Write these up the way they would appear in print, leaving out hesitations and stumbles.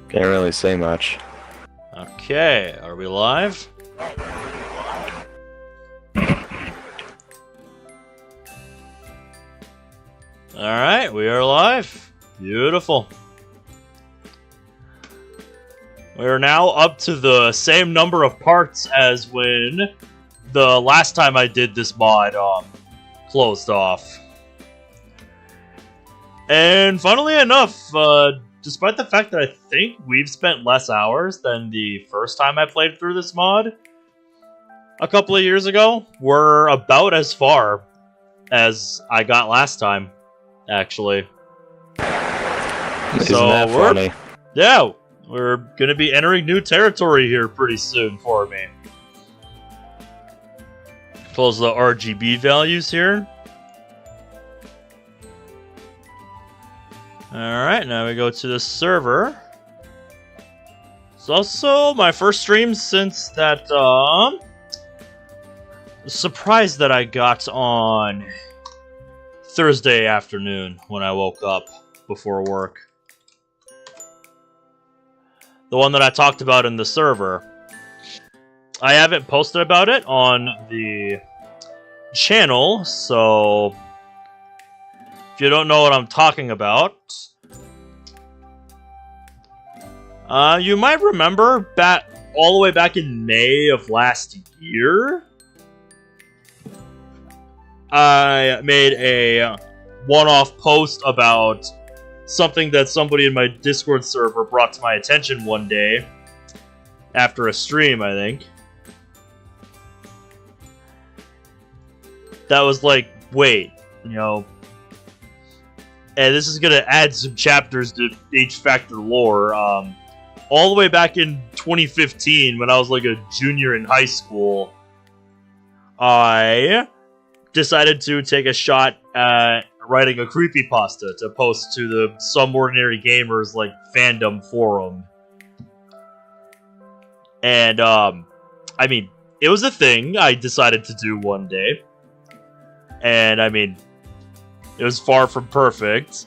Can't really say much. Okay, are we live? Alright, we are live. Beautiful. We are now up to the same number of parts as when the last time I did this mod closed off. And funnily enough, despite the fact that I think we've spent less hours than the first time I played through this mod a couple of years ago, we're about as far as I got last time, actually. Isn't that funny? Yeah, we're gonna be entering new territory here pretty soon for me. Close the RGB values here. Alright, now we go to the server. It's also my first stream since that surprise that I got on Thursday afternoon when I woke up before work. The one that I talked about in the server. I haven't posted about it on the channel, so if you don't know what I'm talking about, you might remember all the way back in May of last year, I made a one-off post about something that somebody in my Discord server brought to my attention one day after a stream, I think. That was like, wait, you know, and this is gonna add some chapters to H-Factor lore. All the way back in 2015, when I was like a junior in high school, I decided to take a shot at writing a creepypasta to post to the Some Ordinary Gamers like fandom forum. And I mean, it was a thing I decided to do one day. And I mean, it was far from perfect.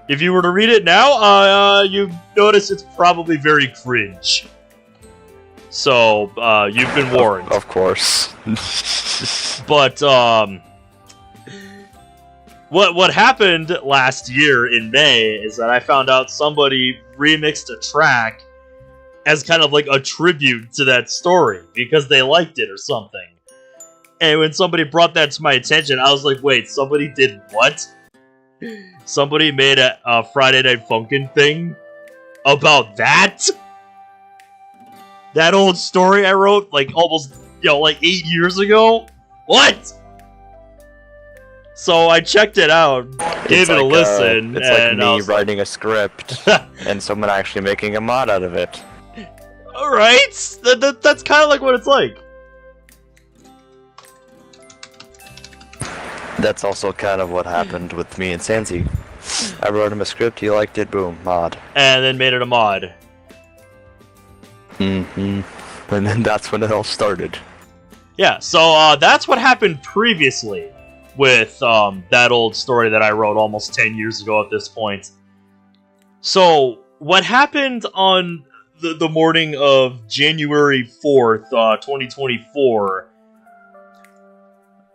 If you were to read it now, you notice it's probably very cringe. So, you've been warned. Of course. But, what happened last year in May is that I found out somebody remixed a track as kind of like a tribute to that story because they liked it or something. And when somebody brought that to my attention, I was like, wait, somebody did what? Somebody made a Friday Night Funkin' thing about that? That old story I wrote, like, almost, like 8 years ago? What? So I checked it out, gave it a listen, it's like me writing a script, and someone actually making a mod out of it. Alright, that's kind of like what it's like. That's also kind of what happened with me and Sansi. I wrote him a script, he liked it, boom, mod. And then made it a mod. Mm-hmm. And then that's when it all started. Yeah, so that's what happened previously with that old story that I wrote almost 10 years ago at this point. So, what happened on the morning of January 4th, 2024...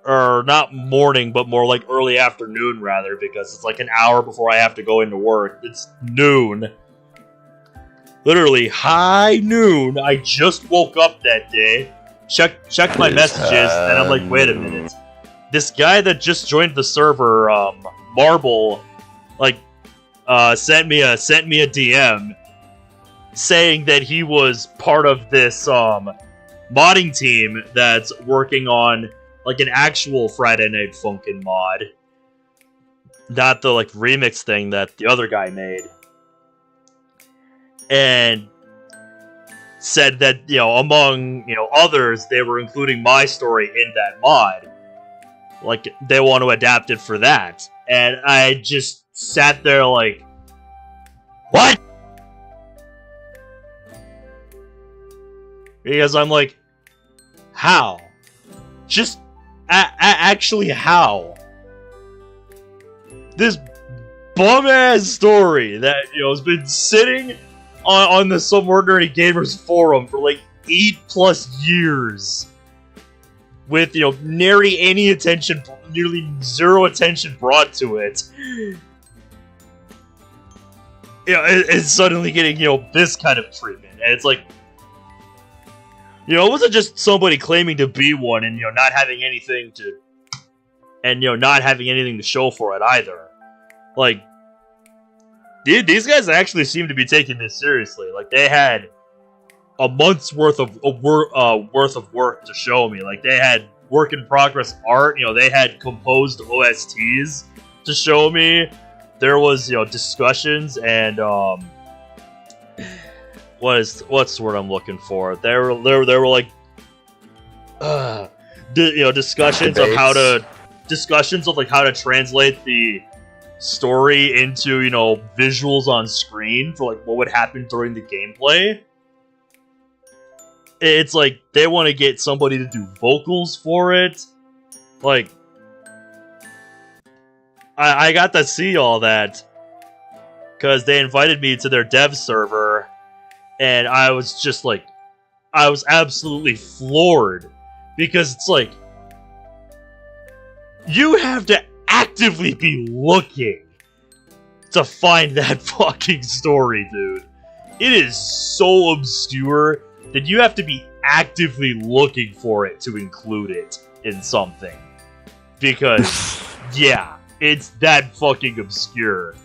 or not morning, but more like early afternoon, rather, because it's like an hour before I have to go into work. It's noon. Literally, high noon. I just woke up that day, checked my messages, and I'm like, wait a minute. This guy that just joined the server, Marble, like, sent me a DM saying that he was part of this, modding team that's working on like an actual Friday Night Funkin' mod. Not the, like, remix thing that the other guy made. And said that, among, others, they were including my story in that mod. Like, they want to adapt it for that. And I just sat there like, what? Because I'm like, how? Just actually, how? This bum-ass story that, has been sitting on the Some Ordinary Gamers forum for like 8+ years, with nearly zero attention brought to it. It's suddenly getting this kind of treatment, and it's like, it wasn't just somebody claiming to be one and not having anything to, and not having anything to show for it either. Like, these guys actually seem to be taking this seriously. Like, they had a month's worth of work to show me. Like, they had work in progress art. They had composed OSTs to show me. There was discussions and what's the word I'm looking for? There were like discussions of how to translate the story into visuals on screen for like what would happen during the gameplay. It's like they want to get somebody to do vocals for it. Like, I got to see all that because they invited me to their dev server, and I was just like, I was absolutely floored because it's like, you have to actively be looking to find that fucking story, dude. It is so obscure that you have to be actively looking for it to include it in something. Because, yeah, it's that fucking obscure.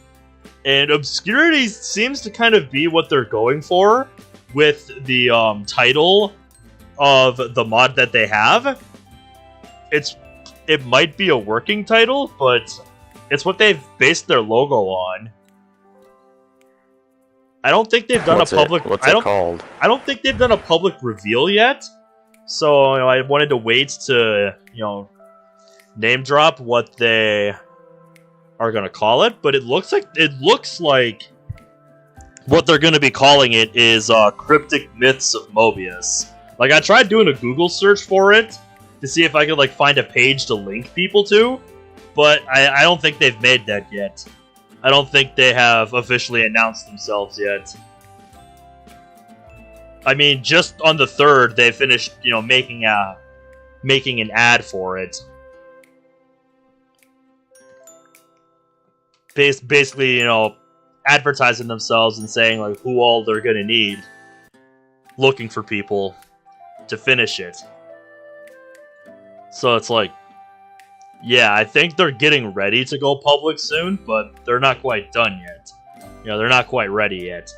And obscurity seems to kind of be what they're going for with the title of the mod that they have. It might be a working title, but it's what they've based their logo on. I don't think they've done What's it called? I don't think they've done a public reveal yet. So I wanted to wait to name drop what they are gonna call it. But it looks like what they're gonna be calling it is Cryptic Myths of Mobius. Like, I tried doing a Google search for it to see if I could find a page to link people to, but I don't think they've made that yet. I don't think they have officially announced themselves yet. I mean, just on the 3rd, they finished, making an ad for it. Basically, advertising themselves and saying who all they're gonna need, looking for people to finish it. So it's like, yeah, I think they're getting ready to go public soon, but they're not quite done yet. They're not quite ready yet.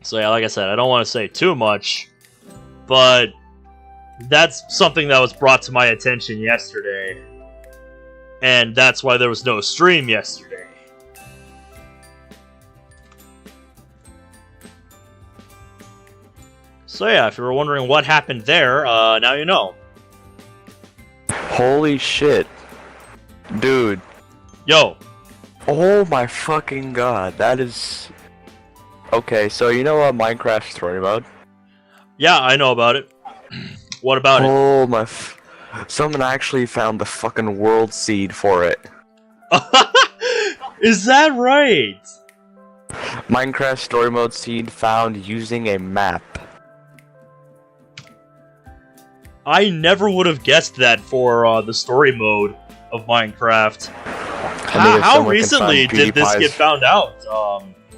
So yeah, like I said, I don't want to say too much, but that's something that was brought to my attention yesterday. And that's why there was no stream yesterday. So yeah, if you were wondering what happened there, now you know. Holy shit. Dude. Yo. Oh my fucking god, that is... Okay, so you know Minecraft Story Mode? Yeah, I know about it. What about it? Oh my... Someone actually found the fucking world seed for it. Is that right? Minecraft Story Mode seed found using a map. I never would have guessed that for the story mode of Minecraft. How recently did this get found out?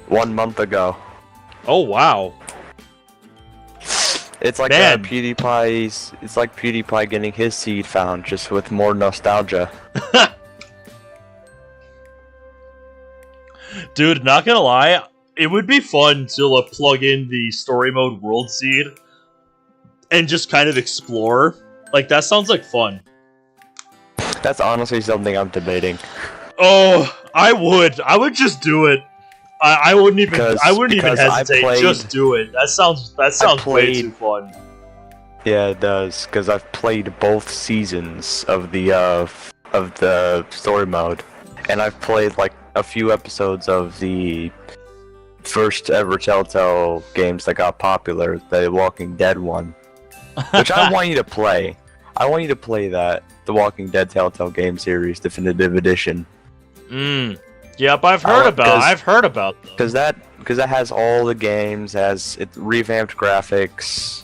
1 month ago. Oh wow! It's like PewDiePie's. It's like PewDiePie getting his seed found, just with more nostalgia. Dude, not gonna lie, it would be fun to plug in the story mode world seed and just kind of explore. Like, that sounds like fun. That's honestly something I'm debating. Oh, I would just do it. I wouldn't even hesitate. Just do it. That sounds way too fun. Yeah, it does, because I've played both seasons of the story mode, and I've played a few episodes of the first ever Telltale games that got popular, the Walking Dead one, which I want you to play. I want you to play that, the Walking Dead Telltale game series definitive edition. Yep, I've heard about them. Because that has all the games, has it revamped graphics.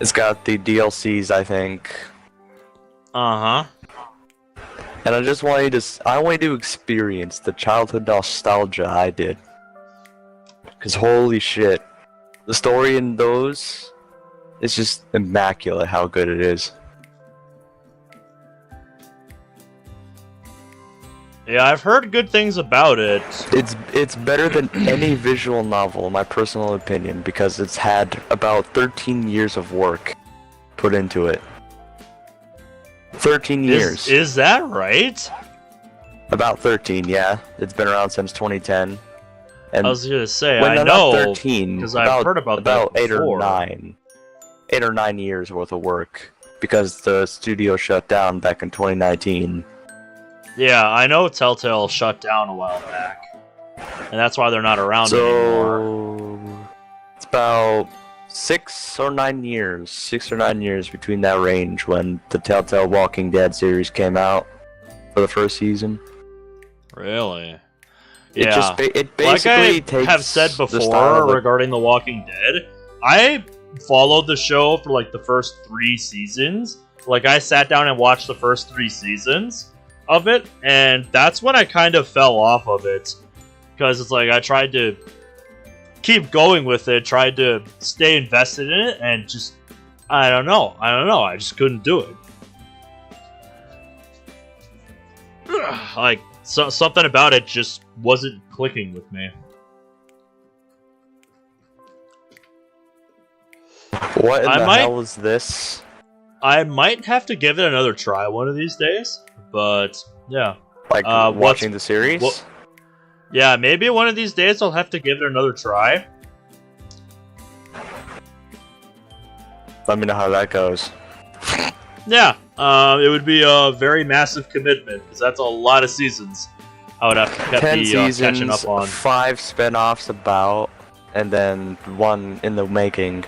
It's got the DLCs, I think. Uh-huh. And I want you to experience the childhood nostalgia I did. Because holy shit, the story in those is just immaculate how good it is. Yeah, I've heard good things about it. It's better than any visual novel, in my personal opinion, because it's had about 13 years of work put into it. 13 years. Is that right? About 13, yeah. It's been around since 2010. And I was gonna say, I know, not 13, because I've heard about that about before. 8 or 9 years worth of work, because the studio shut down back in 2019. Yeah, I know Telltale shut down a while back, and that's why they're not around anymore. So it's about 6 or 9 years between that range when the Telltale Walking Dead series came out for the first season. Really? Yeah. It basically like I have said the before regarding The Walking Dead, I followed the show for like the first 3 seasons. Like I sat down and watched the first 3 seasons of it, and that's when I kind of fell off of it, because it's like I tried to keep going with it, tried to stay invested in it, and just I don't know, I just couldn't do it. Like something about it just wasn't clicking with me. What in the hell is this? I might have to give it another try one of these days, but yeah. Like watching the series? Yeah, maybe one of these days I'll have to give it another try. Let me know how that goes. Yeah, it would be a very massive commitment, because that's a lot of seasons I would have to 10 seasons, catching up on. 5 spin-offs about, and then 1 in the making.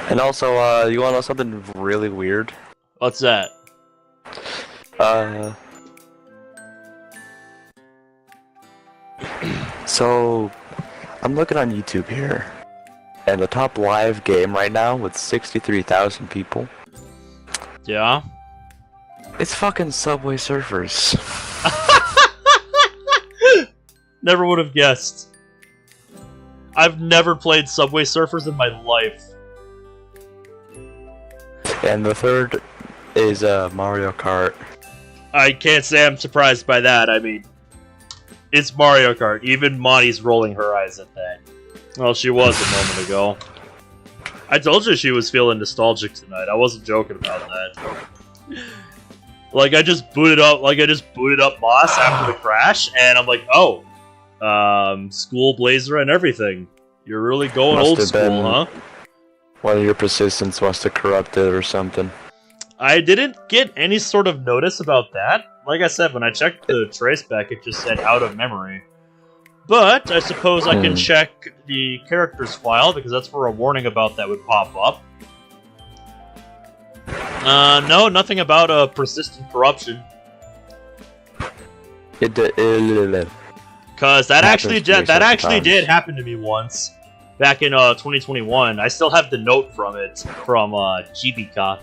And also, you wanna know something really weird? What's that? So, I'm looking on YouTube here, and the top live game right now with 63,000 people. Yeah? It's fucking Subway Surfers. Never would have guessed. I've never played Subway Surfers in my life. And the third is Mario Kart. I can't say I'm surprised by that. I mean, it's Mario Kart. Even Monty's rolling her eyes at that. Well, she was a moment ago. I told you she was feeling nostalgic tonight. I wasn't joking about that. Like I just booted up Moss after the crash, and I'm like, oh, school blazer and everything. You're really going old school, huh? One of your persistence must have corrupted or something. I didn't get any sort of notice about that. Like I said, when I checked the traceback, it just said out of memory. But I suppose I can check the characters file, because that's where a warning about that would pop up. No, nothing about persistent corruption. Because that actually did happen to me once. Back in 2021. I still have the note from it, from Chibika.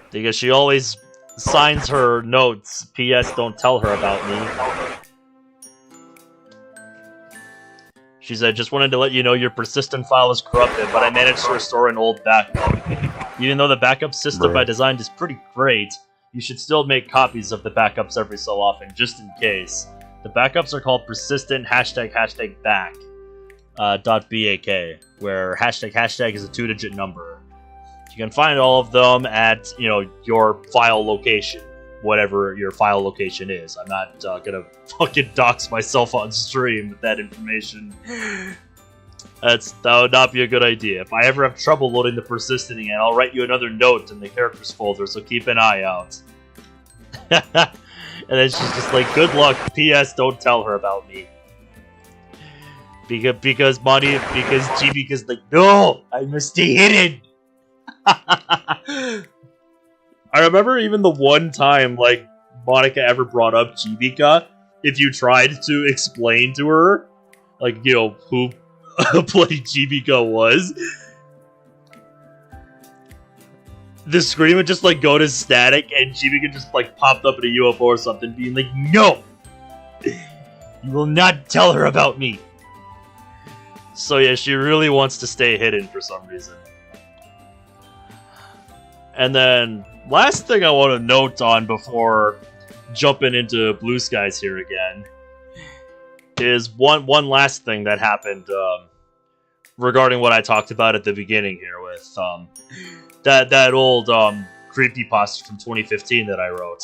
Because she always signs her notes, P.S. don't tell her about me. She said, just wanted to let you know your persistent file is corrupted, but I managed to restore an old backup. Even though the backup system I designed is pretty great, you should still make copies of the backups every so often, just in case. The backups are called persistent #back .bak, where ## is a 2-digit number. You can find all of them at, your file location, whatever your file location is. I'm not gonna fucking dox myself on stream with that information. That would not be a good idea. If I ever have trouble loading the persistent again, I'll write you another note in the characters folder, so keep an eye out. And then she's just like, good luck, P.S. don't tell her about me. Because Chibica's like, no, I must stay hidden. I remember even the one time, like, Monica ever brought up Chibica, if you tried to explain to her, like, you know, who played Chibica was, the screen would just, like, go to static, and Chibica just, like, popped up in a UFO or something, being like, no! You will not tell her about me! So yeah, she really wants to stay hidden for some reason. And then, last thing I want to note on before jumping into Blue Skies here again, is one last thing that happened regarding what I talked about at the beginning here with that old creepypasta from 2015 that I wrote.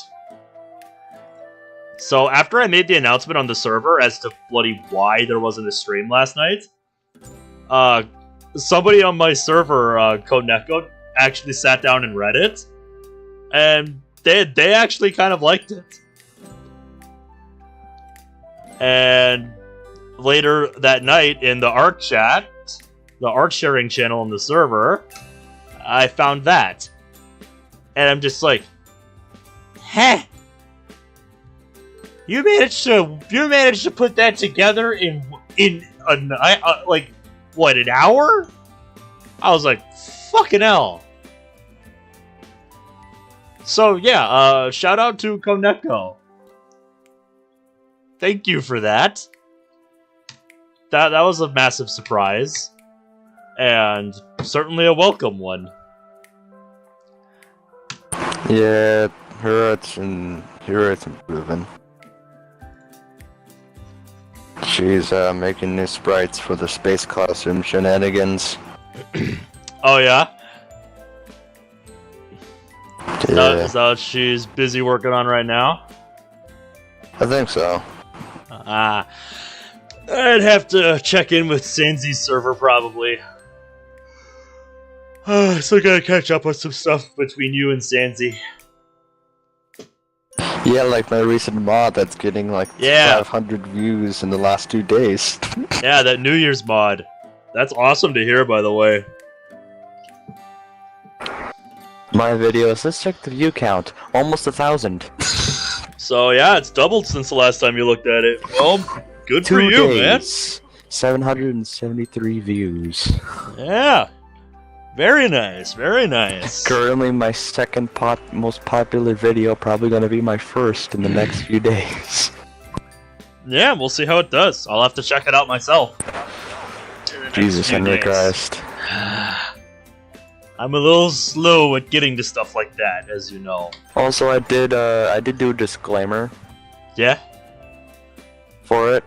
So after I made the announcement on the server as to bloody why there wasn't a stream last night, somebody on my server, Koneko, actually sat down and read it, and they actually kind of liked it. And later that night in the ARC chat, the ARC sharing channel on the server, I found that. And I'm just like, heh! You managed to put that together in a night, like, what, an hour? I was like, fucking hell. So yeah, shout out to Koneko. Thank you for that. That was a massive surprise. And certainly a welcome one. Yeah, here it's improving. She's making new sprites for the space classroom shenanigans. Oh yeah? Yeah. Is that what she's busy working on right now? I think so. I'd have to check in with Sanzi's server probably. Still gotta catch up with some stuff between you and Sanzi. Yeah, like my recent mod that's getting like 500 views in the last 2 days. Yeah, that New Year's mod. That's awesome to hear, by the way. My videos, let's check the view count. Almost 1,000. So yeah, it's doubled since the last time you looked at it. Well, good for you, man. 773 views. Yeah. Very nice, very nice. Currently my second most popular video, probably gonna be my first in the next few days. Yeah, we'll see how it does. I'll have to check it out myself. Jesus, Henry Christ. I'm a little slow at getting to stuff like that, as you know. Also, I did do a disclaimer. Yeah? For it.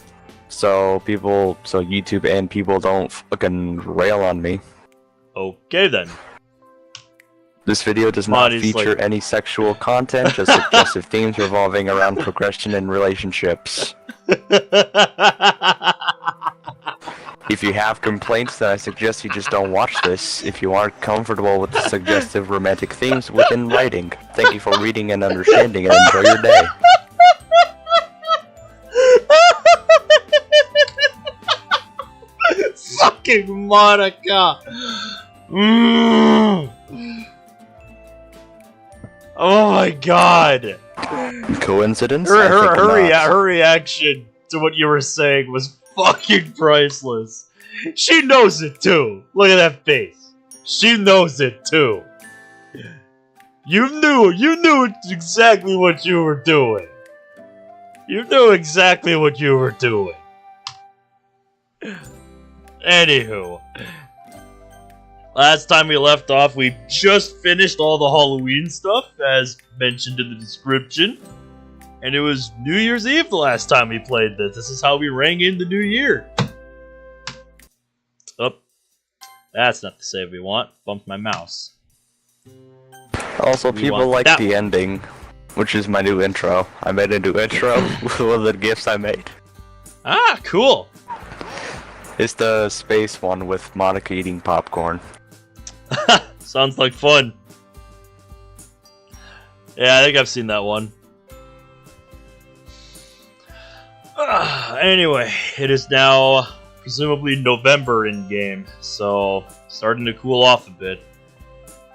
So YouTube and people don't fucking rail on me. Okay then. This video does not feature any sexual content, just suggestive themes revolving around progression and relationships. If you have complaints, then I suggest you just don't watch this. If you aren't comfortable with the suggestive romantic themes within writing, thank you for reading and understanding, and enjoy your day. Fucking Monica! Oh my god! Coincidence? Her reaction to what you were saying was fucking priceless. She knows it too. Look at that face. She knows it too. You knew exactly what you were doing. You knew exactly what you were doing. Anywho. Last time we left off, we just finished all the Halloween stuff, as mentioned in the description. And it was New Year's Eve the last time we played this. This is how we rang in the new year. Oh, that's not the save we want. Bumped my mouse. Also, people like the ending, which is my new intro. I made a new intro with one of the gifts I made. Ah, cool. It's the space one with Monica eating popcorn. Sounds like fun. Yeah, I think I've seen that one. Anyway, it is now presumably November in game, so starting to cool off a bit.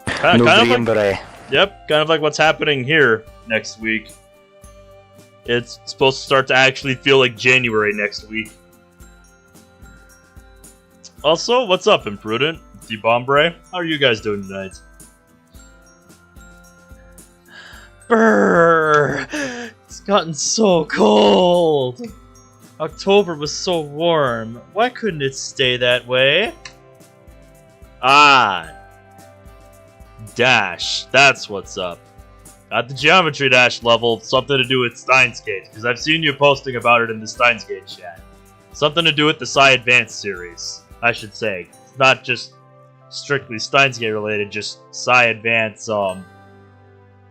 Kind of like, yep, kind of like what's happening here next week. It's supposed to start to actually feel like January next week. Also, what's up, Imprudent? DeBombre? How are you guys doing tonight? Brrr! It's gotten so cold! October was so warm. Why couldn't it stay that way? Ah! Dash. That's what's up. Got the Geometry Dash level, something to do with Steins Gate, because I've seen you posting about it in the Steins Gate chat. Something to do with the Psy Advanced series, I should say. It's not just strictly Steins Gate related, just Psy Advance on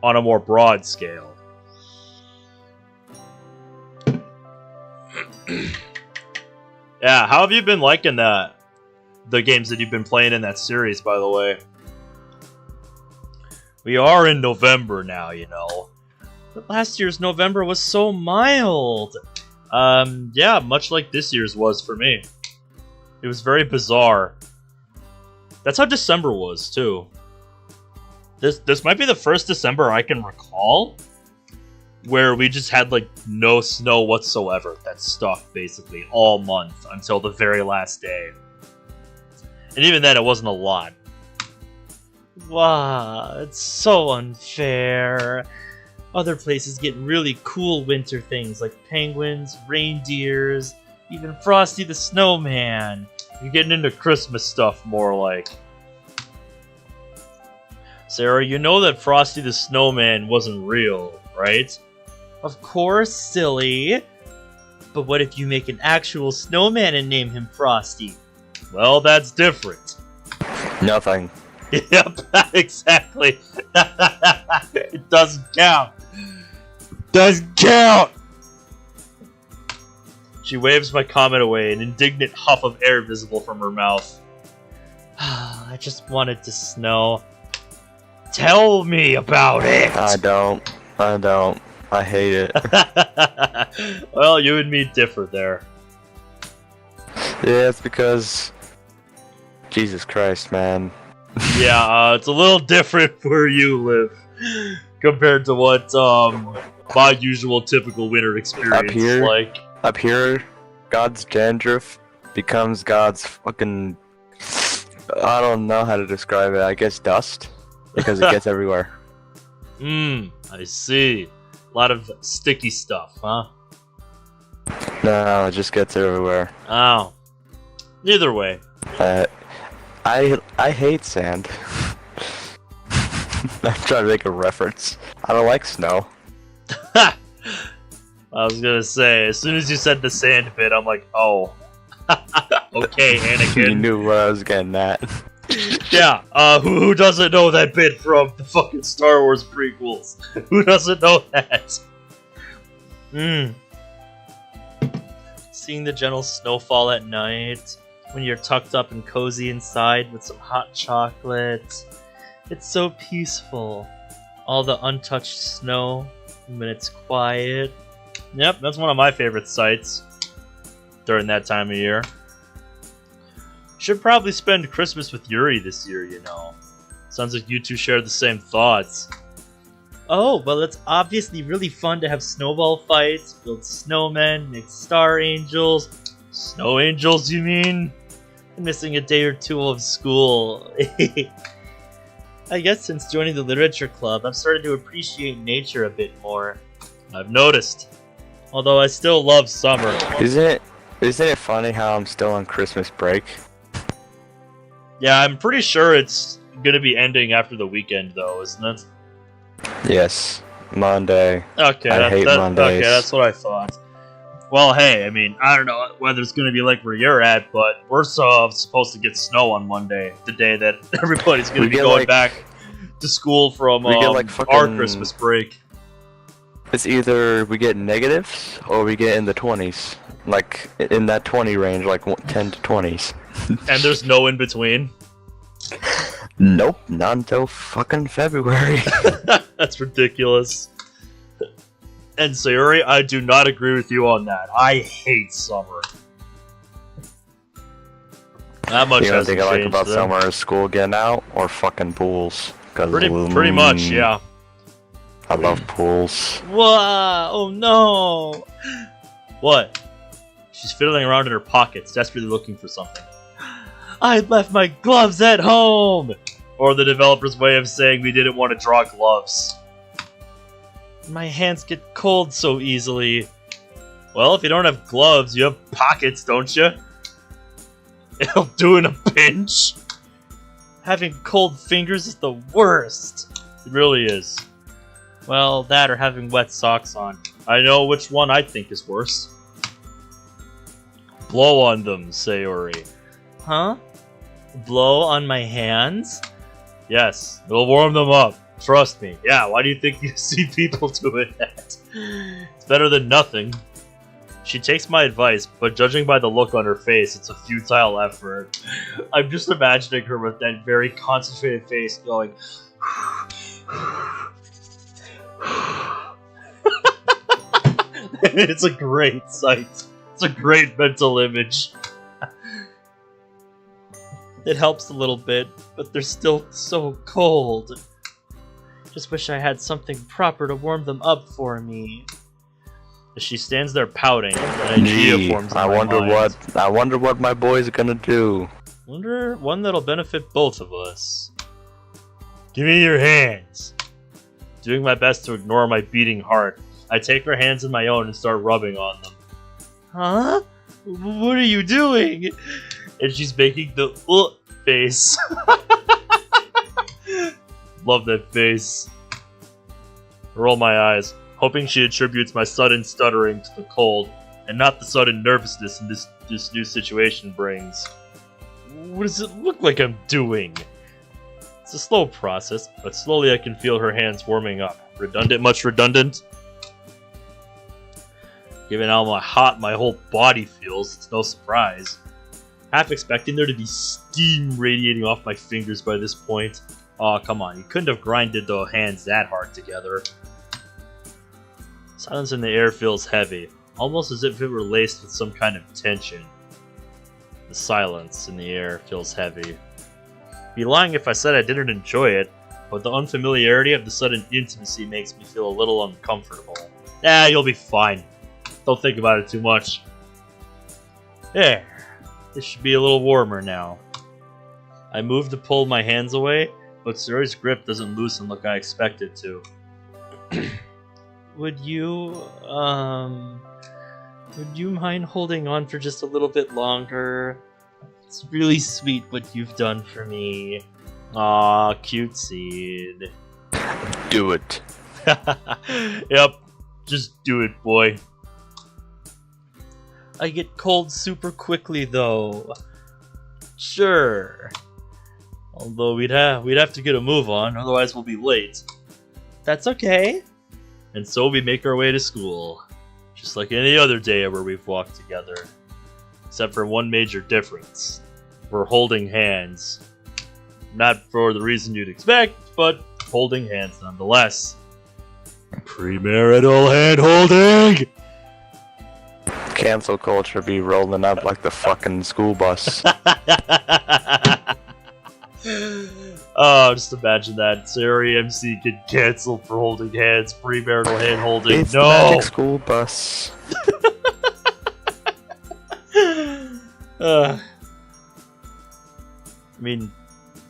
a more broad scale. Yeah, how have you been liking the games that you've been playing in that series, by the way? We are in November now, you know. But last year's November was so mild. Yeah, much like this year's was for me. It was very bizarre. That's how December was, too. This might be the first December I can recall where we just had, like, no snow whatsoever that stuck, basically, all month until the very last day. And even then, it wasn't a lot. Wow, it's so unfair. Other places get really cool winter things like penguins, reindeers, even Frosty the Snowman. You're getting into Christmas stuff more like. Sarah, you know that Frosty the Snowman wasn't real, right? Of course, silly. But what if you make an actual snowman and name him Frosty? Well, that's different. Nothing. Yep, exactly. It doesn't count. Doesn't count! She waves my comment away, an indignant huff of air visible from her mouth. I just wanted to snow. Tell me about it! I don't. I hate it. Well, you and me differ there. Yeah, it's because... Jesus Christ, man. Yeah, it's a little different where you live compared to what my usual typical winter experience is like. Up here, God's dandruff becomes God's fucking... I don't know how to describe it. I guess dust, because it gets everywhere. I see. A lot of sticky stuff, huh? No, it just gets everywhere. Oh. Either way. I hate sand. I'm trying to make a reference. I don't like snow. I was gonna say, as soon as you said the sand bit, I'm like, oh. Okay, Anakin. You knew what I was getting at. Yeah, who doesn't know that bit from the fucking Star Wars prequels? Who doesn't know that? Seeing the gentle snowfall at night, when you're tucked up and cozy inside with some hot chocolate. It's so peaceful. All the untouched snow, when it's quiet. Yep, that's one of my favorite sights during that time of year. Should probably spend Christmas with Yuri this year, you know. Sounds like you two share the same thoughts. Oh, well, it's obviously really fun to have snowball fights, build snowmen, make star angels. Snow angels, you mean? I'm missing a day or two of school. I guess since joining the literature club, I've started to appreciate nature a bit more. I've noticed. Although I still love summer. Isn't it funny how I'm still on Christmas break? Yeah, I'm pretty sure it's gonna be ending after the weekend, though, isn't it? Yes, Monday. Okay, I hate Mondays. Okay, that's what I thought. Well, hey, I mean, I don't know whether it's gonna be like where you're at, but we're supposed to get snow on Monday, the day that everybody's gonna be going back to school from our Christmas break. It's either we get negatives or we get in the 20s. Like, in that 20 range, like 10 to 20s. And there's no in between? Nope, not until fucking February. That's ridiculous. And Sayori, I do not agree with you on that. I hate summer. Not much The only hasn't thing I like changed, about though. summer is school getting out or fucking pools. Pretty much, yeah. I love pools. Whoa! Oh no! What? She's fiddling around in her pockets, desperately looking for something. I left my gloves at home! Or the developer's way of saying we didn't want to draw gloves. My hands get cold so easily. Well, if you don't have gloves, you have pockets, don't you? It'll do in a pinch. Having cold fingers is the worst. It really is. Well, that or having wet socks on. I know which one I think is worse. Blow on them, Sayori. Huh? Blow on my hands? Yes, it'll warm them up. Trust me. Yeah, why do you think you see people doing that? It's better than nothing. She takes my advice, but judging by the look on her face, it's a futile effort. I'm just imagining her with that very concentrated face going... It's a great sight. It's a great mental image. It helps a little bit, but they're still so cold. Just wish I had something proper to warm them up for me. As she stands there pouting, an idea forms in my mind. I wonder what my boy's gonna do. Wonder one that'll benefit both of us. Give me your hands. Doing my best to ignore my beating heart, I take her hands in my own and start rubbing on them. Huh? What are you doing? And she's making the face. Love that face. I roll my eyes, hoping she attributes my sudden stuttering to the cold, and not the sudden nervousness this new situation brings. What does it look like I'm doing? It's a slow process, but slowly I can feel her hands warming up. Redundant? Much redundant? Given how hot my whole body feels, it's no surprise. Half expecting there to be steam radiating off my fingers by this point. Aw, come on, you couldn't have grinded the hands that hard together. Silence in the air feels heavy, almost as if it were laced with some kind of tension. The silence in the air feels heavy. I'd be lying if I said I didn't enjoy it, but the unfamiliarity of the sudden intimacy makes me feel a little uncomfortable. You'll be fine. Don't think about it too much. There. This should be a little warmer now. I move to pull my hands away, but Sayori's grip doesn't loosen like I expect it to. Would you mind holding on for just a little bit longer? It's really sweet what you've done for me. Aw, cute seed. Do it. Yep, just do it, boy. I get cold super quickly, though. Sure. Although we'd have to get a move on, otherwise we'll be late. That's okay. And so we make our way to school. Just like any other day where we've walked together. Except for one major difference. We're holding hands. Not for the reason you'd expect, but holding hands nonetheless. Premarital hand-holding! Cancel culture be rolling up like the fucking school bus. Oh, just imagine that. Sayori MC get canceled for holding hands, premarital hand holding. It's no! the magic school bus. I mean,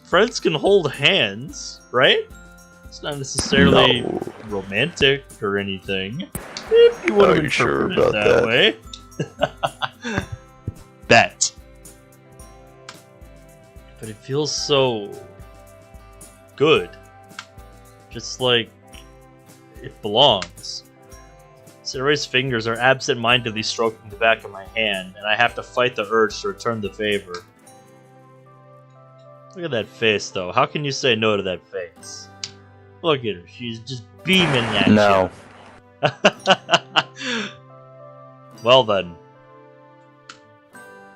friends can hold hands, right? It's not necessarily romantic or anything. If you want to interpret it that way. Bet. But it feels so good. Just like it belongs. Sayori's fingers are absent-mindedly stroking the back of my hand, and I have to fight the urge to return the favor. Look at that face, though. How can you say no to that face? Look at her. She's just beaming at No. you. Well then.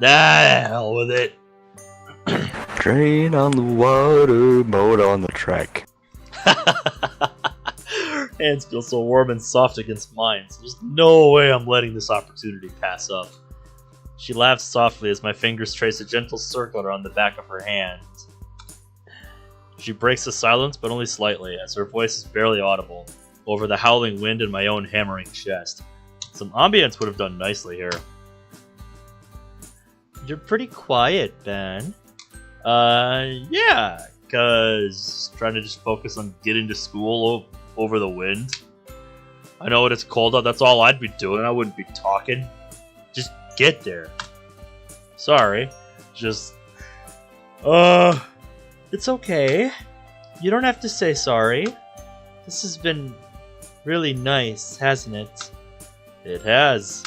Hell with it. Train on the water, boat on the track. Hands feel so warm and soft against mine, so there's no way I'm letting this opportunity pass up. She laughs softly as my fingers trace a gentle circle around the back of her hand. She breaks the silence, but only slightly, as her voice is barely audible, over the howling wind and my own hammering chest. Some ambience would have done nicely here. You're pretty quiet, Ben. Yeah, cause trying to just focus on getting to school over the wind. I know it's cold out, that's all I'd be doing, I wouldn't be talking. Just get there. Sorry. Just... It's okay. You don't have to say sorry. This has been really nice, hasn't it? It has.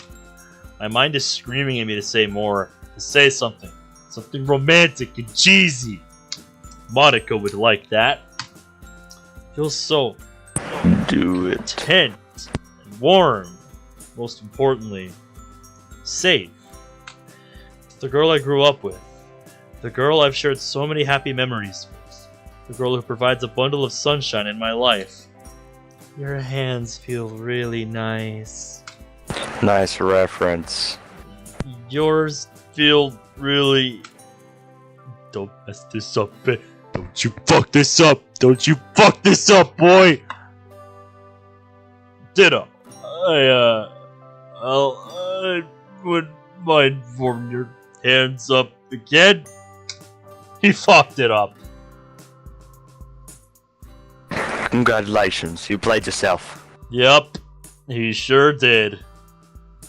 My mind is screaming at me to say more, to say something. Something romantic and cheesy. Monica would like that. Feels so... Do it. tense and warm. Most importantly, safe. The girl I grew up with. The girl I've shared so many happy memories with. The girl who provides a bundle of sunshine in my life. Your hands feel really nice. Nice reference. Yours feel really... Don't mess this up, Ben. Don't you fuck this up. Don't you fuck this up, boy. Ditto. I wouldn't mind warming your hands up again. He fucked it up. Congratulations, you played yourself. Yep, he sure did.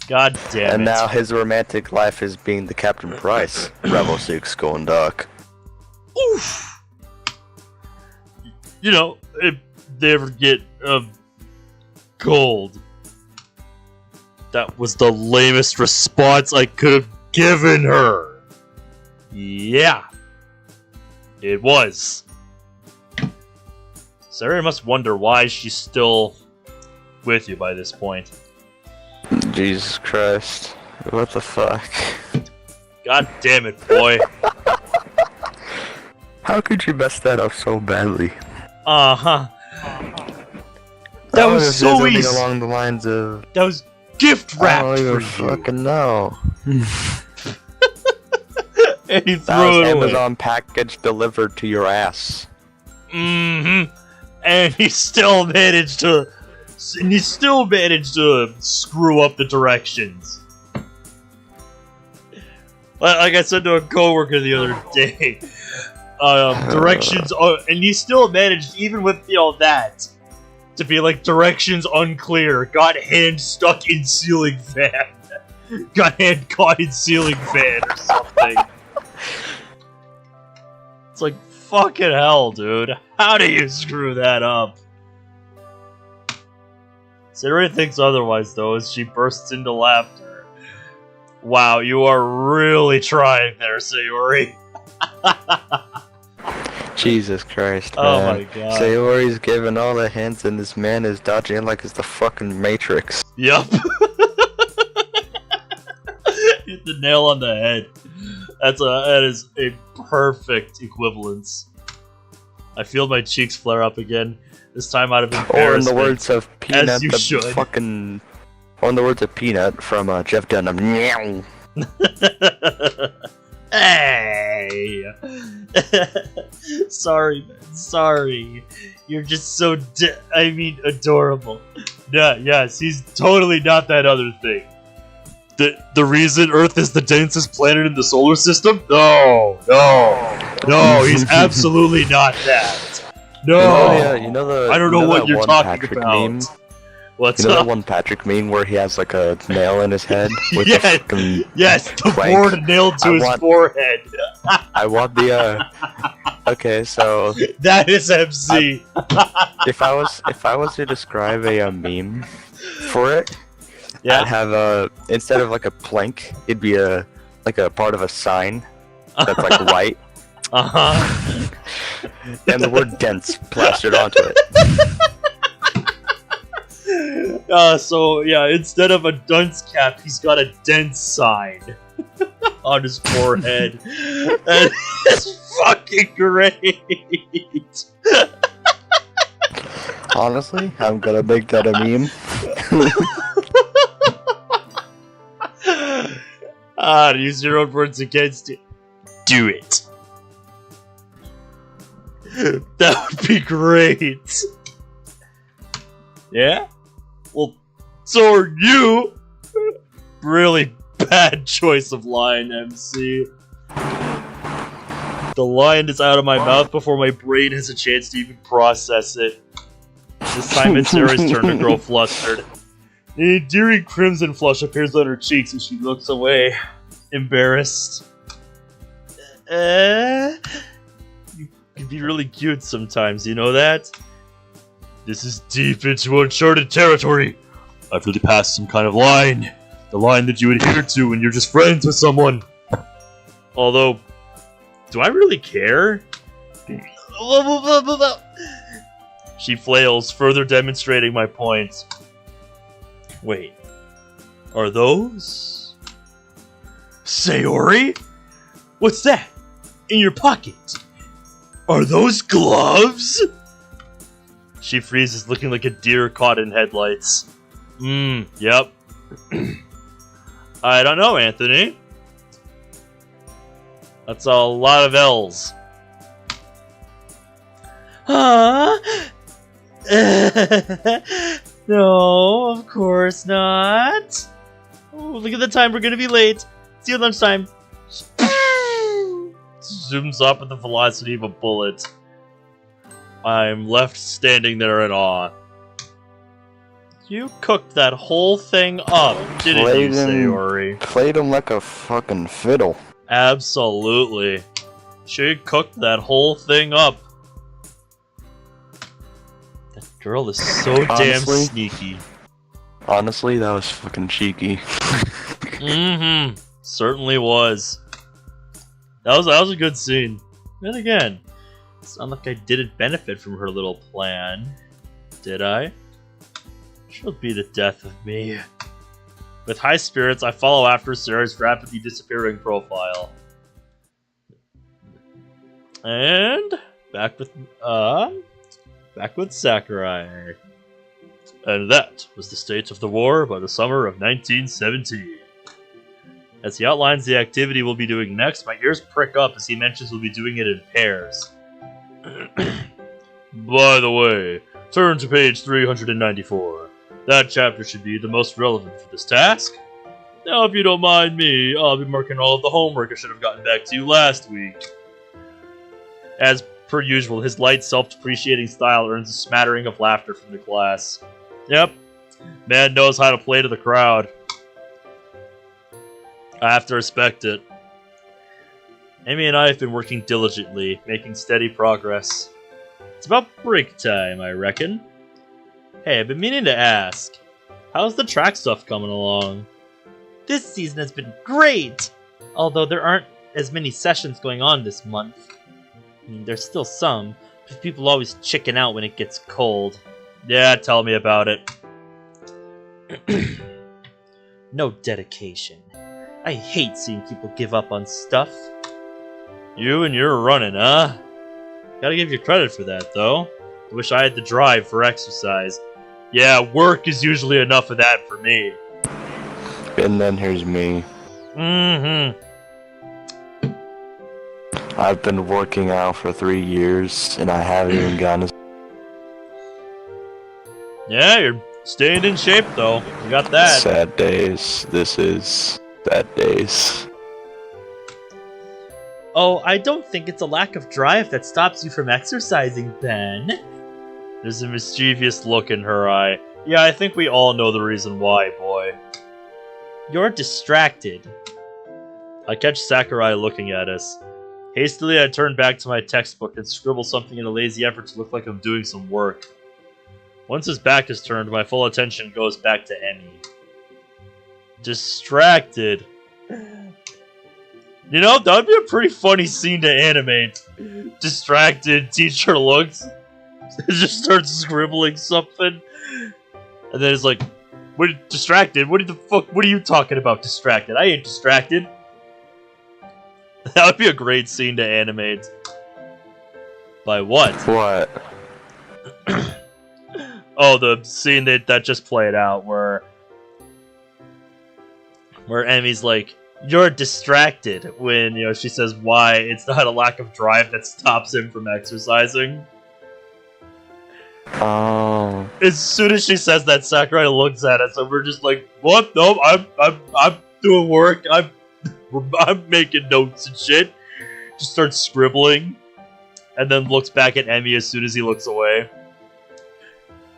God damn it. And now his romantic life is being the Captain Price. Rebel 6 going dark. Oof. You know, if they ever get cold. That was the lamest response I could have given her. Yeah. It was. Sayori must wonder why she's still with you by this point. Jesus Christ. What the fuck? God damn it, boy. How could you mess that up so badly? Uh-huh. That was so easy. Along the lines of... That was gift wrapped I don't even for you. fucking know. And he That threw was it away. Amazon package delivered to your ass. Mm-hmm. And he still managed to... screw up the directions. Like I said to a coworker the other day, directions, and he still managed, even with that, to be like directions unclear. Got hand stuck in ceiling fan. Got hand caught in ceiling fan or something. It's like fucking hell, dude. How do you screw that up? Sayori thinks otherwise, though, as she bursts into laughter. Wow, you are really trying there, Sayori. Jesus Christ, man. Oh my god. Sayori's giving all the hints and this man is dodging it like it's the fucking Matrix. Yup. Hit the nail on the head. That is a perfect equivalence. I feel my cheeks flare up again. This time out of embarrassment. Or in the words of Peanut, as you should. Or in the words of Peanut from Jeff Dunham. Meow. Hey! Sorry, man. Sorry. You're just so adorable. Yeah, yes, he's totally not that other thing. The reason Earth is the densest planet in the solar system? No, he's absolutely not that. No, I don't know what you're talking Patrick about. Meme? What's You know up? that one Patrick meme where he has like a nail in his head? With Yes, a fucking yes, the plank? board nailed to his forehead. I want the okay, so That is MC. if I was to describe a meme for it, Yeah. I'd have instead of like a plank, it'd be like a part of a sign that's like white, Uh-huh. and the word dense plastered onto it. So yeah, instead of a dunce cap, he's got a dense sign on his forehead. And it's fucking great. Honestly, I'm gonna make that a meme. To use your own words against it. Do it. That would be great. Yeah? Well, so are you. Really bad choice of line, MC. The line is out of my mouth before my brain has a chance to even process it. This time it's Sayori's turn to grow flustered. An endearing crimson flush appears on her cheeks as she looks away, embarrassed. You can be really cute sometimes, you know that? This is deep into uncharted territory. I've really passed some kind of line. The line that you adhere to when you're just friends with someone. Although, do I really care? She flails, further demonstrating my point. Wait, are those... Sayori? What's that? In your pocket? Are those gloves? She freezes, looking like a deer caught in headlights. Yep. I don't know, Anthony. That's a lot of L's. Huh? No, of course not. Oh, look at the time, we're gonna be late. See you at lunchtime. Zooms up at the velocity of a bullet. I'm left standing there in awe. You cooked that whole thing up, didn't you, Sayori? Played him like a fucking fiddle. Absolutely. She cooked that whole thing up. That girl is so damn sneaky. Honestly, that was fucking cheeky. Certainly was. That was a good scene. And again, it's not like I didn't benefit from her little plan. Did I? She'll be the death of me. With high spirits, I follow after Sayori's rapidly disappearing profile. And back with Sakurai. And that was the state of the war by the summer of 1917. As he outlines the activity we'll be doing next, my ears prick up as he mentions we'll be doing it in pairs. By the way, turn to page 394. That chapter should be the most relevant for this task. Now, if you don't mind me, I'll be marking all of the homework I should have gotten back to you last week. As per usual, his light, self-depreciating style earns a smattering of laughter from the class. Yep, man knows how to play to the crowd. I have to respect it. Amy and I have been working diligently, making steady progress. It's about break time, I reckon. Hey, I've been meaning to ask, how's the track stuff coming along? This season has been great! Although there aren't as many sessions going on this month. I mean, there's still some, but people always chicken out when it gets cold. Yeah, tell me about it. No dedication. I hate seeing people give up on stuff. You and your running, huh? Gotta give you credit for that, though. I wish I had the drive for exercise. Yeah, work is usually enough of that for me. And then here's me. I've been working out for 3 years, and I haven't even gotten... Yeah, you're staying in shape, though. You got that. Sad days. This is... sad days. Oh, I don't think it's a lack of drive that stops you from exercising, Ben. There's a mischievous look in her eye. Yeah, I think we all know the reason why, boy. You're distracted. I catch Sakurai looking at us. Hastily, I turn back to my textbook and scribble something in a lazy effort to look like I'm doing some work. Once his back is turned, my full attention goes back to Emmy. Distracted. You know, that would be a pretty funny scene to animate. Distracted, teacher looks, just starts scribbling something, and then it's like, "What? Distracted? What the fuck? What are you talking about? Distracted? I ain't distracted." That would be a great scene to animate. By what? What? Oh, the scene that just played out where Emmy's like, you're distracted when, she says why it's not a lack of drive that stops him from exercising. Oh. As soon as she says that, Sakurai looks at us, and we're just like, "What? No, I'm doing work. I'm making notes and shit." Just starts scribbling, and then looks back at Emmy as soon as he looks away.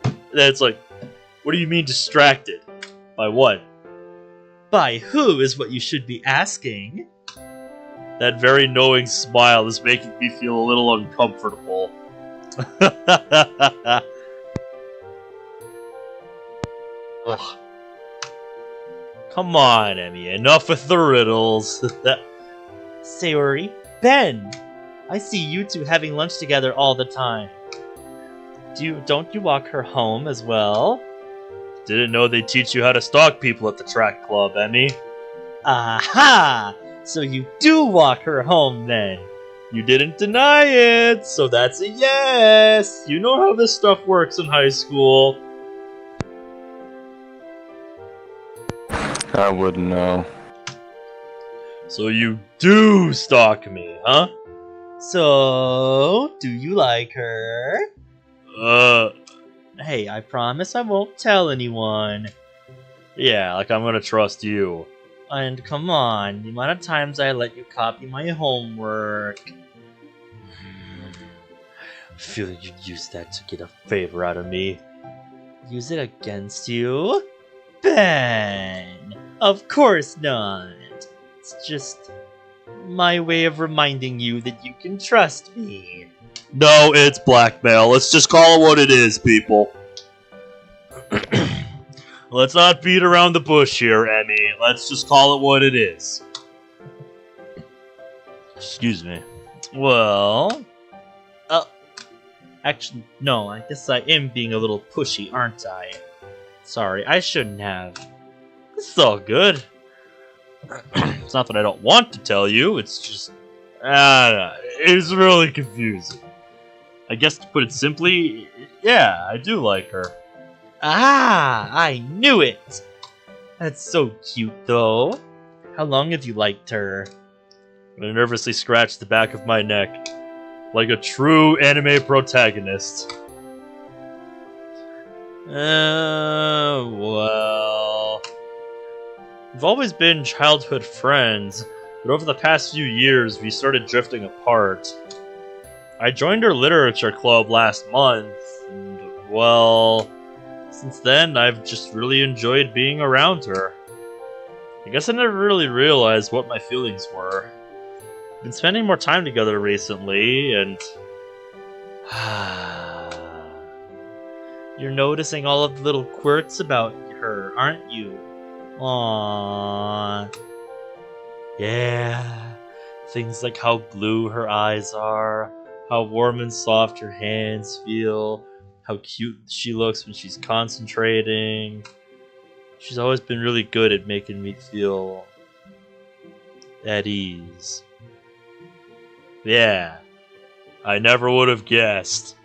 And then it's like, "What do you mean distracted? By what?" "By who is what you should be asking." That very knowing smile is making me feel a little uncomfortable. Ugh. Come on, Emmy, enough with the riddles. Sayori, Ben, I see you two having lunch together all the time. Don't you walk her home as well? Didn't know they teach you how to stalk people at the track club, Emmy. Aha! So you do walk her home then. You didn't deny it, so that's a yes. You know how this stuff works in high school. I wouldn't know. So you do stalk me, huh? So, do you like her? Hey, I promise I won't tell anyone. Yeah, like I'm gonna trust you. And come on, the amount of times I let you copy my homework. I feel like you'd use that to get a favor out of me. Use it against you? Ben! Of course not. It's just my way of reminding you that you can trust me. No, it's blackmail. Let's just call it what it is, people. Let's not beat around the bush here, Emmy. Let's just call it what it is. Excuse me. Well... actually, no, I guess I am being a little pushy, aren't I? Sorry, I shouldn't have. It's all good. It's not that I don't want to tell you, it's just... it's really confusing. I guess to put it simply, yeah, I do like her. Ah, I knew it! That's so cute, though. How long have you liked her? I nervously scratched the back of my neck, like a true anime protagonist. Well... We've always been childhood friends, but over the past few years, we started drifting apart. I joined her literature club last month, and, well... Since then, I've just really enjoyed being around her. I guess I never really realized what my feelings were. We've been spending more time together recently, and... You're noticing all of the little quirks about her, aren't you? Aww. Yeah. Things like how blue her eyes are, how warm and soft her hands feel, how cute she looks when she's concentrating. She's always been really good at making me feel at ease. Yeah, I never would have guessed.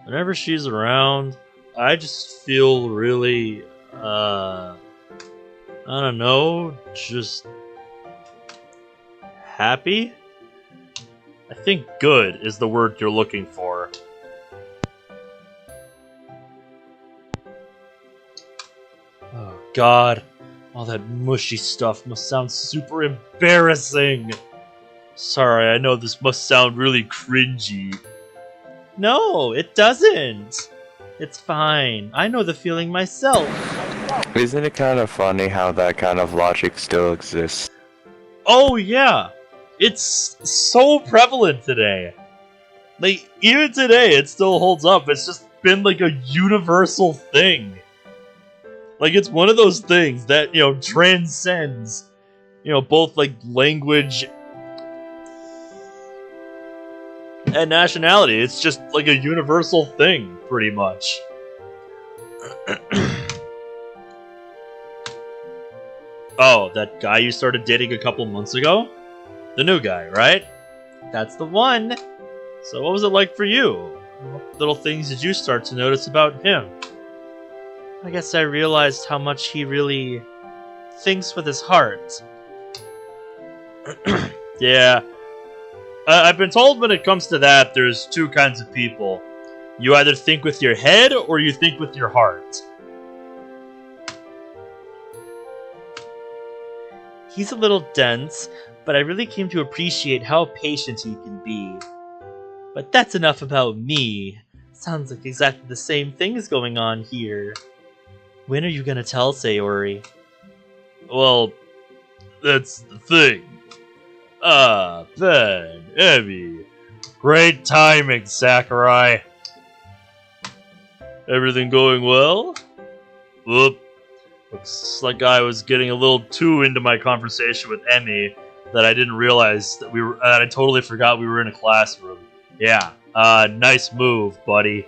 Whenever she's around, I just feel really, I don't know, just happy? I think good is the word you're looking for. Oh god, all that mushy stuff must sound super embarrassing. Sorry, I know this must sound really cringy. No, it doesn't. It's fine. I know the feeling myself. Isn't it kind of funny how that kind of logic still exists? Oh yeah, it's so prevalent today. Like, even today, it still holds up. It's just been like a universal thing. Like, it's one of those things that, transcends, both like language and nationality. It's just like a universal thing, pretty much. Oh, that guy you started dating a couple months ago? The new guy, right? That's the one. So what was it like for you? What little things did you start to notice about him? I guess I realized how much he really thinks with his heart. Yeah. I've been told when it comes to that, there's two kinds of people. You either think with your head, or you think with your heart. He's a little dense, but I really came to appreciate how patient he can be. But that's enough about me. Sounds like exactly the same thing is going on here. When are you gonna tell Sayori? Well, that's the thing. Ben, Emmy. Great timing, Sakurai. Everything going well? Whoop. Looks like I was getting a little too into my conversation with Emmy that I didn't realize that I totally forgot we were in a classroom. Yeah, nice move, buddy.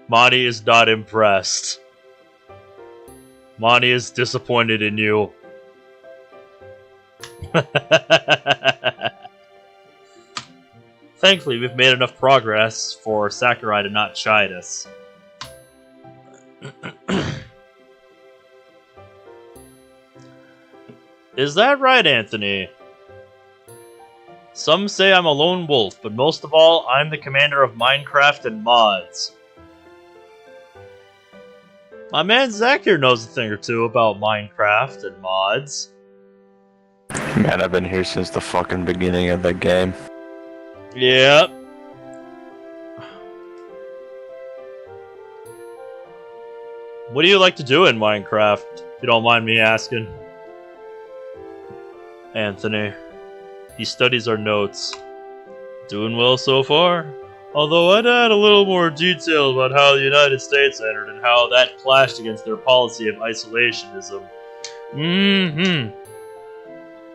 Monty is not impressed. Monty is disappointed in you. Thankfully, we've made enough progress for Sakurai to not chide us. Is that right, Anthony? Some say I'm a lone wolf, but most of all, I'm the commander of Minecraft and mods. My man Zach here knows a thing or two about Minecraft and mods. Man, I've been here since the fucking beginning of the game. Yep. What do you like to do in Minecraft, if you don't mind me asking? Anthony. He studies our notes. Doing well so far? Although I'd add a little more detail about how the United States entered and how that clashed against their policy of isolationism. It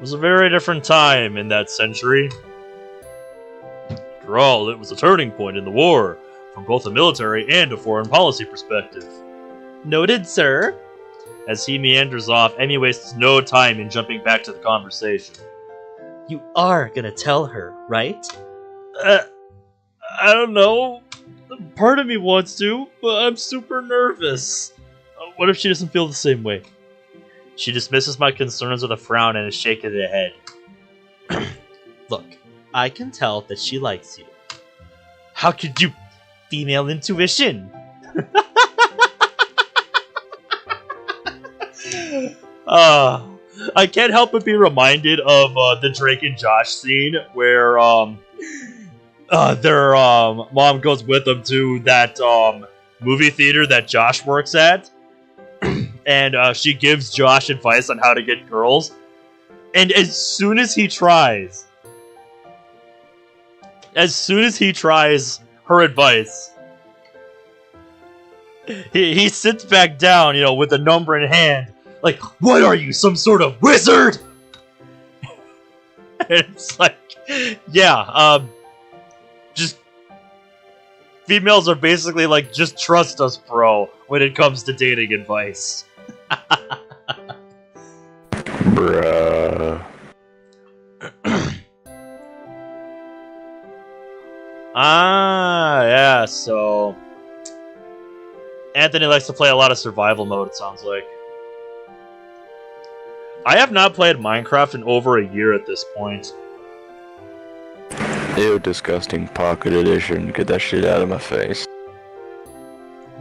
was a very different time in that century. After all, it was a turning point in the war, from both a military and a foreign policy perspective. Noted, sir. As he meanders off, Emmy wastes no time in jumping back to the conversation. You are gonna tell her, right? I don't know. Part of me wants to, but I'm super nervous. What if she doesn't feel the same way? She dismisses my concerns with a frown and a shake of the head. Look, I can tell that she likes you. How could you? Female intuition! I can't help but be reminded of the Drake and Josh scene where their mom goes with them to that movie theater that Josh works at, and she gives Josh advice on how to get girls, and as soon as he tries her advice, he sits back down, you know, with the number in hand. Like, what are you, some sort of wizard? And it's like, yeah, just females are basically like, just trust us, bro, when it comes to dating advice. Bruh. Yeah, so Anthony likes to play a lot of survival mode, it sounds like. I have not played Minecraft in over a year at this point. Ew, disgusting Pocket Edition. Get that shit out of my face.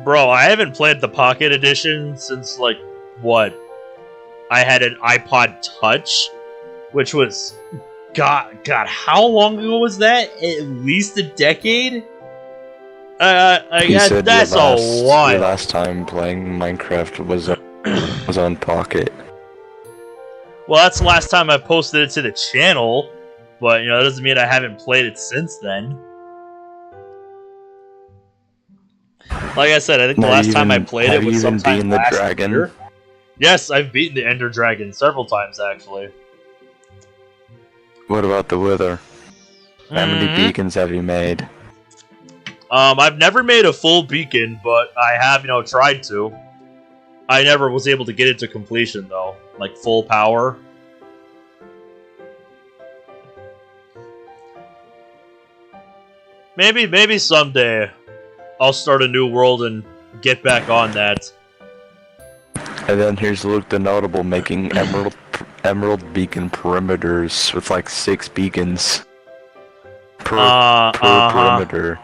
Bro, I haven't played the Pocket Edition since, like, what? I had an iPod Touch, which was... God, how long ago was that? At least a decade? That's a while. The last time playing Minecraft was on Pocket. Well, that's the last time I posted it to the channel, but, you know, that doesn't mean I haven't played it since then. Like I said, I think the last time I played it was sometime last year. Yes, I've beaten the Ender Dragon several times, actually. What about the Wither? How many beacons have you made? I've never made a full beacon, but I have, you know, tried to. I never was able to get it to completion, though. Like, full power. Maybe someday. I'll start a new world and get back on that. And then here's Luke the Notable making emerald beacon perimeters with like 6 beacons per perimeter.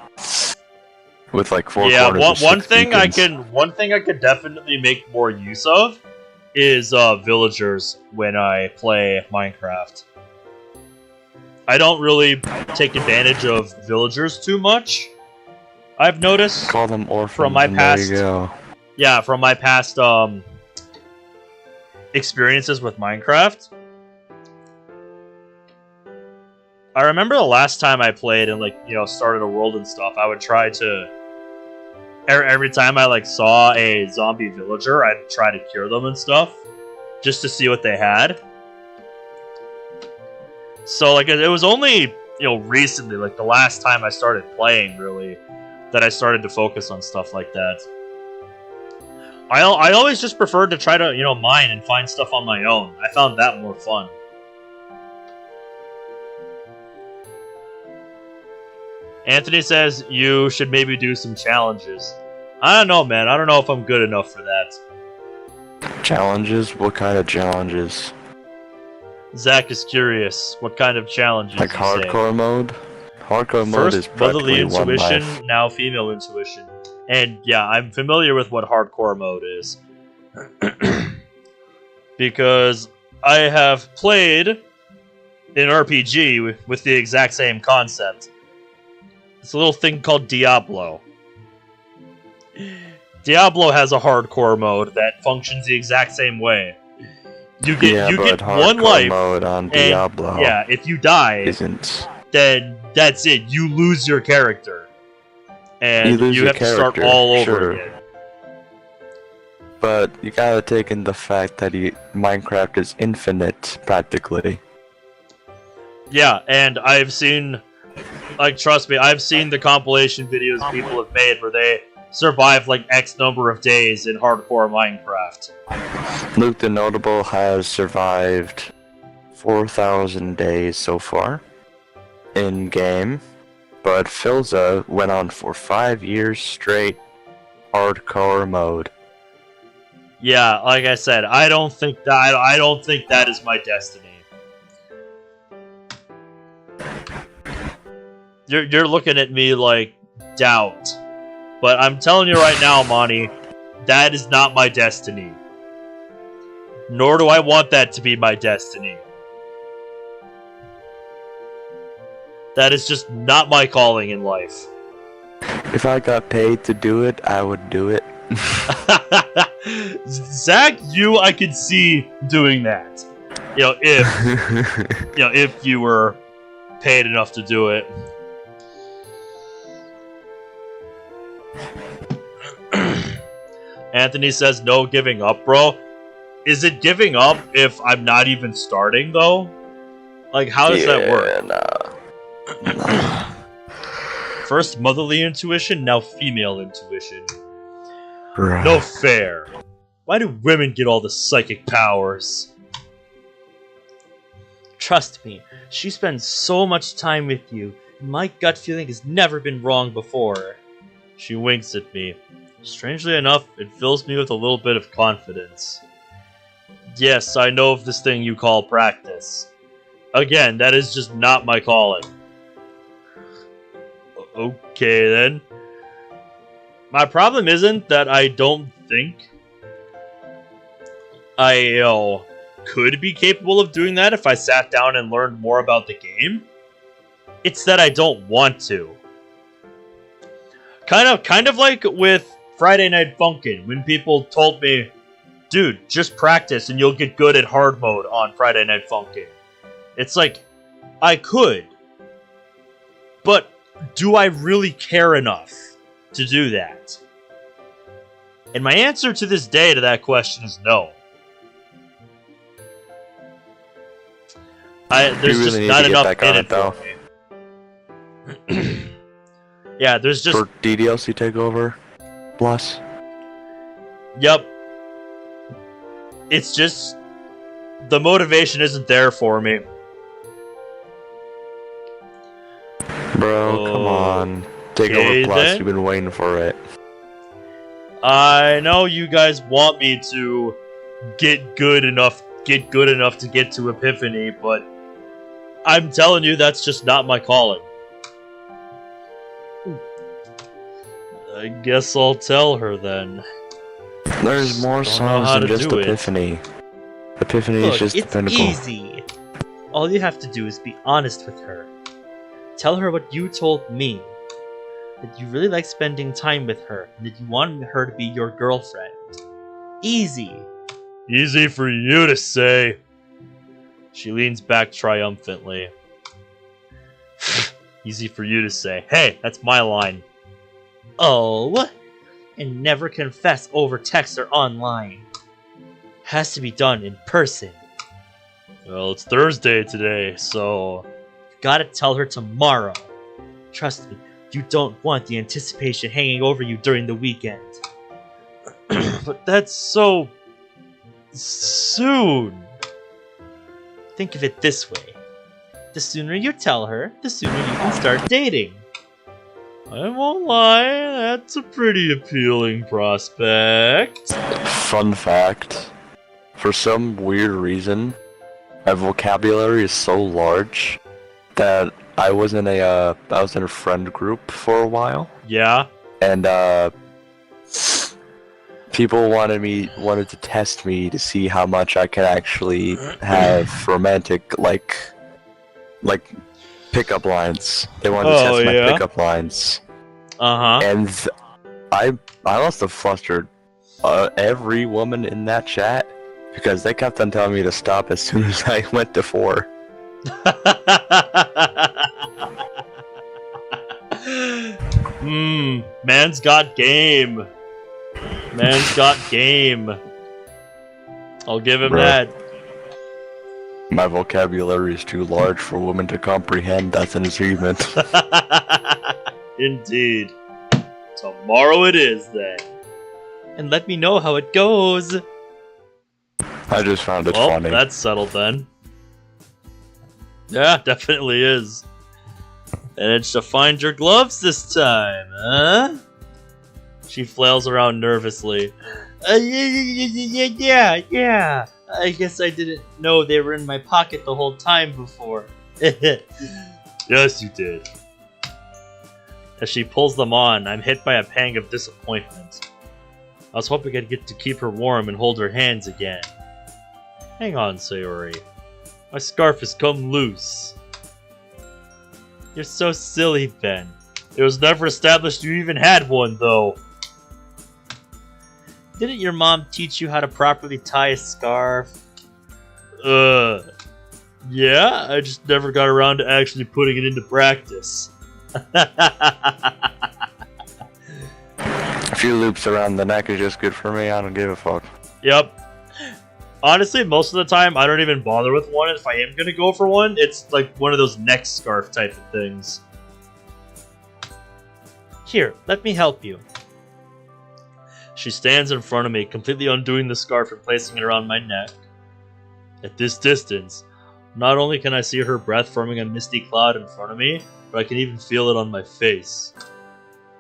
With like 4 corners of 6 beacons. One thing I could definitely make more use of is villagers when I play Minecraft. I don't really take advantage of villagers too much. I've noticed. Call them orphans from my past. There you go. Yeah, from my past experiences with Minecraft. I remember the last time I played and started a world and stuff, I would try to every time I saw a zombie villager, I'd try to cure them and stuff just to see what they had. So it was only recently, the last time I started playing really, that I started to focus on stuff like that. I always just preferred to try to mine and find stuff on my own. I found that more fun. Anthony says you should maybe do some challenges. I don't know, man. I don't know if I'm good enough for that. Challenges? What kind of challenges? Zach is curious. What kind of challenges? Like hardcore mode? Hardcore mode is brotherly practically intuition, 1 life. now female intuition. And yeah, I'm familiar with what hardcore mode is. Because I have played an RPG with the exact same concept. It's a little thing called Diablo. Diablo has a hardcore mode that functions the exact same way. You get 1 life, mode on Diablo yeah, if you die, then that's it. You lose your character, and you have to start all over again. But you gotta take in the fact that Minecraft is infinite, practically. Yeah, and I've seen, trust me, I've seen the compilation videos people have made where they survive X number of days in hardcore Minecraft. Luke the Notable has survived 4,000 days so far in game, but Philza went on for 5 years straight hardcore mode. Yeah, like I said, I don't think that is my destiny. You're looking at me like doubt. But I'm telling you right now, Monty, that is not my destiny. Nor do I want that to be my destiny. That is just not my calling in life. If I got paid to do it, I would do it. Zach, I could see doing that. If you were paid enough to do it. Anthony says no giving up, bro. Is it giving up if I'm not even starting, though? How does that work? Nah. First motherly intuition, now female intuition. Right. No fair. Why do women get all the psychic powers? Trust me, she spends so much time with you, and my gut feeling has never been wrong before. She winks at me. Strangely enough, it fills me with a little bit of confidence. Yes, I know of this thing you call practice. Again, that is just not my calling. Okay, then. My problem isn't that I don't think I could be capable of doing that if I sat down and learned more about the game. It's that I don't want to. Kind of like with Friday Night Funkin', when people told me, dude, just practice and you'll get good at hard mode on Friday Night Funkin'. It's I could. But do I really care enough to do that? And my answer to this day to that question is no. There's just not enough in it for me. Yeah, there's just... For DDLC takeover? Plus? Yep. It's just... the motivation isn't there for me. Bro, come on. Take over class, then. you've been waiting for it. I know you guys want me to get good enough to get to Epiphany, but I'm telling you that's just not my calling. I guess I'll tell her then. There's more songs than just Epiphany. Epiphany is just the pinnacle. It's easy. All you have to do is be honest with her. Tell her what you told me. That you really like spending time with her, and that you want her to be your girlfriend. Easy. Easy for you to say. She leans back triumphantly. Easy for you to say. Hey, that's my line. Oh, and never confess over text or online. Has to be done in person. Well, it's Thursday today, so... Gotta tell her tomorrow. Trust me, you don't want the anticipation hanging over you during the weekend. But that's so... soon. Think of it this way. The sooner you tell her, the sooner you can start dating. I won't lie, that's a pretty appealing prospect. Fun fact. For some weird reason, my vocabulary is so large that I was in a friend group for a while. Yeah? And people wanted to test me to see how much I could actually have romantic like pickup lines. They wanted to test my pickup lines. And I must have flustered every woman in that chat because they kept on telling me to stop as soon as I went to 4. Man's got game. Man's got game. I'll give him that. My vocabulary is too large for women to comprehend. That's an achievement. Indeed. Tomorrow it is, then. And let me know how it goes. I just found it funny. That's settled then. Yeah, definitely is. Managed to find your gloves this time, huh? She flails around nervously. Yeah. I guess I didn't know they were in my pocket the whole time before. Yes, you did. As she pulls them on, I'm hit by a pang of disappointment. I was hoping I'd get to keep her warm and hold her hands again. Hang on, Sayori. My scarf has come loose. You're so silly, Ben. It was never established you even had one, though. Didn't your mom teach you how to properly tie a scarf? Yeah, I just never got around to actually putting it into practice. A few loops around the neck is just good for me. I don't give a fuck. Yep. Honestly, most of the time, I don't even bother with one. If I am going to go for one, it's like one of those neck scarf type of things. Here, let me help you. She stands in front of me, completely undoing the scarf and placing it around my neck. At this distance, not only can I see her breath forming a misty cloud in front of me, but I can even feel it on my face.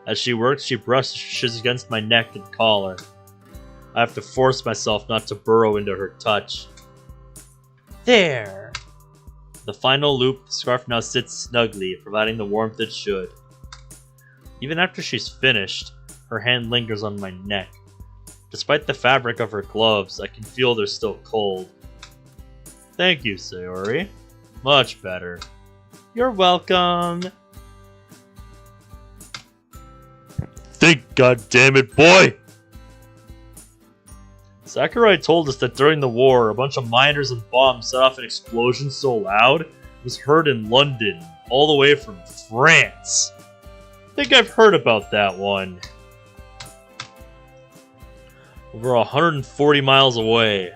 As she works, she brushes against my neck and collar. I have to force myself not to burrow into her touch. There! The final loop, the scarf now sits snugly, providing the warmth it should. Even after she's finished, her hand lingers on my neck. Despite the fabric of her gloves, I can feel they're still cold. Thank you, Sayori. Much better. You're welcome. Think, goddammit, boy! Sakurai told us that during the war, a bunch of miners and bombs set off an explosion so loud it was heard in London, all the way from France. I think I've heard about that one. Over 140 miles away.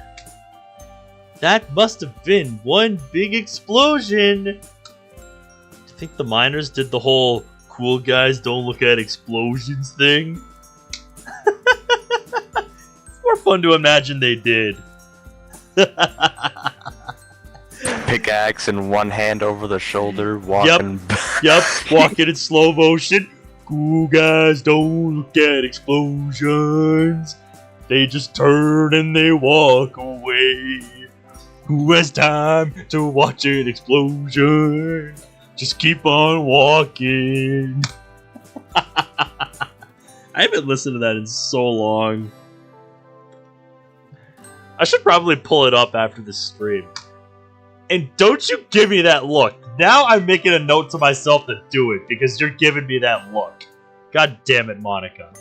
That must have been one big explosion! Do you think the miners did the whole cool guys don't look at explosions thing? It's more fun to imagine they did. Pickaxe in one hand over the shoulder, walking. Yep, walking in slow motion. Cool guys don't look at explosions. They just turn and they walk away. Who has time to watch an explosion? Just keep on walking. I haven't listened to that in so long. I should probably pull it up after this stream. And don't you give me that look. Now I'm making a note to myself to do it because you're giving me that look. God damn it, Monica.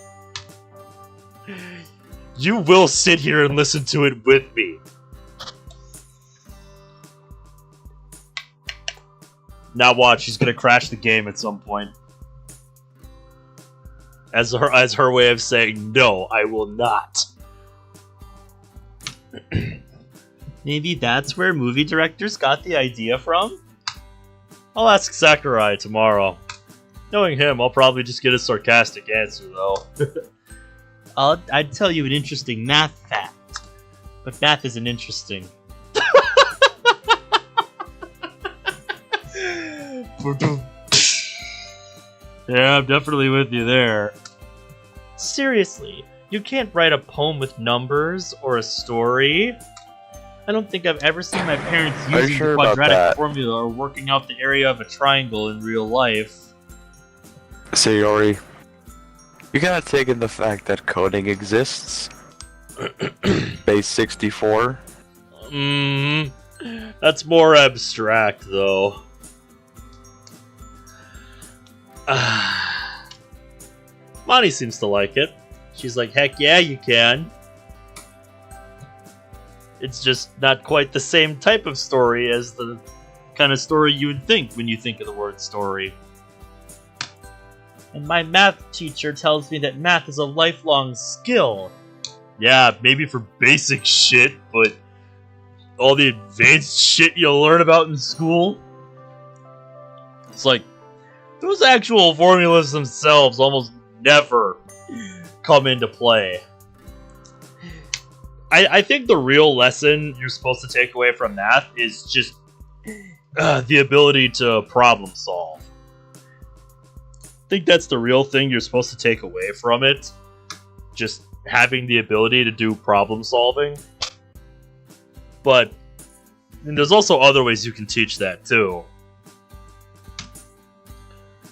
You will sit here and listen to it with me. Now watch, she's gonna crash the game at some point. As her way of saying, no, I will not. Maybe that's where movie directors got the idea from? I'll ask Sakurai tomorrow. Knowing him, I'll probably just get a sarcastic answer, though. I'd tell you an interesting math fact. But math isn't interesting. Yeah, I'm definitely with you there. Seriously, you can't write a poem with numbers or a story. I don't think I've ever seen my parents using the quadratic formula or working out the area of a triangle in real life. Sayori, you gotta take in the fact that coding exists. Base 64. That's more abstract, though. Monty seems to like it. She's like, heck yeah, you can. It's just not quite the same type of story as the kind of story you would think when you think of the word story. And my math teacher tells me that math is a lifelong skill. Yeah, maybe for basic shit, but all the advanced shit you'll learn about in school? It's like, those actual formulas themselves almost never come into play. I think the real lesson you're supposed to take away from math is just the ability to problem solve. I think that's the real thing you're supposed to take away from it. Just having the ability to do problem solving. But there's also other ways you can teach that too.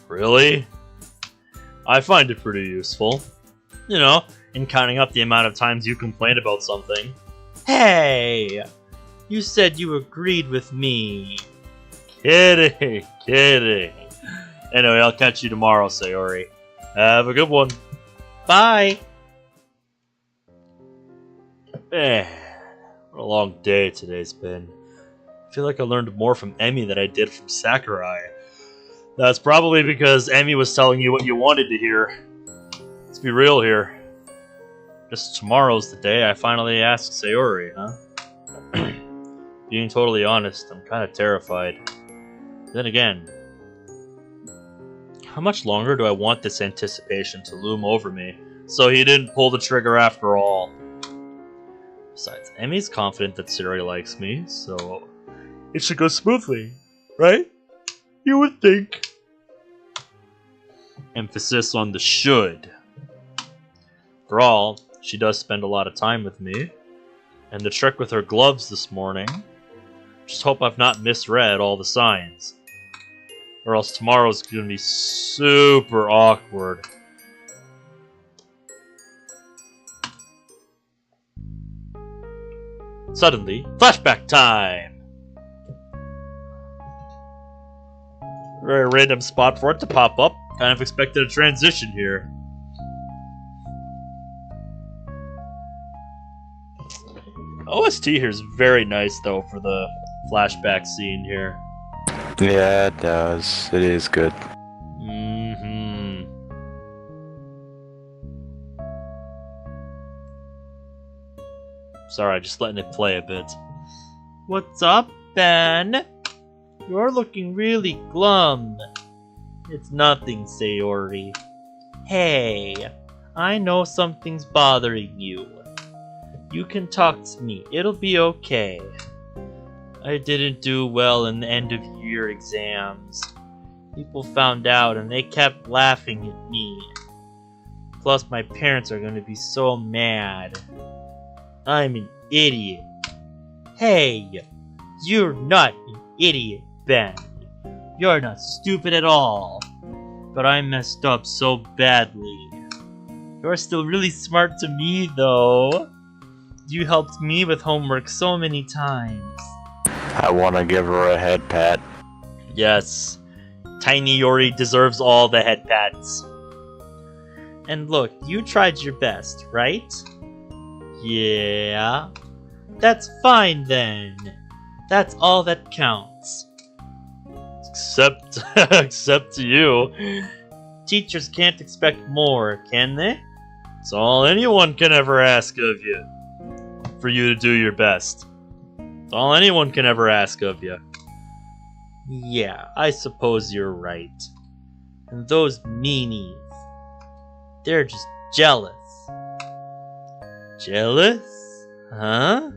Really? I find it pretty useful. You know, in counting up the amount of times you complain about something. Hey! You said you agreed with me. Kidding. Anyway, I'll catch you tomorrow, Sayori. Have a good one. Bye! Man, what a long day today's been. I feel like I learned more from Emmy than I did from Sakurai. That's probably because Emmy was telling you what you wanted to hear. Let's be real here. Just tomorrow's the day I finally ask Sayori, huh? Being totally honest, I'm kind of terrified. Then again, how much longer do I want this anticipation to loom over me? So he didn't pull the trigger after all. Besides, Emmy's confident that Sayori likes me, so it should go smoothly, right? You would think. Emphasis on the should. For all, she does spend a lot of time with me. And the trick with her gloves this morning. Just hope I've not misread all the signs. Or else tomorrow's gonna be super awkward. Suddenly, flashback time! Very random spot for it to pop up. Kind of expected a transition here. OST here is very nice though for the flashback scene here. Yeah, it does. It is good. Sorry, just letting it play a bit. What's up, Ben? You're looking really glum. It's nothing, Sayori. Hey, I know something's bothering you. You can talk to me. It'll be okay. I didn't do well in the end of year exams. People found out and they kept laughing at me. Plus my parents are gonna be so mad. I'm an idiot. Hey! You're not an idiot, Ben. You're not stupid at all. But I messed up so badly. You're still really smart to me, though. You helped me with homework so many times. I want to give her a head pat. Yes, Tiny Yori deserves all the head pats. And look, you tried your best, right? Yeah. That's fine then. That's all that counts. Except to you. Teachers can't expect more, can they? It's all anyone can ever ask of you. For you to do your best. It's all anyone can ever ask of you. Yeah, I suppose you're right. And those meanies, they're just jealous. Jealous? Huh?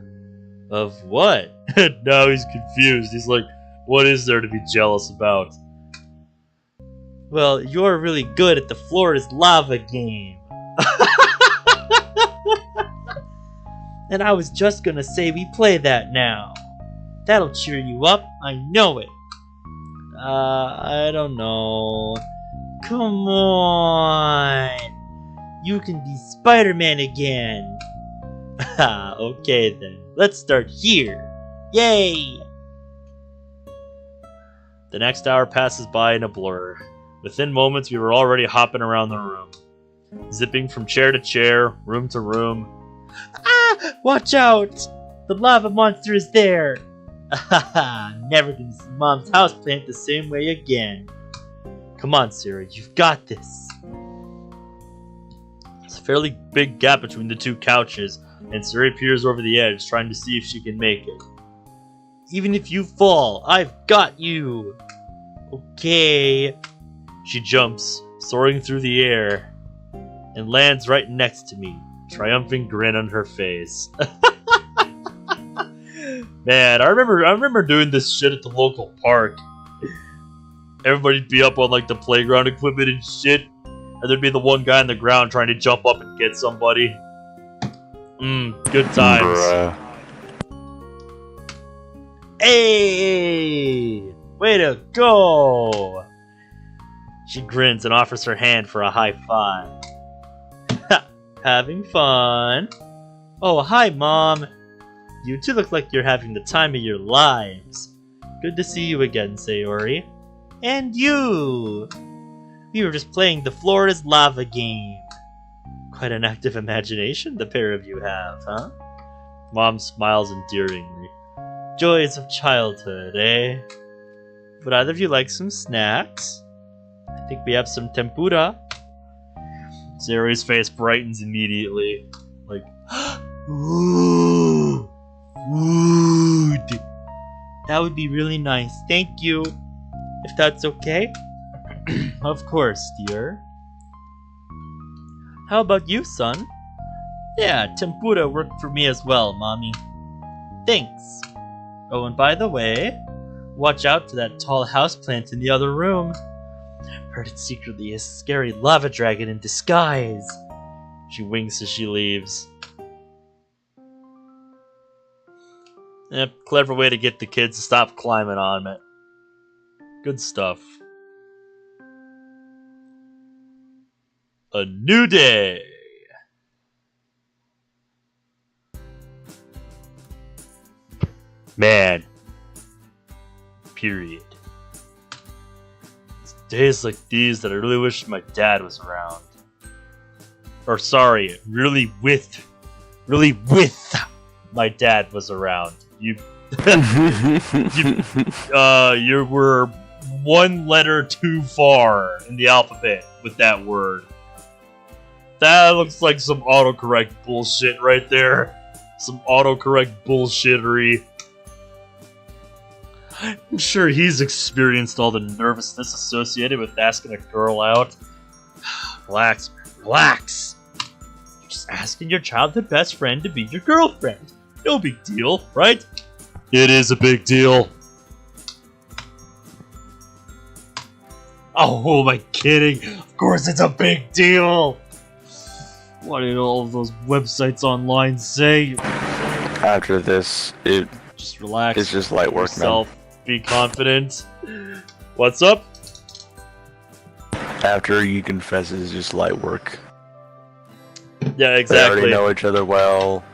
Of what? Now he's confused. He's like, what is there to be jealous about? Well, you're really good at the floor is lava game. And I was just gonna say we play that now. That'll cheer you up, I know it. I don't know. Come on. You can be Spider-Man again. Okay then, let's start here. Yay! The next hour passes by in a blur. Within moments we were already hopping around the room. Zipping from chair to chair, room to room. Ah! Watch out! The lava monster is there! Never gonna see Mom's houseplant the same way again. Come on, Sayori, you've got this. There's a fairly big gap between the two couches, and Sayori peers over the edge, trying to see if she can make it. Even if you fall, I've got you! Okay. She jumps, soaring through the air, and lands right next to me, triumphant grin on her face. Man, I remember doing this shit at the local park. Everybody'd be up on like the playground equipment and shit, and there'd be the one guy on the ground trying to jump up and get somebody. Good times. Bruh. Hey! Way to go! She grins and offers her hand for a high five. Having fun? Oh, hi, Mom. You two look like you're having the time of your lives. Good to see you again, Sayori. And you! We were just playing the floor is lava game. Quite an active imagination the pair of you have, huh? Mom smiles endearingly. Joys of childhood, eh? Would either of you like some snacks? I think we have some tempura. Sayori's face brightens immediately. Like, ooh, food. That would be really nice. Thank you. If that's okay? Of course, dear. How about you, son? Yeah, tempura worked for me as well, Mommy. Thanks. Oh, and by the way, watch out for that tall houseplant in the other room. Heard it's secretly a scary lava dragon in disguise. She winks as she leaves. Yep, clever way to get the kids to stop climbing on it. Good stuff. A new day. Man. Period. It's days like these that I really wish my dad was around. Or sorry, really with my dad was around. You were one letter too far in the alphabet with that word. That looks like some autocorrect bullshit right there. Some autocorrect bullshittery. I'm sure he's experienced all the nervousness associated with asking a girl out. Relax, man. Relax. You're just asking your childhood best friend to be your girlfriend. No big deal, right? It is a big deal. Oh, who am I kidding? Of course it's a big deal! What did all of those websites online say? After this, Just relax. it's just light work, man. Be confident. What's up? After he confesses, it's just light work. Yeah, They exactly. already know each other well.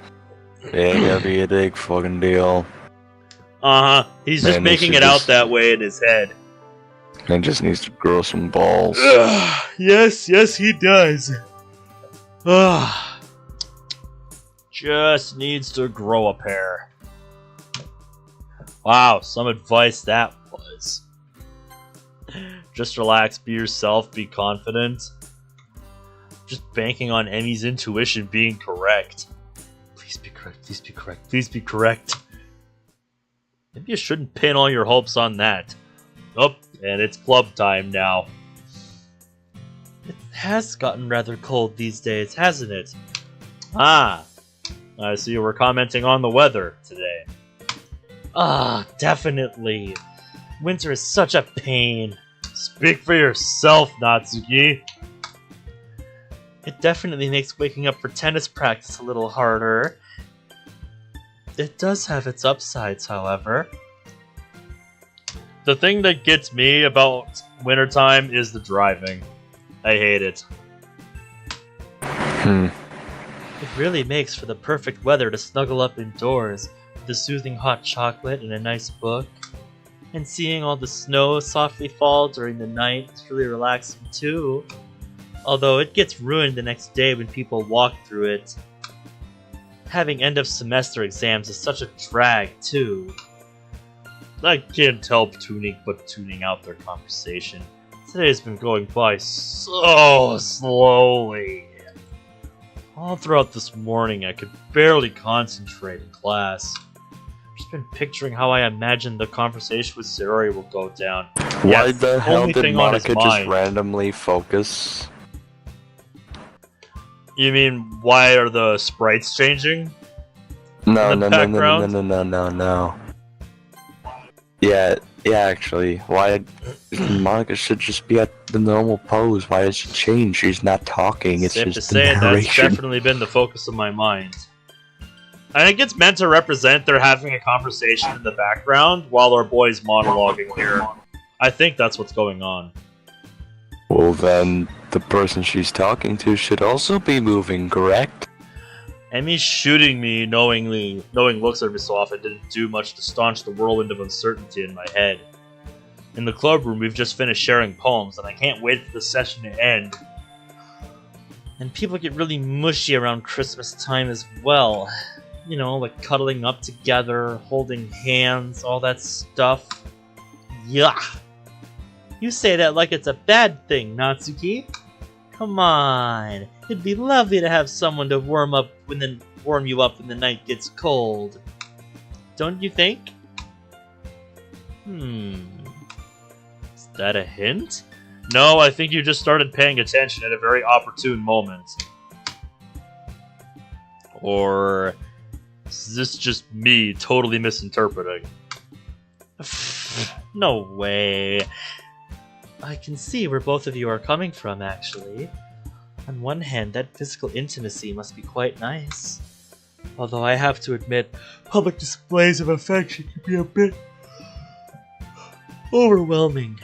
It ain't gonna be a big fucking deal. Uh-huh. He's just Man, making this it is out just- that way in his head. Man just needs to grow some balls. Yes, he does. Just needs to grow a pair. Wow, some advice that was. Just relax, be yourself, be confident. Just banking on Emmy's intuition being correct. Please be correct, please be correct, please be correct. Maybe you shouldn't pin all your hopes on that. Oh, and it's club time now. It has gotten rather cold these days, hasn't it? Ah, I see we're commenting on the weather today. Ah, definitely. Winter is such a pain. Speak for yourself, Natsuki. It definitely makes waking up for tennis practice a little harder. It does have its upsides, however. The thing that gets me about wintertime is the driving. I hate it. It really makes for the perfect weather to snuggle up indoors with a soothing hot chocolate and a nice book. And seeing all the snow softly fall during the night is really relaxing too. Although it gets ruined the next day when people walk through it. Having end of semester exams is such a drag too. I can't help tuning out their conversation. Today's been going by so slowly. All throughout this morning, I could barely concentrate in class. I've just been picturing how I imagine the conversation with Sayori will go down. Why it's the hell only did thing on his Monica just mind. randomly focus? You mean, why are the sprites changing? No, In the no, no, no, no, background? no, no, no, no. Yeah, actually, why Monica should just be at the normal pose. Why does she change? She's not talking. It's Safe to just the say, that's narration. definitely been the focus of my mind. I think it's meant to represent they're having a conversation in the background while our boy's monologuing here. I think that's what's going on. Well, then the person she's talking to should also be moving, correct? Emmy's shooting me knowing looks at me so often didn't do much to staunch the whirlwind of uncertainty in my head. In the club room, we've just finished sharing poems, and I can't wait for the session to end. And people get really mushy around Christmas time as well. You know, like cuddling up together, holding hands, all that stuff. Yuck! You say that like it's a bad thing, Natsuki. Come on. It'd be lovely to have someone to warm you up when the night gets cold. Don't you think? Is that a hint? No, I think you just started paying attention at a very opportune moment. Or is this just me totally misinterpreting? No way. I can see where both of you are coming from, actually. On one hand, that physical intimacy must be quite nice. Although I have to admit, public displays of affection can be a bit overwhelming.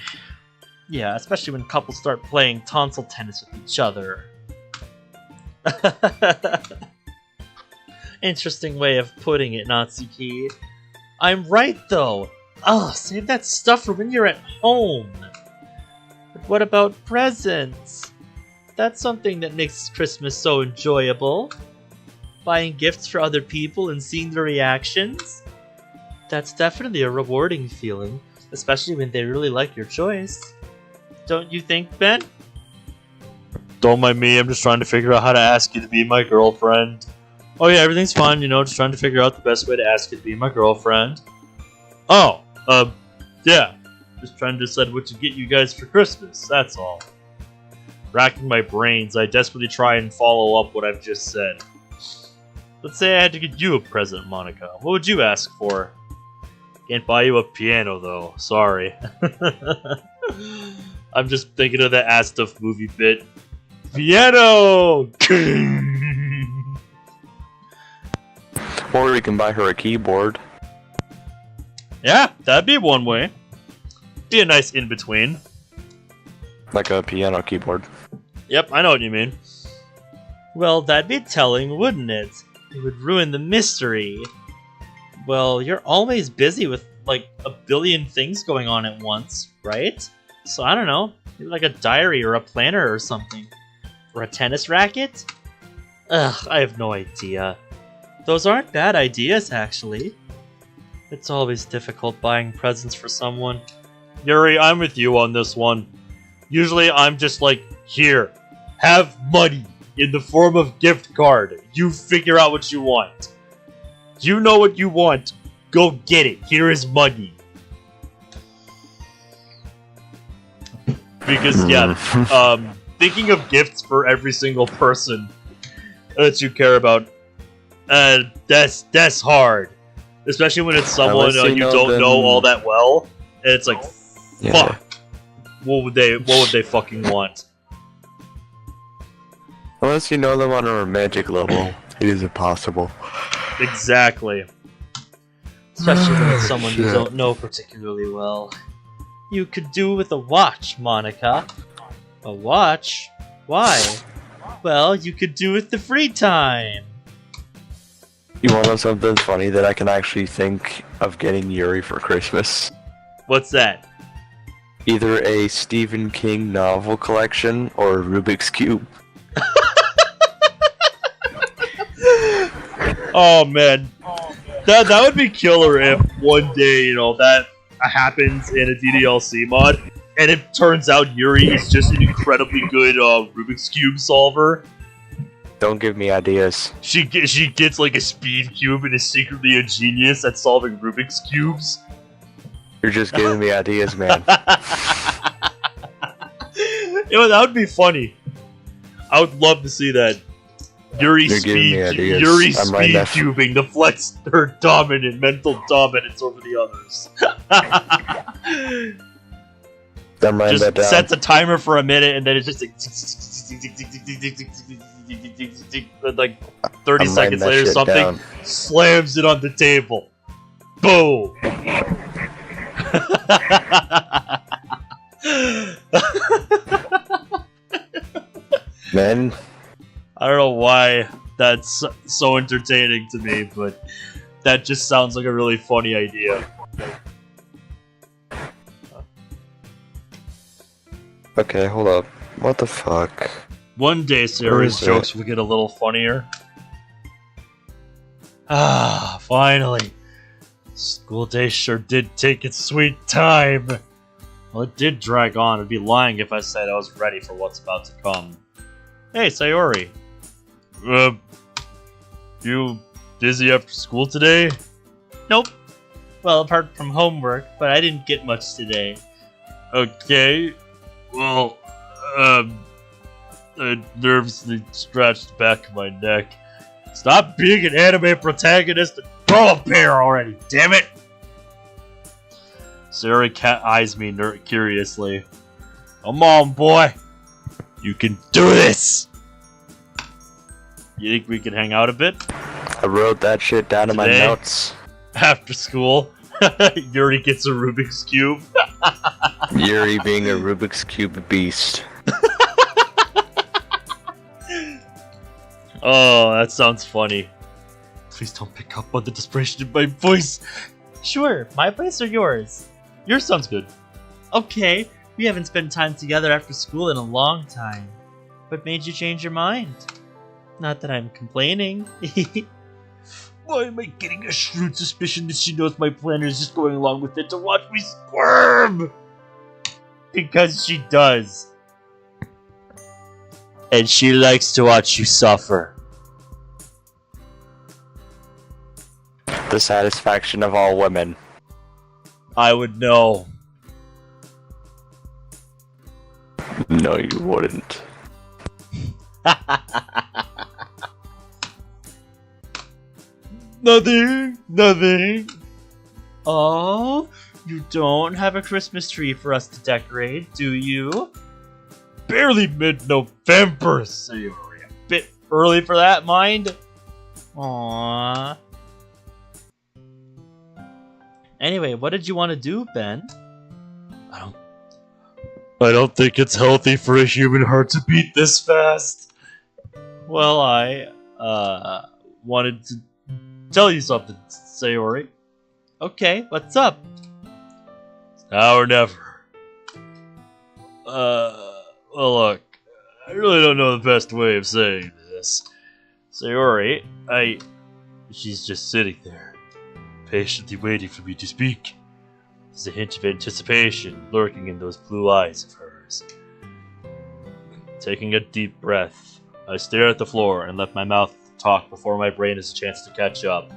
Yeah, especially when couples start playing tonsil tennis with each other. Interesting way of putting it, Natsuki. I'm right, though. Oh, save that stuff for when you're at home. But what about presents? That's something that makes Christmas so enjoyable. Buying gifts for other people and seeing their reactions. That's definitely a rewarding feeling, especially when they really like your choice. Don't you think, Ben? Don't mind me, I'm just trying to figure out how to ask you to be my girlfriend. Oh yeah, everything's fine, just trying to figure out the best way to ask you to be my girlfriend. Oh, yeah. Just trying to decide what to get you guys for Christmas, that's all. Racking my brains, I desperately try and follow up what I've just said. Let's say I had to get you a present, Monica. What would you ask for? Can't buy you a piano, though. Sorry. I'm just thinking of the Ass Stuff movie bit. Piano! Or we can buy her a keyboard. Yeah, that'd be one way. Be a nice in-between. Like a piano keyboard. Yep, I know what you mean. Well, that'd be telling, wouldn't it? It would ruin the mystery. Well, you're always busy with, like, a billion things going on at once, right? So I don't know, maybe like a diary or a planner or something. Or a tennis racket? Ugh, I have no idea. Those aren't bad ideas, actually. It's always difficult buying presents for someone. Yuri, I'm with you on this one. Usually I'm just like, here, have money in the form of gift card. You figure out what you want. You know what you want. Go get it. Here is money. Because, yeah, thinking of gifts for every single person that you care about, that's hard. Especially when it's someone you don't know all that well. And it's like, fuck. What would they fucking want? Unless you know them on a romantic level, it is impossible. Exactly. Especially when it's someone you don't know particularly well. You could do with a watch, Monica. A watch? Why? Well, you could do with the free time. You want to know something funny that I can actually think of getting Yuri for Christmas? What's that? Either a Stephen King novel collection or a Rubik's Cube. Oh man, that would be killer if one day that happens in a DDLC mod, and it turns out Yuri is just an incredibly good Rubik's Cube solver. Don't give me ideas. She gets like a speed cube and is secretly a genius at solving Rubik's cubes. You're just giving me ideas, man. That would be funny. I would love to see that. Yuri speed cubing to flex her mental dominance over the others. Just sets a timer for a minute and then it's just like 30 seconds later something slams it on the table. Boom. Man, I don't know why that's so entertaining to me, but that just sounds like a really funny idea. Okay, hold up. What the fuck? One day Sayori's jokes will get a little funnier. Ah, finally. School day sure did take its sweet time. Well, it did drag on. I'd be lying if I said I was ready for what's about to come. Hey, Sayori. You busy after school today? Nope. Well, apart from homework, but I didn't get much today. Okay. Well, I nervously scratched the back of my neck. Stop being an anime protagonist and grow a pair already, damn it! Sayori cat eyes me curiously. Come on, boy! You can do this! You think we can hang out a bit? I wrote that shit down in my notes. After school, Yuri gets a Rubik's Cube. Yuri being a Rubik's Cube beast. Oh, that sounds funny. Please don't pick up on the desperation in my voice. Sure, my place or yours? Yours sounds good. Okay, we haven't spent time together after school in a long time. What made you change your mind? Not that I'm complaining. Why am I getting a shrewd suspicion that she knows my plan is just going along with it to watch me squirm? Because she does. And she likes to watch you suffer. The satisfaction of all women. I would know. No, you wouldn't. Nothing. Oh, You don't have a Christmas tree for us to decorate, do you? Barely mid-November, Sayori. A bit early for that, mind? Aww. Anyway, what did you want to do, Ben? I don't think it's healthy for a human heart to beat this fast. Well, I wanted to tell you something, Sayori. Okay, what's up? Now or never. Well, look, I really don't know the best way of saying this. Sayori, she's just sitting there, patiently waiting for me to speak. There's a hint of anticipation lurking in those blue eyes of hers. Taking a deep breath, I stare at the floor and let my mouth talk before my brain has a chance to catch up.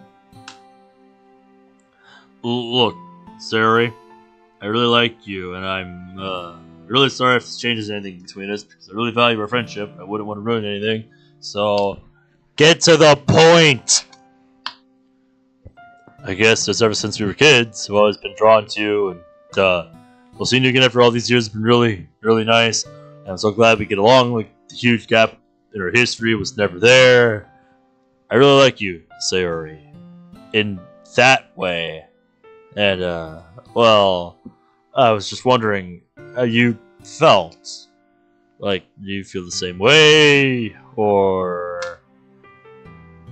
Look, Sayori, I really like you, and I'm really sorry if this changes anything between us, because I really value our friendship. I wouldn't want to ruin anything, so get to the point! I guess just ever since we were kids, I've always been drawn to you, and well, seeing you again after all these years has been really, really nice. And I'm so glad we get along. Like, the huge gap in our history was never there. I really like you, Sayori, in that way. And, well, I was just wondering how you felt. Like, do you feel the same way, or...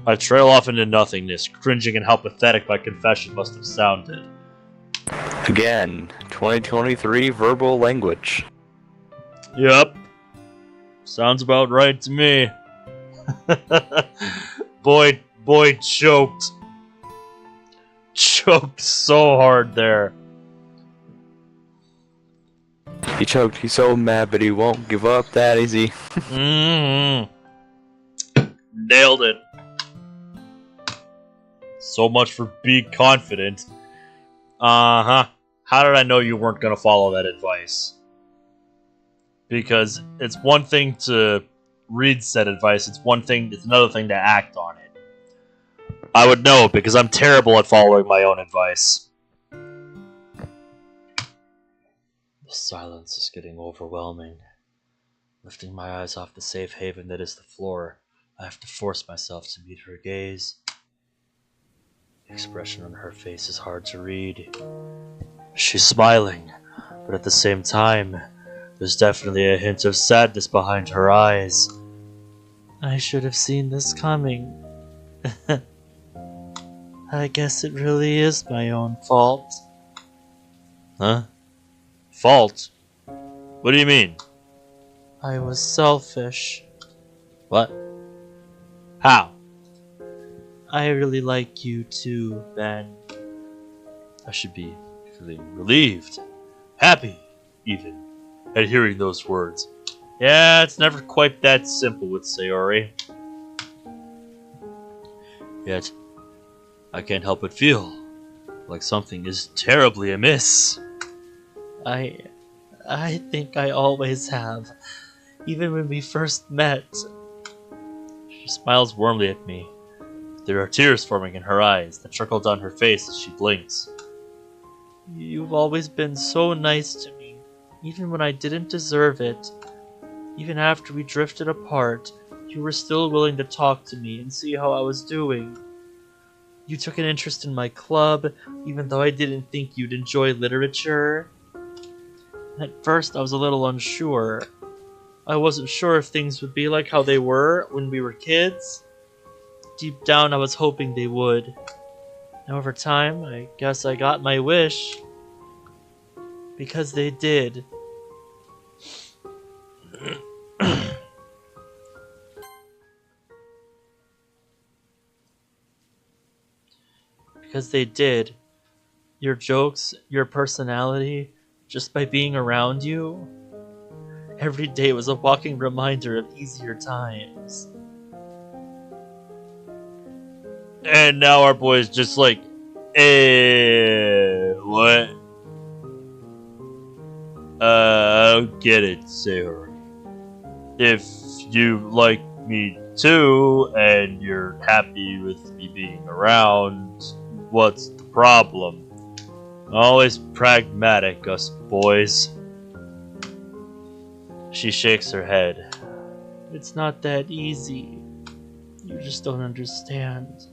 I trail off into nothingness, cringing at how pathetic my confession must have sounded. Again, 2023 verbal language. Yep. Sounds about right to me. Boy choked. Choked so hard there. He choked, he's so mad, but he won't give up that easy. Nailed it. So much for being confident. Uh-huh. How did I know you weren't going to follow that advice? Because it's one thing to read said advice, it's another thing to act on it. I would know, because I'm terrible at following my own advice. The silence is getting overwhelming. Lifting my eyes off the safe haven that is the floor, I have to force myself to meet her gaze. The expression on her face is hard to read. She's smiling, but at the same time, there's definitely a hint of sadness behind her eyes. I should have seen this coming. I guess it really is my own fault. Huh? Fault? What do you mean? I was selfish. What? How? I really like you too, Ben. I should be feeling relieved, happy, even, at hearing those words. Yeah, it's never quite that simple with Sayori. Yet, I can't help but feel like something is terribly amiss. I think I always have, even when we first met. She smiles warmly at me. There are tears forming in her eyes that trickle down her face as she blinks. You've always been so nice to me, even when I didn't deserve it. Even after we drifted apart, you were still willing to talk to me and see how I was doing. You took an interest in my club, even though I didn't think you'd enjoy literature. At first, I was a little unsure. I wasn't sure if things would be like how they were when we were kids. Deep down, I was hoping they would. And over time, I guess I got my wish. Because they did. Because they did. Your jokes, your personality, just by being around you. Every day was a walking reminder of easier times. And now our boy's just like, what? I don't get it, Sayori. If you like me too, and you're happy with me being around, what's the problem? Always pragmatic, us boys. She shakes her head. It's not that easy. You just don't understand.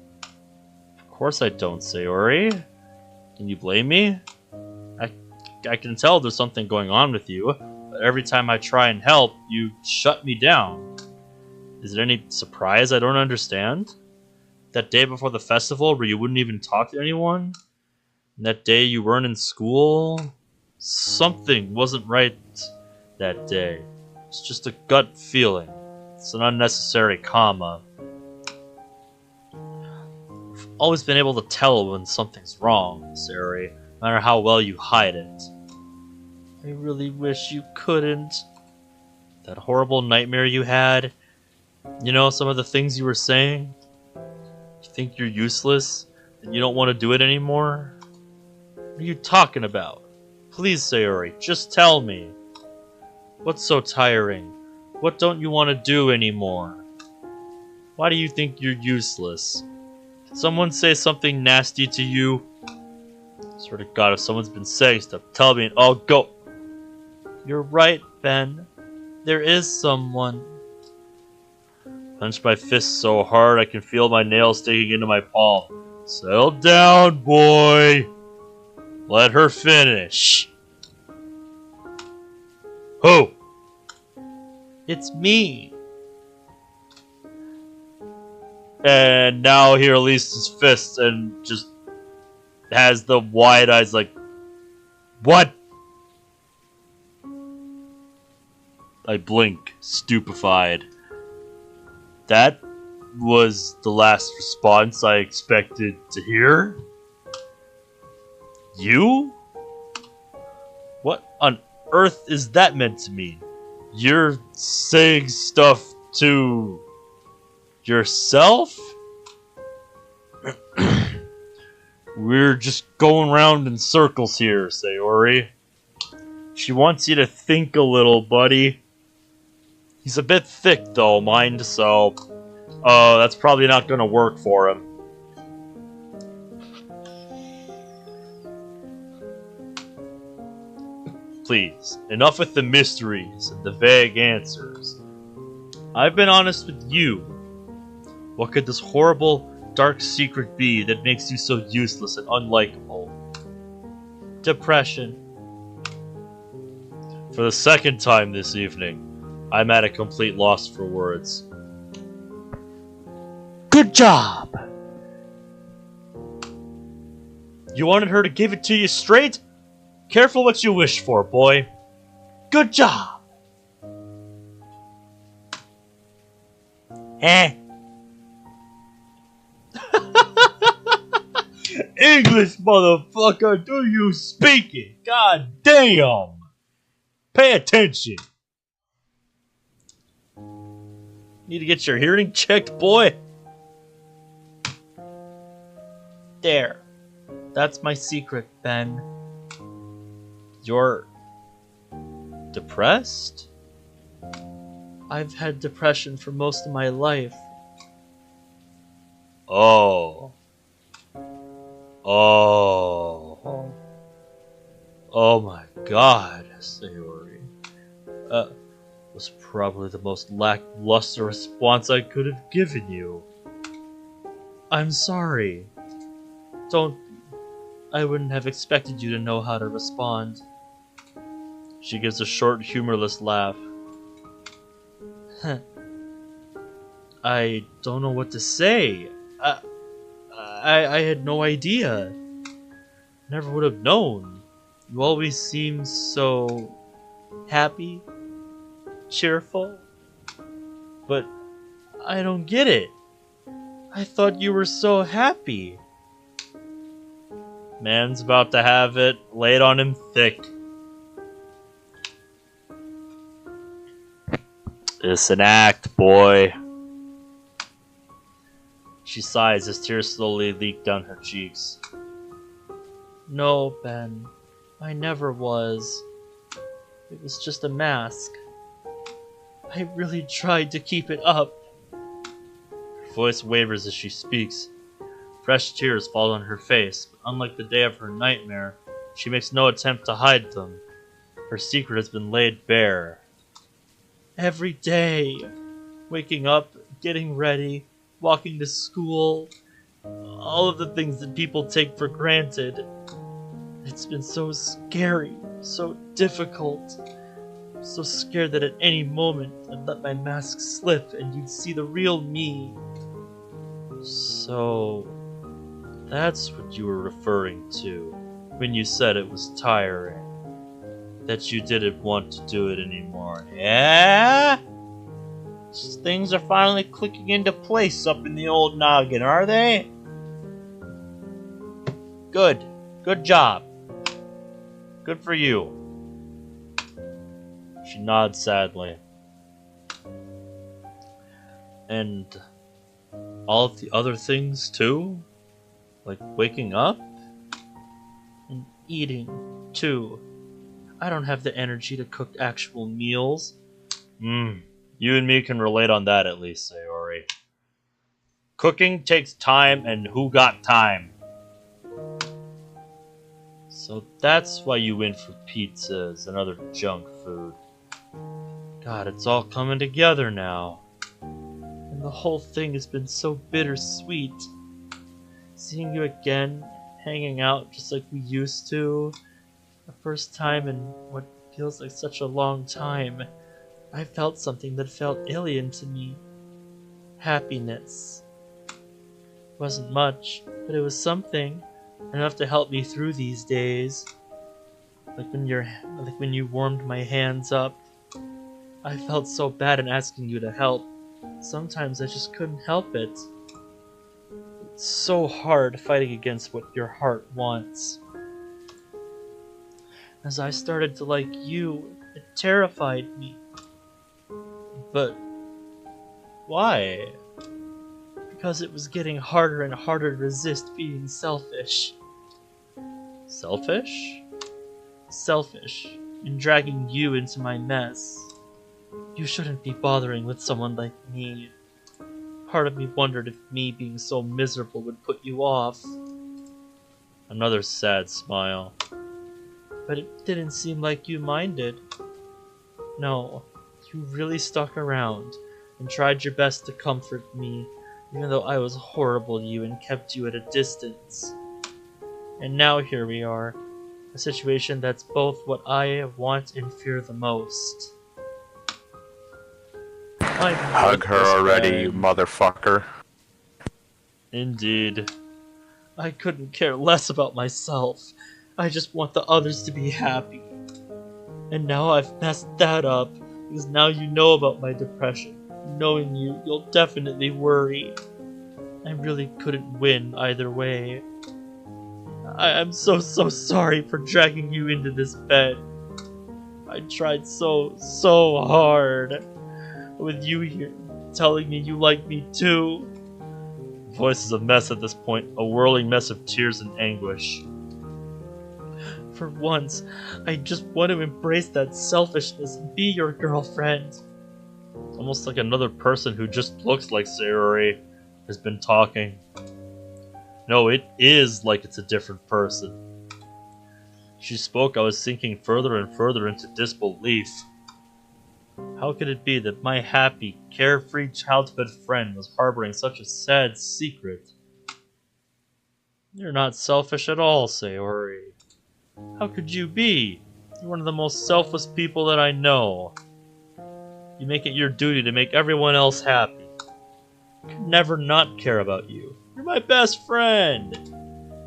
Of course I don't, Sayori. Can you blame me? I can tell there's something going on with you, but every time I try and help, you shut me down. Is it any surprise I don't understand? That day before the festival where you wouldn't even talk to anyone? And that day you weren't in school? Something wasn't right that day. It's just a gut feeling. It's an unnecessary comma. I've always been able to tell when something's wrong, Sayori, no matter how well you hide it. I really wish you couldn't. That horrible nightmare you had, you know, some of the things you were saying? You think you're useless, and you don't want to do it anymore? What are you talking about? Please, Sayori, just tell me. What's so tiring? What don't you want to do anymore? Why do you think you're useless? Did someone say something nasty to you? Swear to God, if someone's been saying stuff, tell me and I'll go. You're right, Ben. There is someone. Punch my fist so hard I can feel my nails sticking into my palm. Settle down, boy. Let her finish. Who? It's me. And now he released his fists and just has the wide eyes like, what? I blink, stupefied. That was the last response I expected to hear? You? What on earth is that meant to mean? You're saying stuff to yourself? We're just going round in circles here, Sayori. She wants you to think a little, buddy. He's a bit thick, though, mind, so that's probably not gonna work for him. Please, enough with the mysteries and the vague answers. I've been honest with you. What could this horrible, dark secret be that makes you so useless and unlikable? Depression. For the second time this evening, I'm at a complete loss for words. Good job! You wanted her to give it to you straight? Careful what you wish for, boy. Good job! Eh. English, motherfucker, do you speak it? God damn! Pay attention! Need to get your hearing checked, boy? There. That's my secret, Ben. You're depressed? I've had depression for most of my life. Oh. Oh. Oh my God, Sayori. Was probably the most lackluster response I could have given you. I'm sorry. I wouldn't have expected you to know how to respond. She gives a short, humorless laugh. I don't know what to say. I had no idea. Never would have known. You always seem so happy, cheerful. But I don't get it. I thought you were so happy. Man's about to have it laid on him thick. It's an act, boy. She sighs as tears slowly leak down her cheeks. No, Ben. I never was. It was just a mask. I really tried to keep it up. Her voice wavers as she speaks. Fresh tears fall on her face, but unlike the day of her nightmare, She makes no attempt to hide them. Her secret has been laid bare. Every day, waking up, getting ready, walking to school, all of the things that people take for granted. It's been so scary, so difficult. I'm so scared that at any moment I'd let my mask slip and you'd see the real me. So, that's what you were referring to when you said it was tiring. That you didn't want to do it anymore. Yeah? Things are finally clicking into place up in the old noggin, are they? Good. Good job. Good for you. She nods sadly. And all of the other things too? Like waking up? And eating too. I don't have the energy to cook actual meals. You and me can relate on that at least, Sayori. Cooking takes time, and who got time? So that's why you went for pizzas and other junk food. God, it's all coming together now. And the whole thing has been so bittersweet. Seeing you again, hanging out just like we used to. The first time in what feels like such a long time, I felt something that felt alien to me. Happiness. Wasn't much, but it was something. Enough to help me through these days. Like when you warmed my hands up. I felt so bad in asking you to help. Sometimes I just couldn't help it. It's so hard fighting against what your heart wants. As I started to like you, it terrified me. But why? Because it was getting harder and harder to resist being selfish. Selfish? Selfish in dragging you into my mess. You shouldn't be bothering with someone like me. Part of me wondered if me being so miserable would put you off. Another sad smile. But it didn't seem like you minded. No, you really stuck around and tried your best to comfort me, even though I was horrible to you and kept you at a distance. And now here we are, a situation that's both what I want and fear the most. Hug her already, you motherfucker. Indeed. I couldn't care less about myself. I just want the others to be happy. And now I've messed that up, because now you know about my depression. Knowing you, you'll definitely worry. I really couldn't win either way. I'm so sorry for dragging you into this bed. I tried so hard. With you here, telling me you like me too. Voice is a mess at this point, a whirling mess of tears and anguish. For once, I just want to embrace that selfishness and be your girlfriend. Almost like another person who just looks like Sayori has been talking. No, it is like it's a different person. She spoke, I was sinking further and further into disbelief. How could it be that my happy, carefree childhood friend was harboring such a sad secret? You're not selfish at all, Sayori. How could you be? You're one of the most selfless people that I know. You make it your duty to make everyone else happy. I could never not care about you. You're my best friend.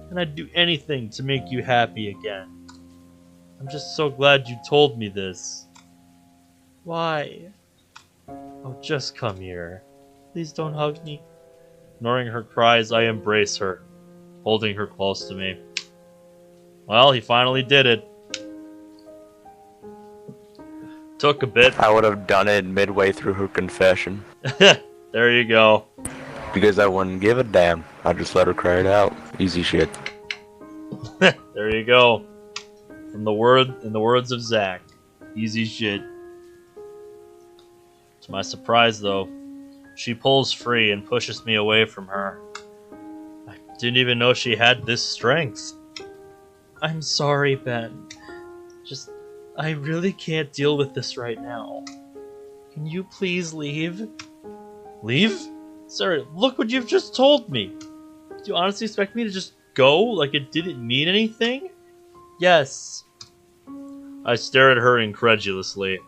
And I'd do anything to make you happy again. I'm just so glad you told me this. Why? Oh, just come here. Please don't hug me. Ignoring her cries, I embrace her, holding her close to me. Well, he finally did it. Took a bit. I would have done it midway through her confession. There you go. Because I wouldn't give a damn. I just let her cry it out. Easy shit. There you go. In the words of Zach, easy shit. To my surprise, though, she pulls free and pushes me away from her. I didn't even know she had this strength. I'm sorry, Ben. I really can't deal with this right now. Can you please leave? Leave? Sorry, look what you've just told me. Do you honestly expect me to just go like it didn't mean anything? Yes. I stare at her incredulously.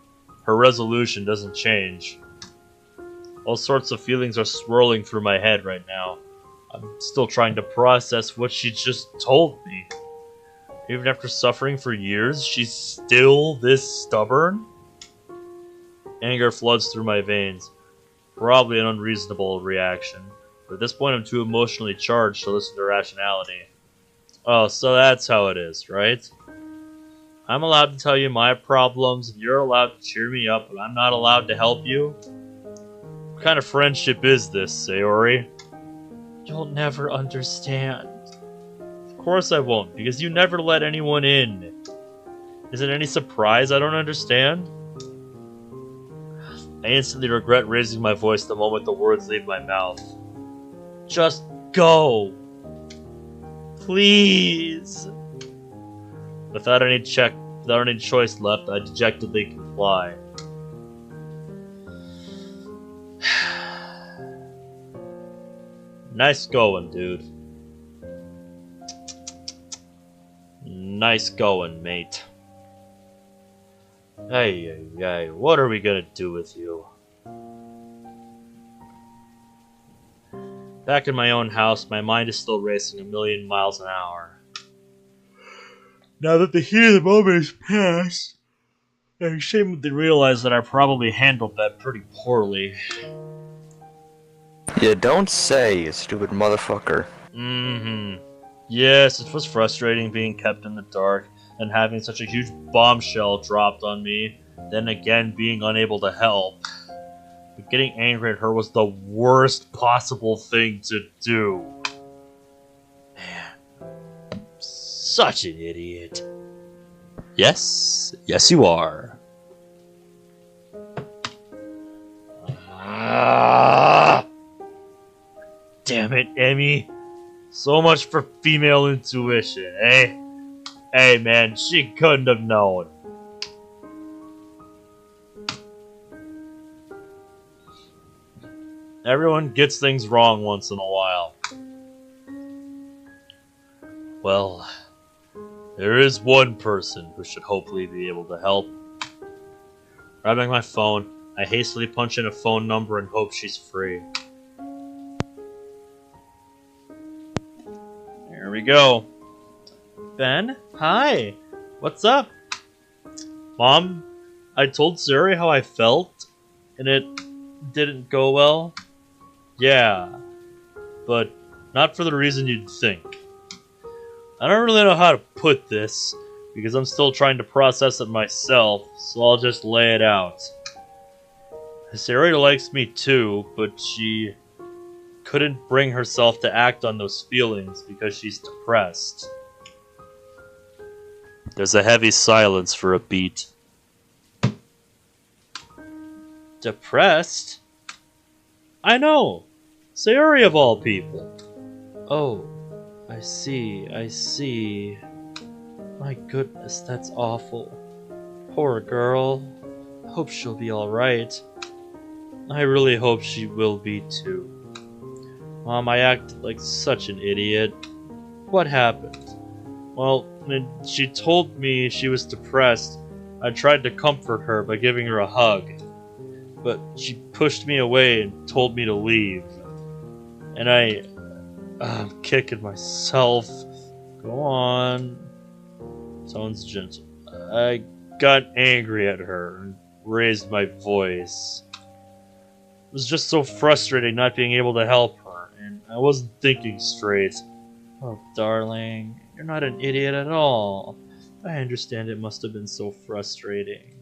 Her resolution doesn't change. All sorts of feelings are swirling through my head right now. I'm still trying to process what she just told me. Even after suffering for years, she's still this stubborn? Anger floods through my veins. Probably an unreasonable reaction, but at this point I'm too emotionally charged to listen to rationality. Oh, so that's how it is, right? I'm allowed to tell you my problems, and you're allowed to cheer me up, but I'm not allowed to help you? What kind of friendship is this, Sayori? You'll never understand. Of course I won't, because you never let anyone in. Is it any surprise I don't understand? I instantly regret raising my voice the moment the words leave my mouth. Just go. Please. Without any choice left, I dejectedly comply. Nice going, dude. Nice going, mate. Hey, what are we gonna do with you? Back in my own house, my mind is still racing a million miles an hour. Now that the heat of the moment is past, I'm ashamed to realize that I probably handled that pretty poorly. You don't say, you stupid motherfucker. Yes, it was frustrating being kept in the dark and having such a huge bombshell dropped on me, then again being unable to help. But getting angry at her was the worst possible thing to do. Man, I'm such an idiot. Yes, you are. Damn it, Emmy. So much for female intuition, eh? Hey man, she couldn't have known. Everyone gets things wrong once in a while. Well, there is one person who should hopefully be able to help. Grabbing my phone, I hastily punch in a phone number and hope she's free. Here we go. Ben? Hi. What's up? Mom, I told Sayori how I felt, and it didn't go well. Yeah, but not for the reason you'd think. I don't really know how to put this, because I'm still trying to process it myself, so I'll just lay it out. Sayori likes me too, but she couldn't bring herself to act on those feelings because she's depressed. There's a heavy silence for a beat. Depressed? I know! Sayori of all people! Oh, I see. My goodness, that's awful. Poor girl. Hope she'll be alright. I really hope she will be too. Mom, I acted like such an idiot. What happened? Well, when she told me she was depressed, I tried to comfort her by giving her a hug. But she pushed me away and told me to leave. And I'm kicking myself. Go on. Tone's gentle. I got angry at her and raised my voice. It was just so frustrating not being able to help her, and I wasn't thinking straight. Oh, darling, you're not an idiot at all. I understand it must have been so frustrating.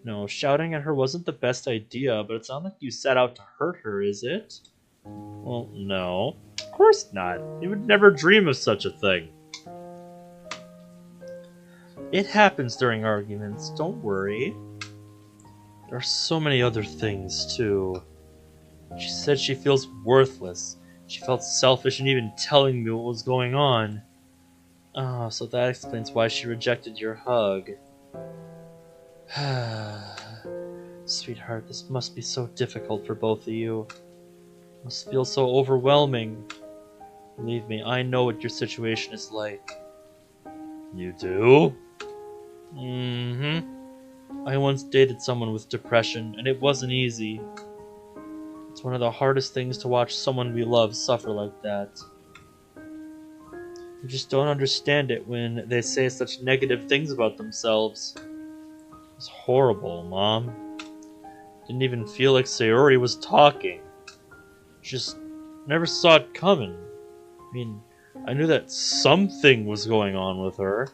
No, shouting at her wasn't the best idea, but it's not like you set out to hurt her, is it? Well, no. Of course not. You would never dream of such a thing. It happens during arguments, don't worry. There are so many other things, too. She said she feels worthless. She felt selfish in even telling me what was going on. Oh, so that explains why she rejected your hug. Sweetheart, this must be so difficult for both of you. It must feel so overwhelming. Believe me, I know what your situation is like. You do? Mm-hmm. I once dated someone with depression, and it wasn't easy. It's one of the hardest things to watch someone we love suffer like that. You just don't understand it when they say such negative things about themselves. It's horrible, Mom. Didn't even feel like Sayori was talking. Just never saw it coming. I mean, I knew that something was going on with her,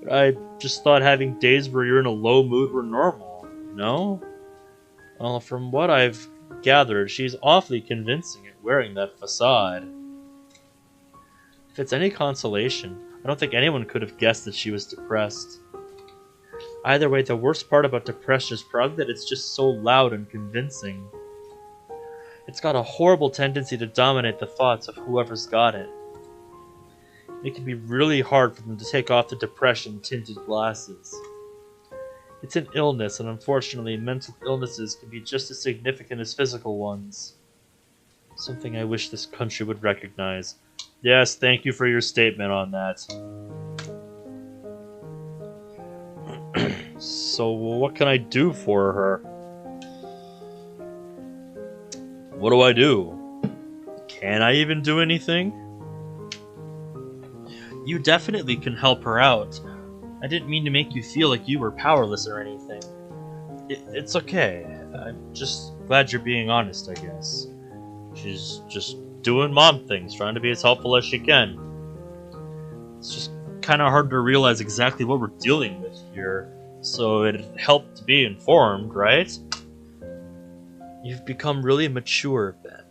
but I just thought having days where you're in a low mood were normal, you know? Well, from what I've gathered, she's awfully convincing at wearing that facade. If it's any consolation, I don't think anyone could have guessed that she was depressed. Either way, the worst part about depression is probably that it's just so loud and convincing. It's got a horrible tendency to dominate the thoughts of whoever's got it. It can be really hard for them to take off the depression-tinted glasses. It's an illness, and unfortunately, mental illnesses can be just as significant as physical ones. Something I wish this country would recognize. Yes, thank you for your statement on that. So, what can I do for her? What do I do? Can I even do anything? You definitely can help her out. I didn't mean to make you feel like you were powerless or anything. It's okay. I'm just glad you're being honest, I guess. She's just doing mom things, trying to be as helpful as she can. It's just kind of hard to realize exactly what we're dealing with here, so it helped to be informed, right? You've become really mature, Ben.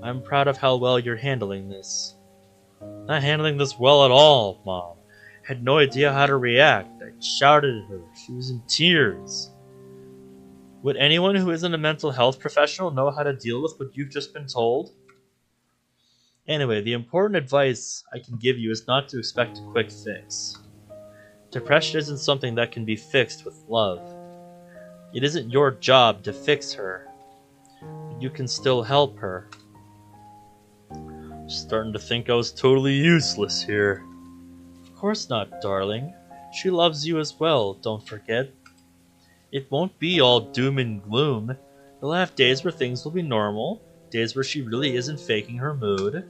I'm proud of how well you're handling this. Not handling this well at all, Mom. Had no idea how to react. I shouted at her. She was in tears. Would anyone who isn't a mental health professional know how to deal with what you've just been told? Anyway, the important advice I can give you is not to expect a quick fix. Depression isn't something that can be fixed with love. It isn't your job to fix her. But you can still help her. I'm starting to think I was totally useless here. Of course not, darling. She loves you as well, don't forget. It won't be all doom and gloom. You'll have days where things will be normal, days where she really isn't faking her mood.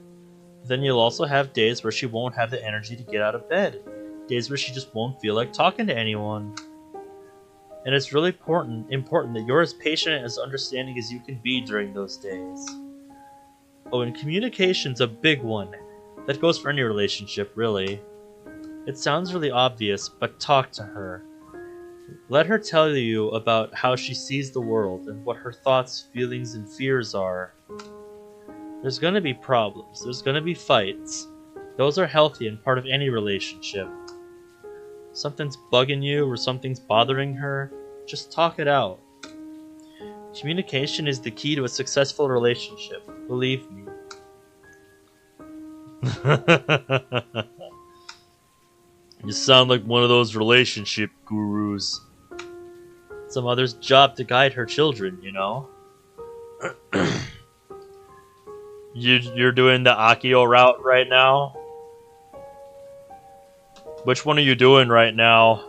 Then you'll also have days where she won't have the energy to get out of bed, days where she just won't feel like talking to anyone. And it's really important that you're as patient and as understanding as you can be during those days. Oh, and communication's a big one. That goes for any relationship, really. It sounds really obvious, but talk to her. Let her tell you about how she sees the world and what her thoughts, feelings, and fears are. There's gonna be problems. There's gonna be fights. Those are healthy and part of any relationship. Something's bugging you or something's bothering her, just talk it out. Communication is the key to a successful relationship, believe me. You sound like one of those relationship gurus. It's a mother's job to guide her children, you know? You're doing the Akio route right now? Which one are you doing right now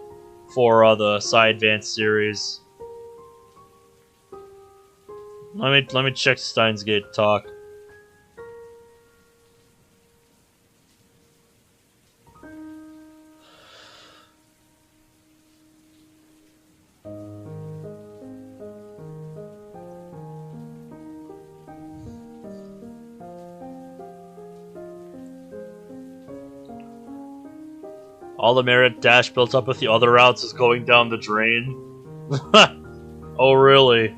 for the Side Advance series? Let me check Steins Gate talk. All the merit dash built up with the other routes is going down the drain. Oh, really?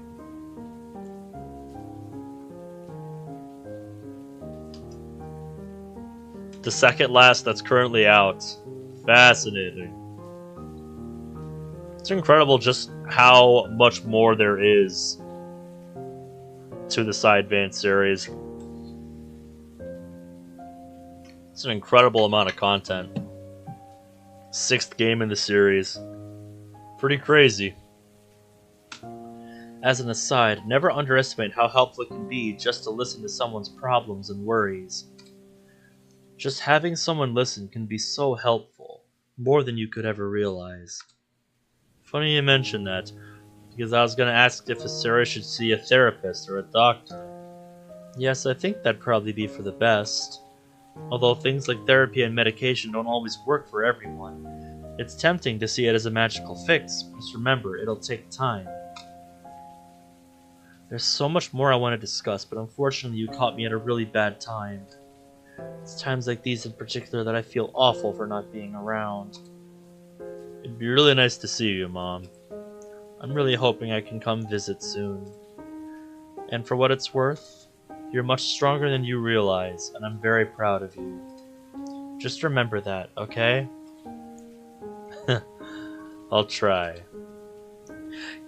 The second last that's currently out. Fascinating. It's incredible just how much more there is to the Side Advance series. It's an incredible amount of content. 6th game in the series. Pretty crazy. As an aside, never underestimate how helpful it can be just to listen to someone's problems and worries. Just having someone listen can be so helpful, more than you could ever realize. Funny you mention that, because I was going to ask if Sayori should see a therapist or a doctor. Yes, I think that'd probably be for the best. Although things like therapy and medication don't always work for everyone. It's tempting to see it as a magical fix, just remember, it'll take time. There's so much more I want to discuss, but unfortunately you caught me at a really bad time. It's times like these in particular that I feel awful for not being around. It'd be really nice to see you, Mom. I'm really hoping I can come visit soon. And for what it's worth, you're much stronger than you realize, and I'm very proud of you. Just remember that, okay? I'll try.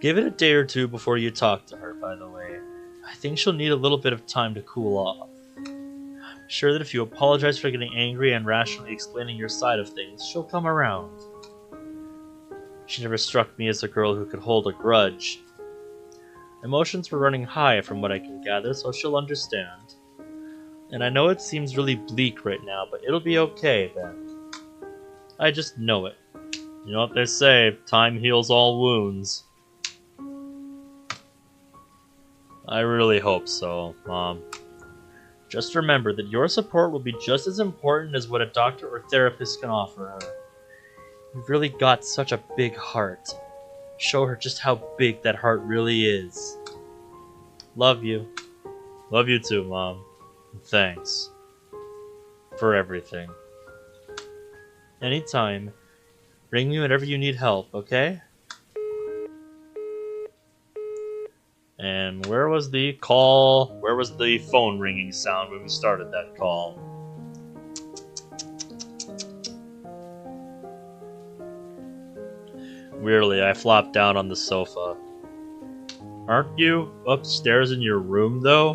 Give it a day or two before you talk to her, by the way. I think she'll need a little bit of time to cool off. I'm sure that if you apologize for getting angry and rationally explaining your side of things, she'll come around. She never struck me as a girl who could hold a grudge. Emotions were running high from what I can gather, so she'll understand. And I know it seems really bleak right now, but it'll be okay then. I just know it. You know what they say, time heals all wounds. I really hope so, Mom. Just remember that your support will be just as important as what a doctor or therapist can offer her. You've really got such a big heart. Show her just how big that heart really is. Love you. Love you too, Mom. Thanks. For everything. Anytime. Ring me whenever you need help, okay? And where was the call? Where was the phone ringing sound when we started that call? Weirdly, I flopped down on the sofa. Aren't you upstairs in your room, though?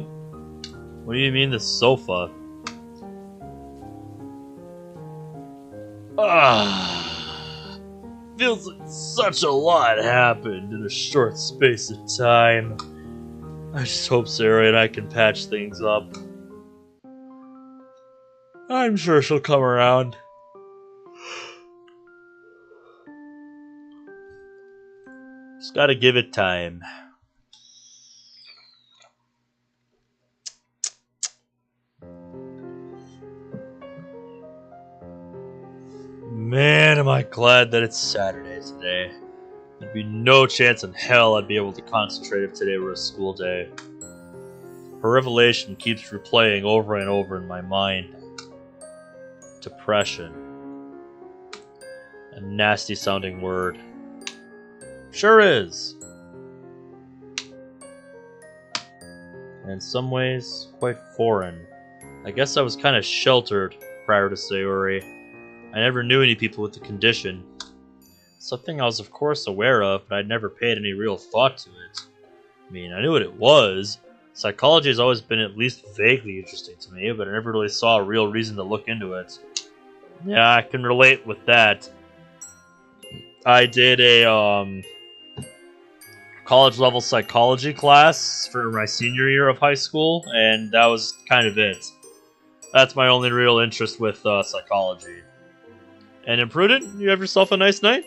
What do you mean the sofa? Feels like such a lot happened in a short space of time. I just hope Sayori and I can patch things up. I'm sure she'll come around. Just gotta give it time. Man, am I glad that it's Saturday today. There'd be no chance in hell I'd be able to concentrate if today were a school day. Her revelation keeps replaying over and over in my mind. Depression. A nasty sounding word. Sure is. And in some ways, quite foreign. I guess I was kind of sheltered prior to Sayori. I never knew any people with the condition. Something I was of course aware of, but I'd never paid any real thought to it. I mean, I knew what it was. Psychology has always been at least vaguely interesting to me, but I never really saw a real reason to look into it. Yeah, I can relate with that. I did a college-level psychology class for my senior year of high school, and that was kind of it. That's my only real interest with psychology. And Imprudent, you have yourself a nice night?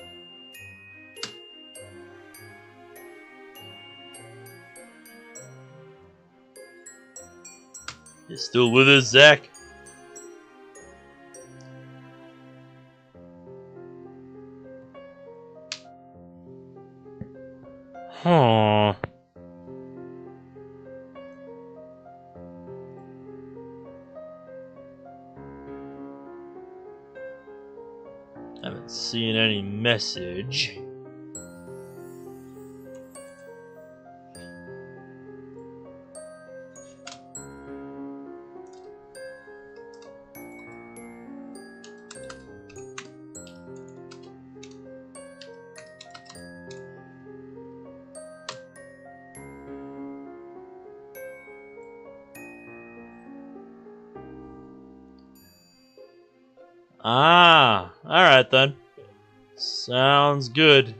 You still with us, Zach? Huh. Haven't seen any message. Ah, alright then. Sounds good.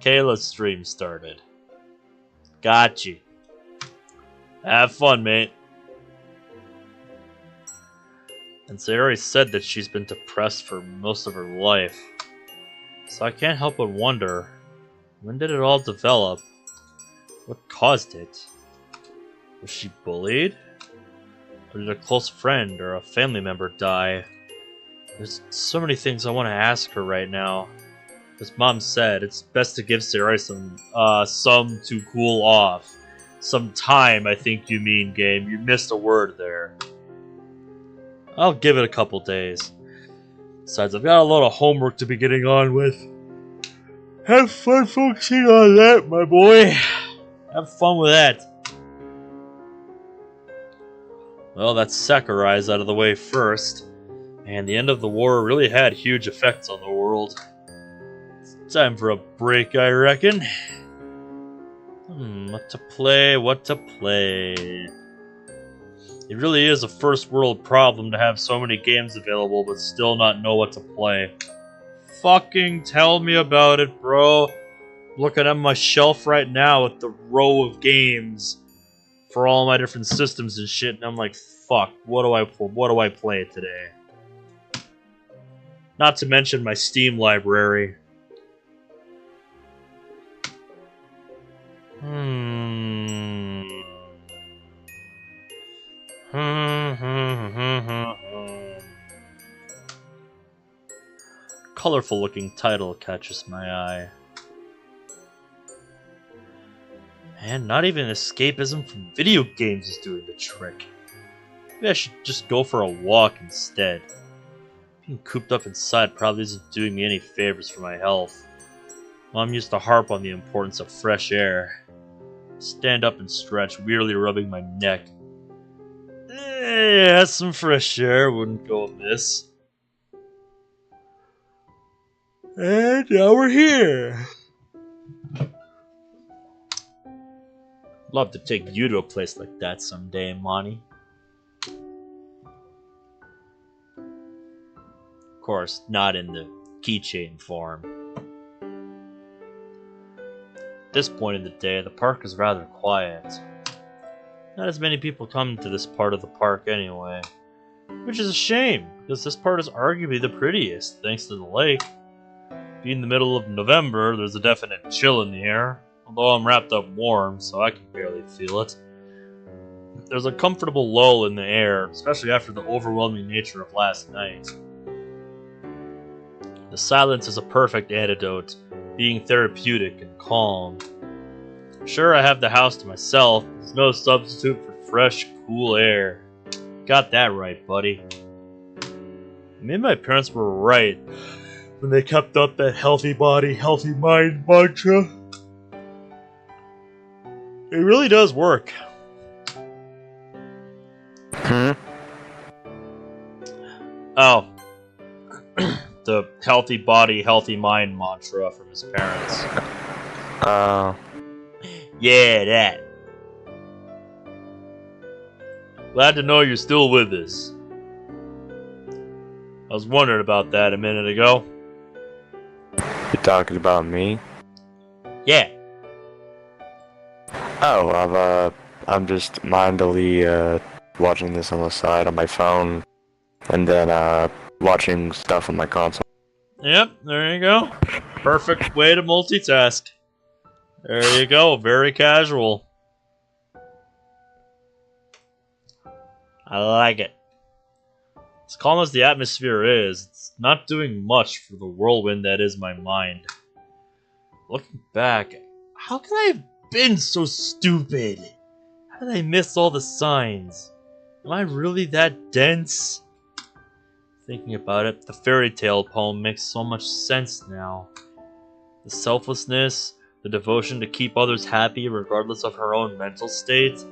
Kayla's stream started. Got you. Have fun, mate. And Sayori said that she's been depressed for most of her life. So I can't help but wonder, when did it all develop? What caused it? Was she bullied? Or did a close friend or a family member die? There's so many things I want to ask her right now. As Mom said, it's best to give Sayori some to cool off. Some time, I think you mean, game. You missed a word there. I'll give it a couple days. Besides, I've got a lot of homework to be getting on with. Have fun focusing on that, my boy. Have fun with that. Well, that's Sakurai's out of the way first. And the end of the war really had huge effects on the world. It's time for a break, I reckon. What to play, what to play. It really is a first world problem to have so many games available but still not know what to play. Fucking tell me about it, bro. Looking at my shelf right now with the row of games for all my different systems and shit, and I'm like, fuck, what do I play today? Not to mention my Steam library. Colorful looking title catches my eye. And not even escapism from video games is doing the trick. Maybe I should just go for a walk instead. Being cooped up inside probably isn't doing me any favors for my health. Mom used to harp on the importance of fresh air. Stand up and stretch, wearily rubbing my neck. Yeah, some fresh air wouldn't go amiss. And now we're here. Love to take you to a place like that someday, Monty. Of course, not in the keychain form. At this point in the day, the park is rather quiet. Not as many people come to this part of the park anyway. Which is a shame, because this part is arguably the prettiest, thanks to the lake. Being the middle of November, there's a definite chill in the air, although I'm wrapped up warm, so I can barely feel it. There's a comfortable lull in the air, especially after the overwhelming nature of last night. The silence is a perfect antidote, being therapeutic and calm. Sure, I have the house to myself, but there's no substitute for fresh, cool air. Got that right, buddy. Maybe my parents were right when they kept up that healthy body, healthy mind mantra. It really does work. Oh. The healthy body, healthy mind mantra from his parents. Yeah, that. Glad to know you're still with us. I was wondering about that a minute ago. You're talking about me? Yeah. Oh, I'm just mindily, watching this on the side on my phone, and then, watching stuff on my console. Yep, there you go. Perfect way to multitask. There you go, very casual. I like it. As calm as the atmosphere is, it's not doing much for the whirlwind that is my mind. Looking back, how could I have been so stupid? How did I miss all the signs? Am I really that dense? Thinking about it, the fairy tale poem makes so much sense now. The selflessness, the devotion to keep others happy regardless of her own mental state.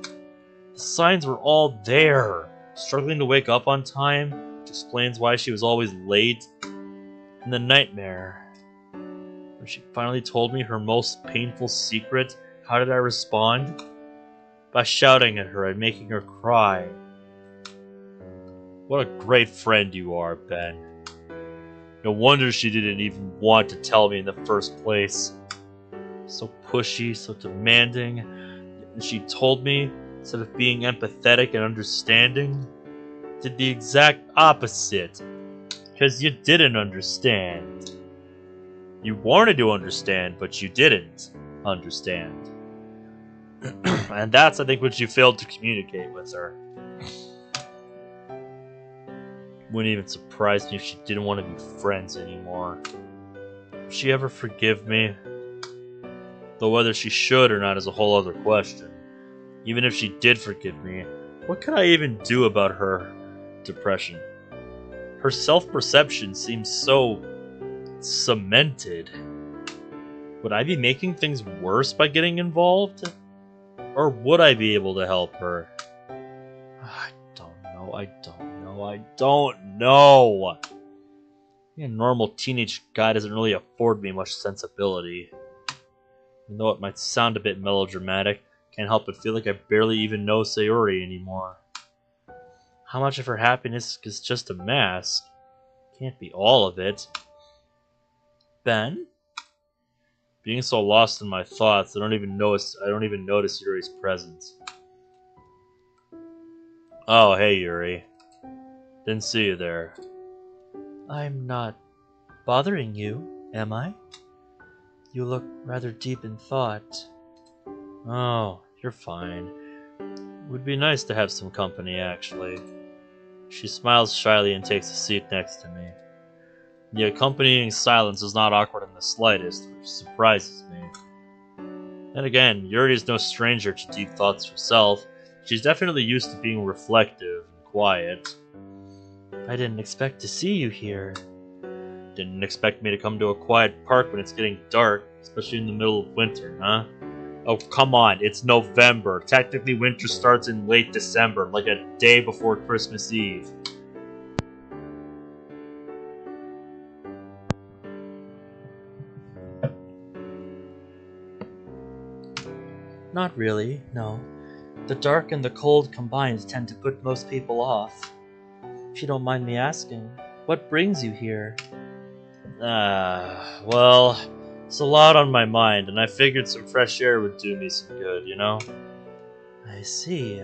The signs were all there. Struggling to wake up on time, which explains why she was always late. And the nightmare. When she finally told me her most painful secret, how did I respond? By shouting at her and making her cry. What a great friend you are, Ben. No wonder she didn't even want to tell me in the first place. So pushy, so demanding. And she told me, instead of being empathetic and understanding, did the exact opposite. Because you didn't understand. You wanted to understand, but you didn't understand. And that's, I think, what you failed to communicate with her. Wouldn't even surprise me if she didn't want to be friends anymore. Would she ever forgive me? Though whether she should or not is a whole other question. Even if she did forgive me, what could I even do about her depression? Her self-perception seems so cemented. Would I be making things worse by getting involved? Or would I be able to help her? I don't know. Being a normal teenage guy doesn't really afford me much sensibility. Even though it might sound a bit melodramatic, can't help but feel like I barely even know Sayori anymore. How much of her happiness is just a mask? Can't be all of it. Ben? Being so lost in my thoughts, I don't even notice Yuri's presence. Oh, hey Yuri. Didn't see you there. I'm not bothering you, am I? You look rather deep in thought. Oh, you're fine. Would be nice to have some company, actually. She smiles shyly and takes a seat next to me. The accompanying silence is not awkward in the slightest, which surprises me. Then again, Yuri is no stranger to deep thoughts herself. She's definitely used to being reflective and quiet. I didn't expect to see you here. Didn't expect me to come to a quiet park when it's getting dark, especially in the middle of winter, huh? Oh, come on, it's November. Technically, winter starts in late December, like a day before Christmas Eve. Not really, no. The dark and the cold combined tend to put most people off. If you don't mind me asking, what brings you here? Well, it's a lot on my mind, and I figured some fresh air would do me some good, you know? I see.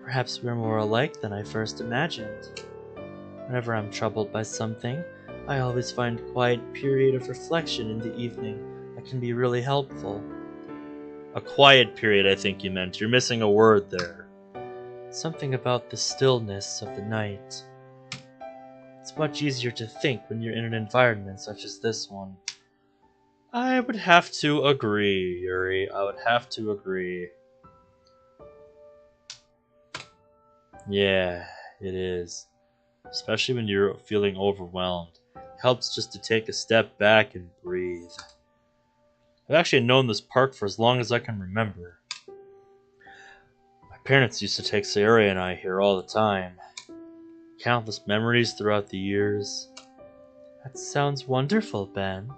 Perhaps we're more alike than I first imagined. Whenever I'm troubled by something, I always find a quiet period of reflection in the evening that can be really helpful. A quiet period, I think you meant. You're missing a word there. Something about the stillness of the night. It's much easier to think when you're in an environment such as this one. I would have to agree, Yuri. I would have to agree. Yeah, it is. Especially when you're feeling overwhelmed. It helps just to take a step back and breathe. I've actually known this park for as long as I can remember. My parents used to take Sayori and I here all the time. Countless memories throughout the years. That sounds wonderful, Ben.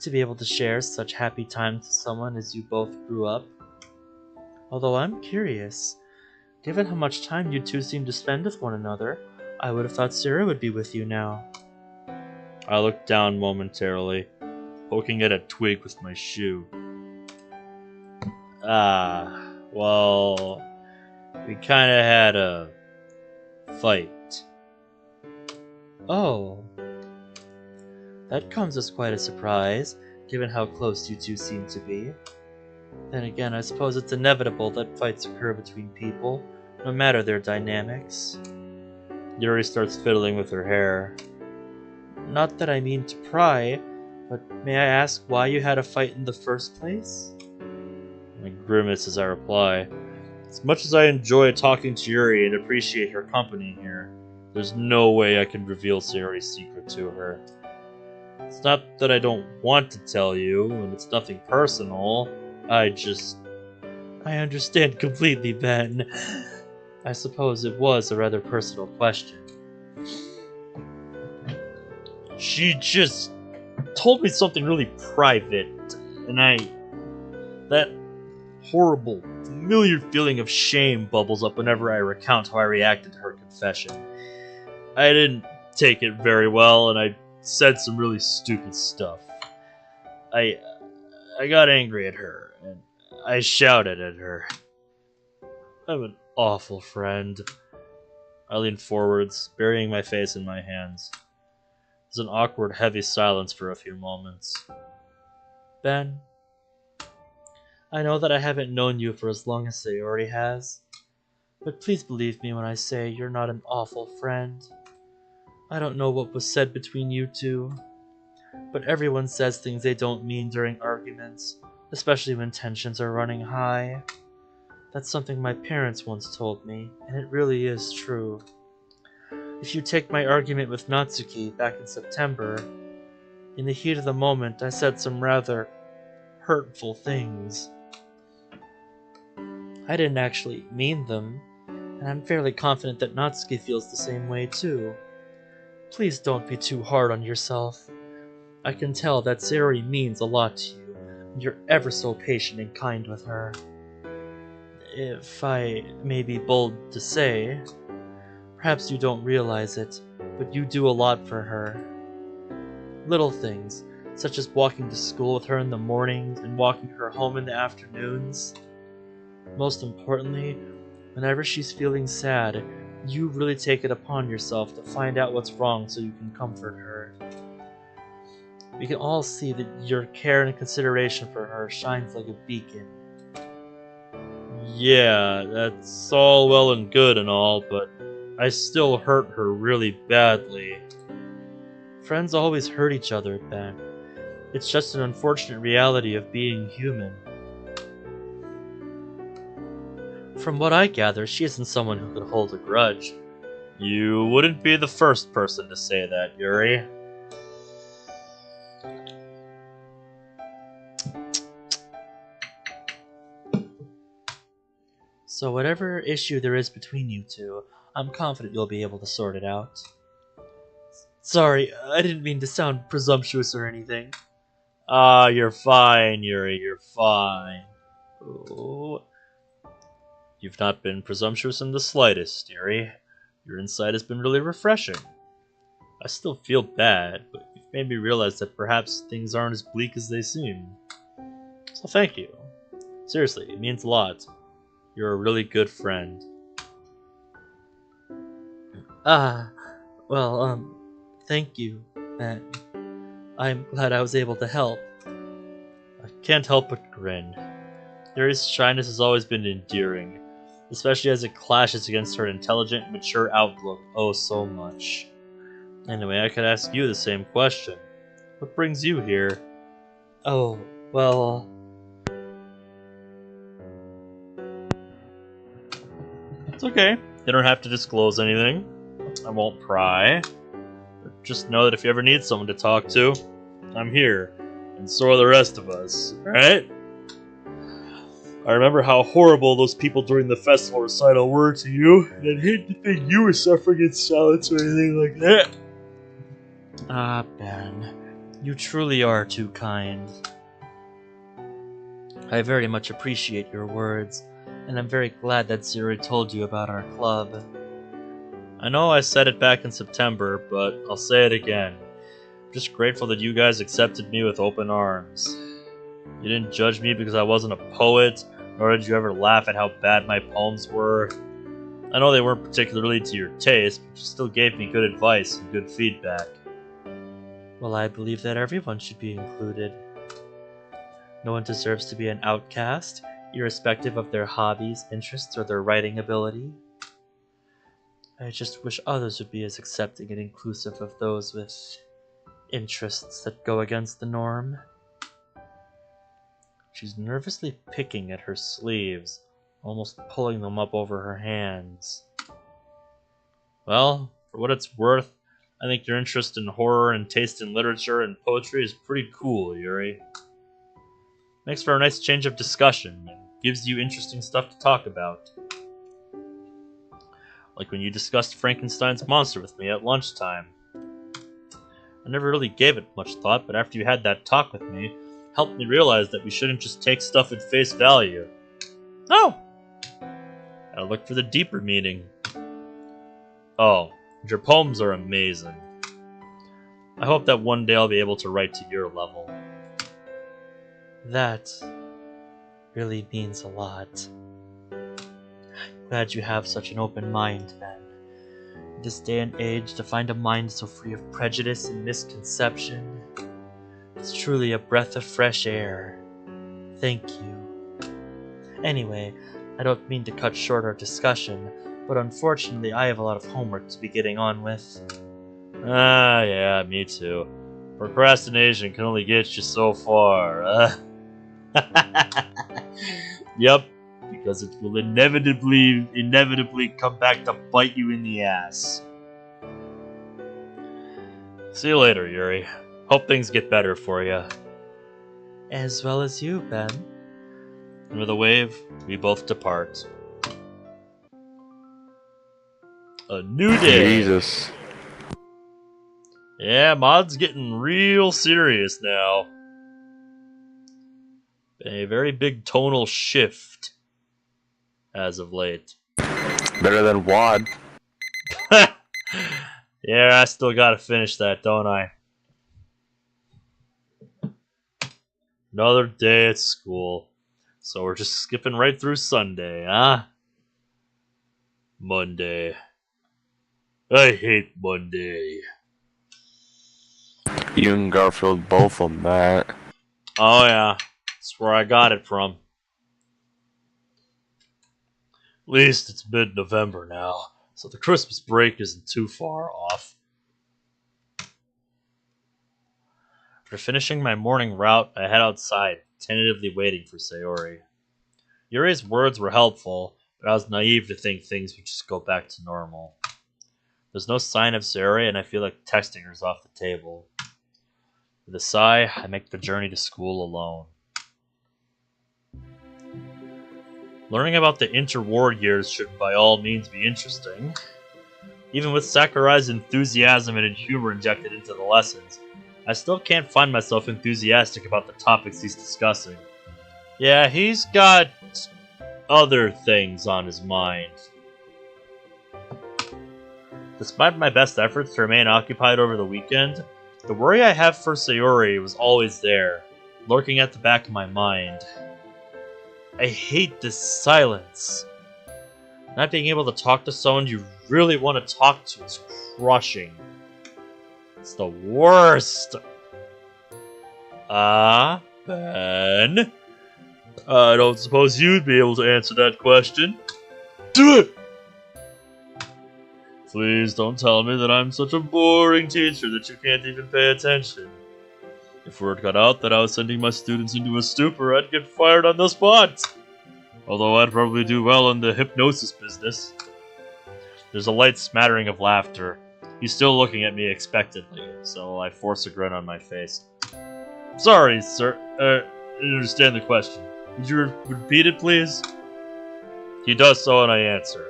To be able to share such happy times with someone as you both grew up. Although I'm curious, given how much time you two seem to spend with one another, I would have thought Sarah would be with you now. I looked down momentarily, poking at a twig with my shoe. Well, we kinda had a fight. Oh. That comes as quite a surprise, given how close you two seem to be. Then again, I suppose it's inevitable that fights occur between people, no matter their dynamics. Yuri starts fiddling with her hair. Not that I mean to pry, but may I ask why you had a fight in the first place? I grimace as I reply. As much as I enjoy talking to Yuri and appreciate her company here, there's no way I can reveal Sayori's secret to her. It's not that I don't want to tell you, and it's nothing personal. I understand completely, Ben. I suppose it was a rather personal question. She just told me something really private, and that horrible, familiar feeling of shame bubbles up whenever I recount how I reacted to her confession. I didn't take it very well, and I said some really stupid stuff. I got angry at her, and I shouted at her. I'm an awful friend. I leaned forwards, burying my face in my hands. There's an awkward, heavy silence for a few moments. Ben, I know that I haven't known you for as long as Sayori has, but please believe me when I say you're not an awful friend. I don't know what was said between you two, but everyone says things they don't mean during arguments, especially when tensions are running high. That's something my parents once told me, and it really is true. If you take my argument with Natsuki back in September, in the heat of the moment I said some rather hurtful things. I didn't actually mean them, and I'm fairly confident that Natsuki feels the same way too. Please don't be too hard on yourself. I can tell that Sayori means a lot to you, and you're ever so patient and kind with her. If I may be bold to say, perhaps you don't realize it, but you do a lot for her. Little things, such as walking to school with her in the mornings and walking her home in the afternoons. Most importantly, whenever she's feeling sad, you really take it upon yourself to find out what's wrong so you can comfort her. We can all see that your care and consideration for her shines like a beacon. Yeah, that's all well and good and all, but I still hurt her really badly. Friends always hurt each other, Ben. It's just an unfortunate reality of being human. From what I gather, she isn't someone who could hold a grudge. You wouldn't be the first person to say that, Yuri. So whatever issue there is between you two, I'm confident you'll be able to sort it out. Sorry, I didn't mean to sound presumptuous or anything. Ah, you're fine, Yuri, you're fine. Oh. You've not been presumptuous in the slightest, Yuri. Your insight has been really refreshing. I still feel bad, but you've made me realize that perhaps things aren't as bleak as they seem. So thank you. Seriously, it means a lot. You're a really good friend. Thank you, Ben. I'm glad I was able to help. I can't help but grin. Yuri's shyness has always been endearing, especially as it clashes against her intelligent, mature outlook oh so much. Anyway, I could ask you the same question. What brings you here? Oh, well... It's okay. You don't have to disclose anything. I won't pry. But just know that if you ever need someone to talk to, I'm here. And so are the rest of us, right? I remember how horrible those people during the festival recital were to you, and I'd hate to think you were suffering in silence or anything like that. Ah, Ben. You truly are too kind. I very much appreciate your words, and I'm very glad that Sayori told you about our club. I know I said it back in September, but I'll say it again. I'm just grateful that you guys accepted me with open arms. You didn't judge me because I wasn't a poet, nor did you ever laugh at how bad my poems were. I know they weren't particularly to your taste, but you still gave me good advice and good feedback. Well, I believe that everyone should be included. No one deserves to be an outcast, irrespective of their hobbies, interests, or their writing ability. I just wish others would be as accepting and inclusive of those with interests that go against the norm. She's nervously picking at her sleeves, almost pulling them up over her hands. Well, for what it's worth, I think your interest in horror and taste in literature and poetry is pretty cool, Yuri. Makes for a nice change of discussion, and gives you interesting stuff to talk about. Like when you discussed Frankenstein's monster with me at lunchtime. I never really gave it much thought, but after you had that talk with me, it helped me realize that we shouldn't just take stuff at face value. Oh! Gotta look for the deeper meaning. Oh, Your poems are amazing. I hope that one day I'll be able to write to your level. That really means a lot. Glad you have such an open mind, Ben. In this day and age, to find a mind so free of prejudice and misconception, it's truly a breath of fresh air. Thank you. Anyway, I don't mean to cut short our discussion, but unfortunately I have a lot of homework to be getting on with. Ah, yeah, me too. Procrastination can only get you so far. Yep, because it will inevitably come back to bite you in the ass. See you later, Yuri. Hope things get better for you. As well as you, Ben. And with a wave, we both depart. A new day. Jesus. Yeah, mod's getting real serious now. Been a very big tonal shift as of late. Better than WAD. Yeah, I still gotta finish that, don't I? Another day at school. So we're just skipping right through Sunday, huh? Monday. I hate Monday. You and Garfield both on that. Oh yeah, that's where I got it from. At least it's mid-November now, so the Christmas break isn't too far off. After finishing my morning route, I head outside, tentatively waiting for Sayori. Yuri's words were helpful, but I was naive to think things would just go back to normal. There's no sign of Sayori, and I feel like texting her's off the table. With a sigh, I make the journey to school alone. Learning about the interwar years should by all means be interesting. Even with Sakurai's enthusiasm and humor injected into the lessons, I still can't find myself enthusiastic about the topics he's discussing. Yeah, he's got other things on his mind. Despite my best efforts to remain occupied over the weekend, the worry I have for Sayori was always there, lurking at the back of my mind. I hate this silence. Not being able to talk to someone you really want to talk to is crushing. It's the worst. Ben? I don't suppose you'd be able to answer that question. Do it! Please don't tell me that I'm such a boring teacher that you can't even pay attention. If word got out that I was sending my students into a stupor, I'd get fired on the spot. Although I'd probably do well in the hypnosis business. There's a light smattering of laughter. He's still looking at me expectantly, so I force a grin on my face. Sorry, sir. I didn't understand the question. Would you repeat it, please? He does so, and I answer.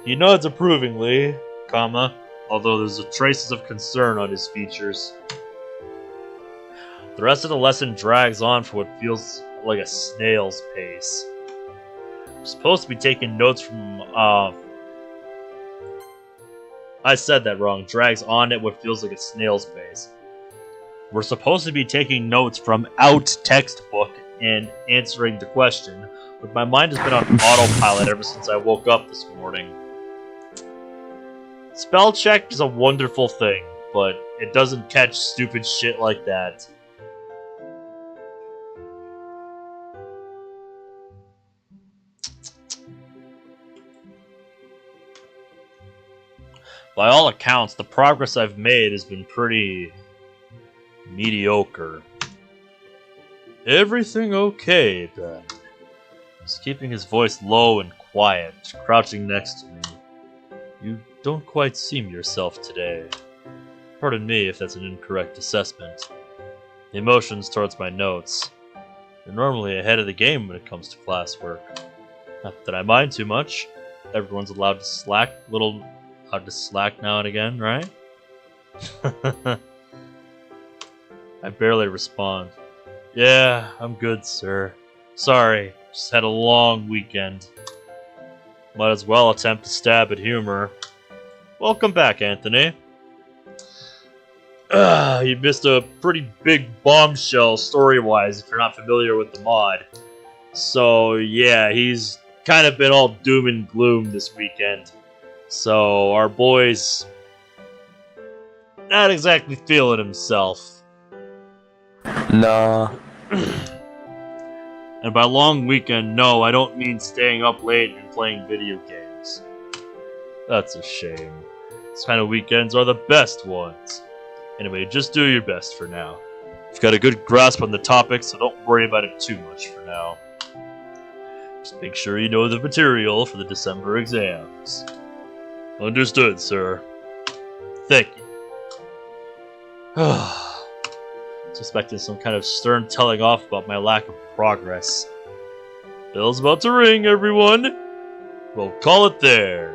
He nods approvingly, although there's traces of concern on his features. The rest of the lesson drags on for what feels like a snail's pace. We're supposed to be taking notes from, I said that wrong. Drags on at what feels like a snail's pace. We're supposed to be taking notes from out textbook and answering the question, but my mind has been on autopilot ever since I woke up this morning. Spell check is a wonderful thing, but it doesn't catch stupid shit like that. By all accounts, the progress I've made has been pretty mediocre. Everything okay, Ben? He's keeping his voice low and quiet, crouching next to me. You don't quite seem yourself today. Pardon me if that's an incorrect assessment. The emotions towards my notes. They're normally ahead of the game when it comes to classwork. Not that I mind too much. Everyone's allowed to slack now and again, right? I barely respond. Yeah, I'm good, sir. Sorry, just had a long weekend. Might as well attempt to stab at humor. Welcome back, Anthony. You missed a pretty big bombshell story-wise if you're not familiar with the mod. So, yeah, he's kind of been all doom and gloom this weekend. So, our boy's not exactly feeling himself. Nah. And by long weekend, no, I don't mean staying up late and playing video games. That's a shame. These kind of weekends are the best ones. Anyway, just do your best for now. You've got a good grasp on the topic, so don't worry about it too much for now. Just make sure you know the material for the December exams. Understood, sir. Thank you. Suspecting some kind of stern telling off about my lack of progress. Bell's about to ring, everyone. We'll call it there.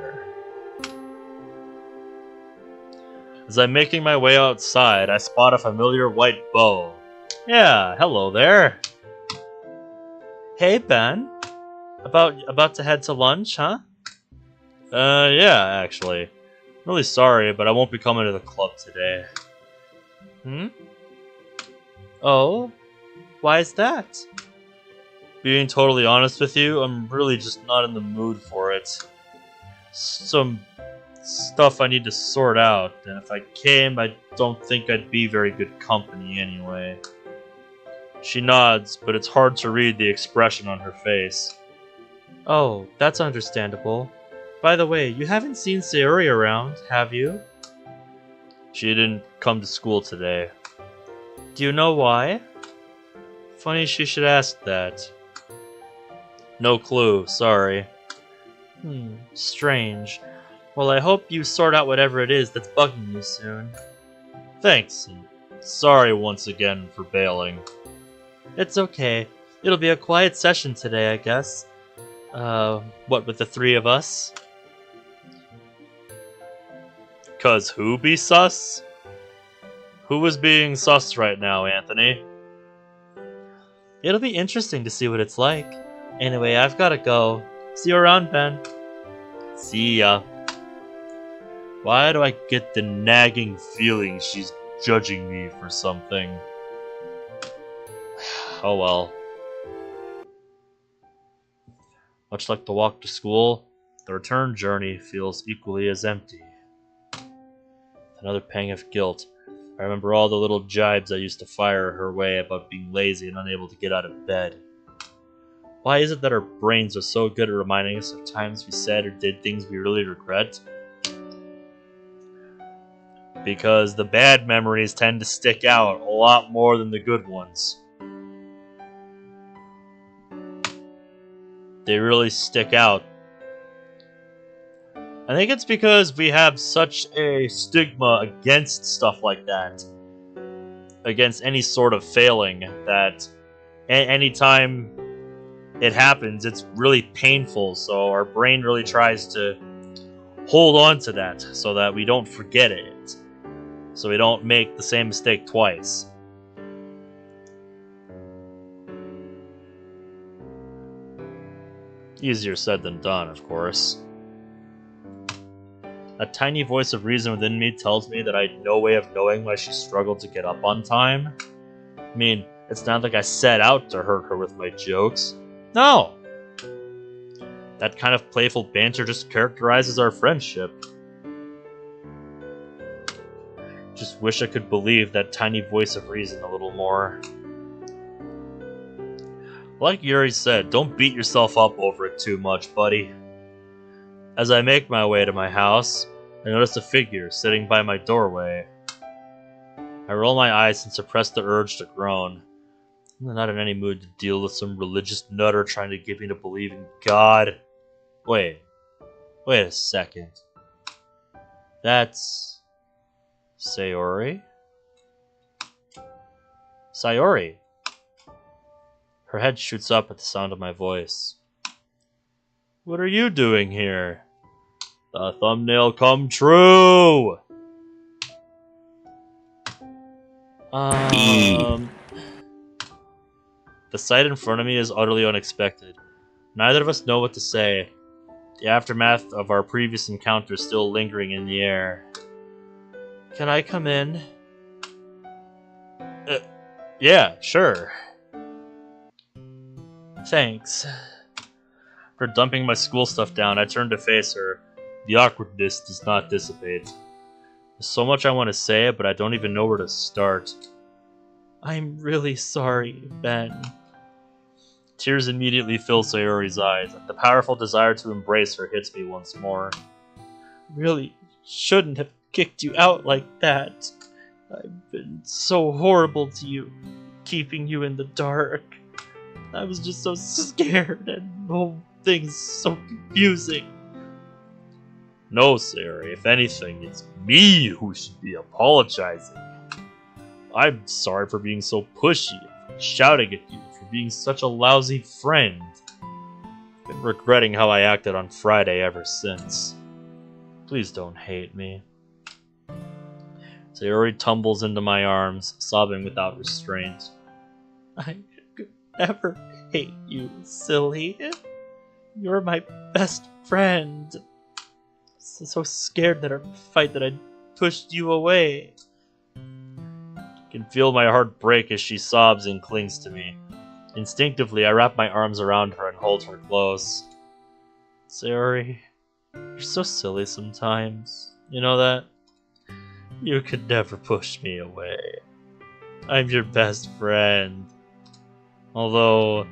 As I'm making my way outside, I spot a familiar white bow. Yeah, hello there. Hey, Ben. About to head to lunch, huh? Yeah, actually. I'm really sorry, but I won't be coming to the club today. Oh? Why is that? Being totally honest with you, I'm really just not in the mood for it. Some stuff I need to sort out, and if I came, I don't think I'd be very good company anyway. She nods, but it's hard to read the expression on her face. Oh, that's understandable. By the way, you haven't seen Sayori around, have you? She didn't come to school today. Do you know why? Funny she should ask that. No clue, sorry. Strange. Well, I hope you sort out whatever it is that's bugging you soon. Thanks, and sorry once again for bailing. It's okay. It'll be a quiet session today, I guess. What with the three of us? 'Cause who be sus? Who is being sus right now, Anthony? It'll be interesting to see what it's like. Anyway, I've gotta go. See you around, Ben. See ya. Why do I get the nagging feeling she's judging me for something? Oh well. Much like the walk to school, the return journey feels equally as empty. Another pang of guilt. I remember all the little jibes I used to fire her way about being lazy and unable to get out of bed. Why is it that our brains are so good at reminding us of times we said or did things we really regret? Because the bad memories tend to stick out a lot more than the good ones. They really stick out. I think it's because we have such a stigma against stuff like that. Against any sort of failing, that anytime it happens, it's really painful, so our brain really tries to hold on to that so that we don't forget it. So we don't make the same mistake twice. Easier said than done, of course. A tiny voice of reason within me tells me that I had no way of knowing why she struggled to get up on time. I mean, it's not like I set out to hurt her with my jokes. No! That kind of playful banter just characterizes our friendship. Just wish I could believe that tiny voice of reason a little more. Like Yuri said, don't beat yourself up over it too much, buddy. As I make my way to my house, I notice a figure sitting by my doorway. I roll my eyes and suppress the urge to groan. I'm not in any mood to deal with some religious nutter trying to get me to believe in God. Wait a second. That's Sayori? Sayori! Her head shoots up at the sound of my voice. What are you doing here? The thumbnail come true! The sight in front of me is utterly unexpected. Neither of us know what to say. the aftermath of our previous encounter still lingering in the air. Can I come in? Yeah, sure. Thanks. After dumping my school stuff down, I turned to face her. The awkwardness does not dissipate. There's so much I want to say, but I don't even know where to start. I'm really sorry, Ben. Tears immediately fill Sayori's eyes. The powerful desire to embrace her hits me once more. Really shouldn't have kicked you out like that. I've been so horrible to you, keeping you in the dark. I was just so scared, and the whole thing's so confusing. No, Sayori, if anything, it's me who should be apologizing. I'm sorry for being so pushy, for shouting at you, for being such a lousy friend. I've been regretting how I acted on Friday ever since. Please don't hate me. Sayori tumbles into my arms, sobbing without restraint. I could never hate you, silly. You're my best friend. So scared that our fight that I pushed you away. I can feel my heart break as she sobs and clings to me. Instinctively, I wrap my arms around her and hold her close. Sayori, you're so silly sometimes. You know that? You could never push me away. I'm your best friend. Although,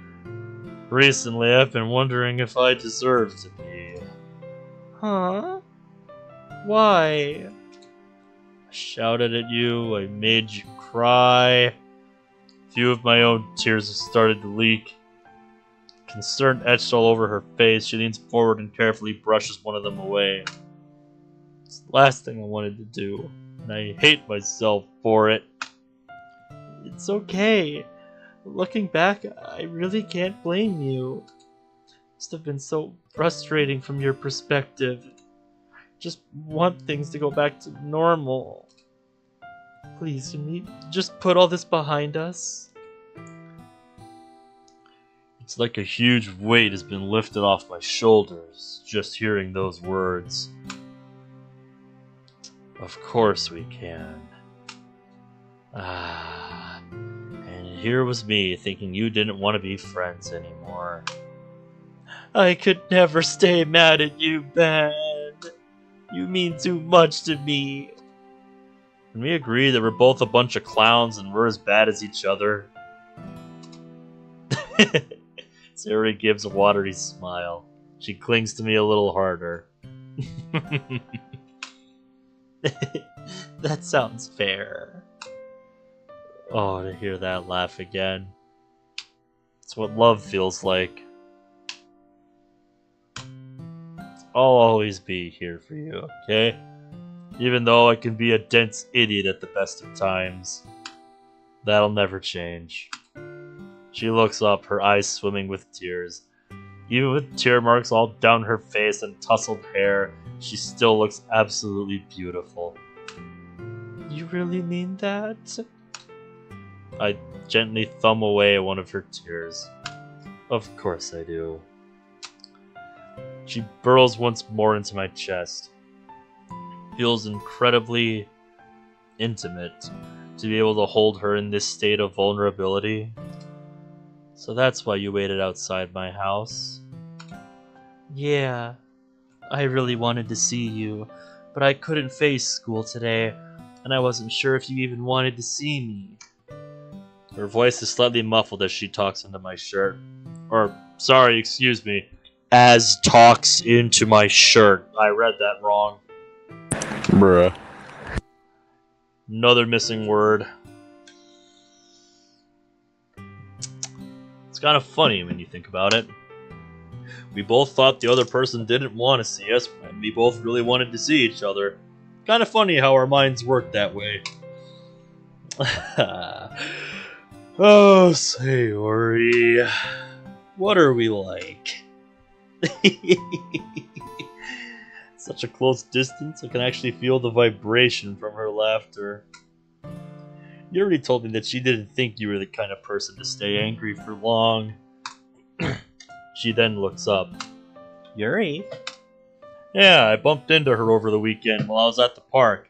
recently I've been wondering if I deserve to be. Huh? Why? I shouted at you, I made you cry. A few of my own tears have started to leak. Concern etched all over her face. She leans forward and carefully brushes one of them away. It's the last thing I wanted to do, and I hate myself for it. It's okay. Looking back, I really can't blame you. It must have been so frustrating from your perspective. Just want things to go back to normal. Please, can we just put all this behind us? It's like a huge weight has been lifted off my shoulders, just hearing those words. Of course we can. And here was me thinking you didn't want to be friends anymore. I could never stay mad at you, Ben. You mean too much to me. Can we agree that we're both a bunch of clowns and we're as bad as each other? Sayori gives a watery smile. She clings to me a little harder. That sounds fair. Oh, to hear that laugh again. It's what love feels like. I'll always be here for you, okay? Even though I can be a dense idiot at the best of times. That'll never change. She looks up, her eyes swimming with tears. Even with tear marks all down her face and tousled hair, she still looks absolutely beautiful. You really mean that? I gently thumb away one of her tears. Of course I do. She burrows once more into my chest. Feels incredibly intimate to be able to hold her in this state of vulnerability. So that's why you waited outside my house? Yeah, I really wanted to see you, but I couldn't face school today, and I wasn't sure if you even wanted to see me. Her voice is slightly muffled as she talks into my shirt. Or, sorry, excuse me. As talks into my shirt. I read that wrong. Bruh. Another missing word. It's kind of funny when you think about it. We both thought the other person didn't want to see us, and we both really wanted to see each other. Kind of funny how our minds work that way. Oh, Sayori. What are we like? Such a close distance, I can actually feel the vibration from her laughter. You already told me that she didn't think you were the kind of person to stay angry for long. She then looks up. Yuri, Yeah, I bumped into her over the weekend while I was at the park.